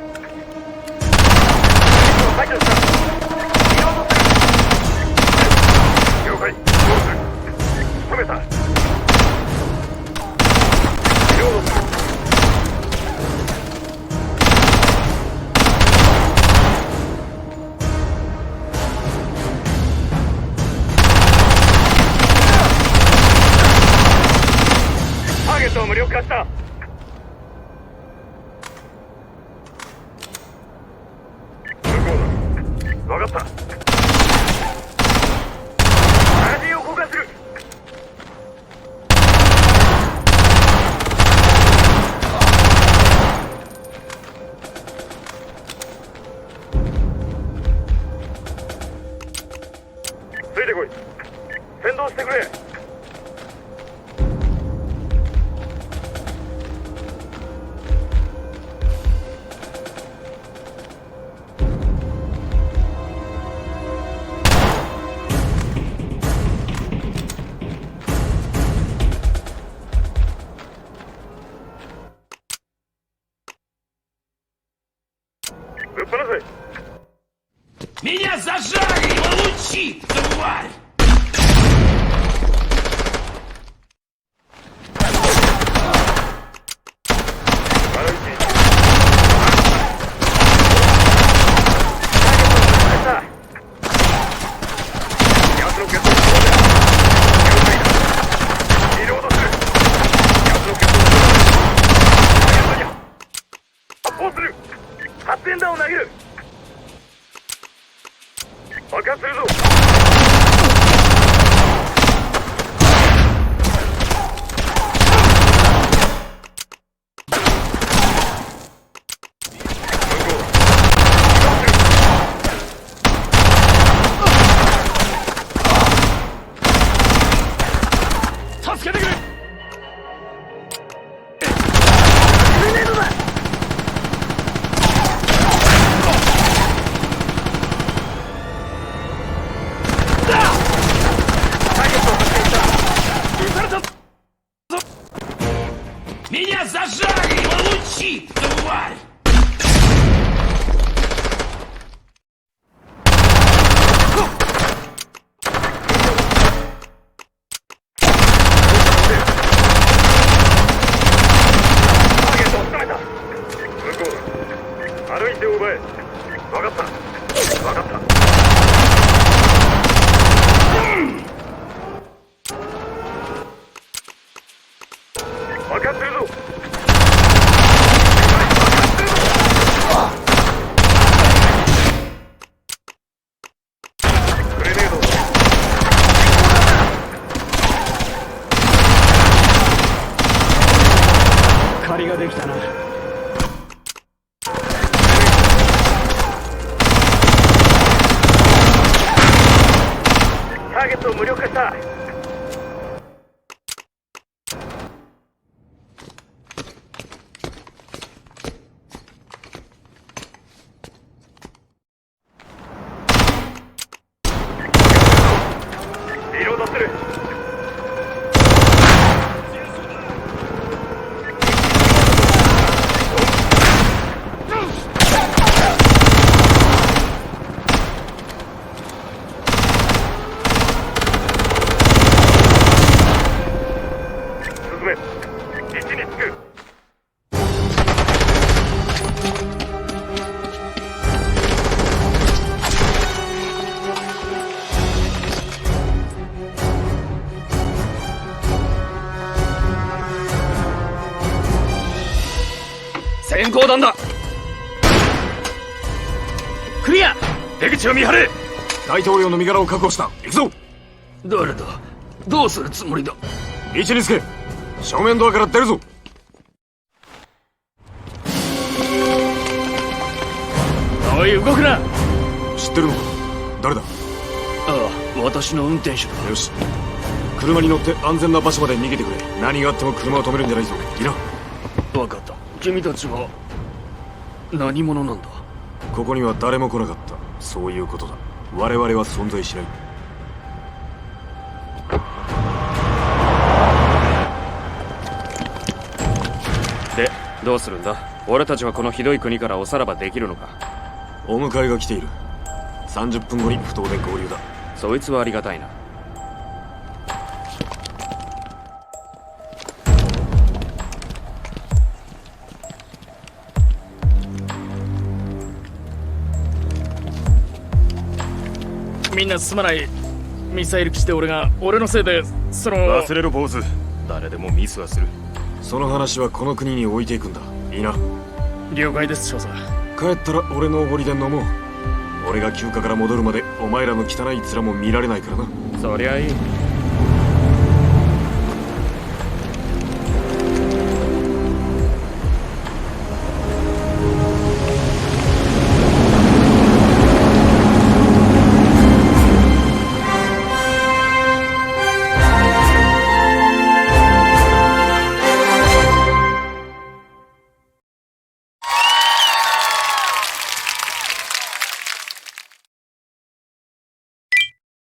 排除した。リロードする。了解。どうする。止めた。リロードする。ターゲットを無力化した。分かった。マガジンを交換する。ついてこい。先導してくれ。ぶっ放せ。Меня зажали! Получи, тварь! Меня зажали! Получи, тварь!借りができたな。ターゲットを無力化した。リロードする。進め。位置につく。閃光弾だ。クリア。出口を見張れ。大統領の身柄を確保した。行くぞ。誰だ。どうするつもりだ。位置につけ。正面ドアから出るぞ。おい、動くな。知ってるのか。誰だ。ああ、私の運転手だ。よし、車に乗って安全な場所まで逃げてくれ。何があっても車を止めるんじゃないぞ。いら。分かった。君たちは何者なんだ。ここには誰も来なかった。そういうことだ。我々は存在しない。でどうするんだ？俺たちはこのひどい国からおさらばできるのか？お迎えが来ている。30分後に埠頭で合流だ。そいつはありがたいな。みんなすまない。ミサイル基地で俺のせいで忘れろ坊主。誰でもミスはする。その話はこの国に置いていくんだ。いいな。了解です少佐。帰ったら俺のおごりで飲もう。俺が休暇から戻るまでお前らの汚い面も見られないからな。そりゃいい。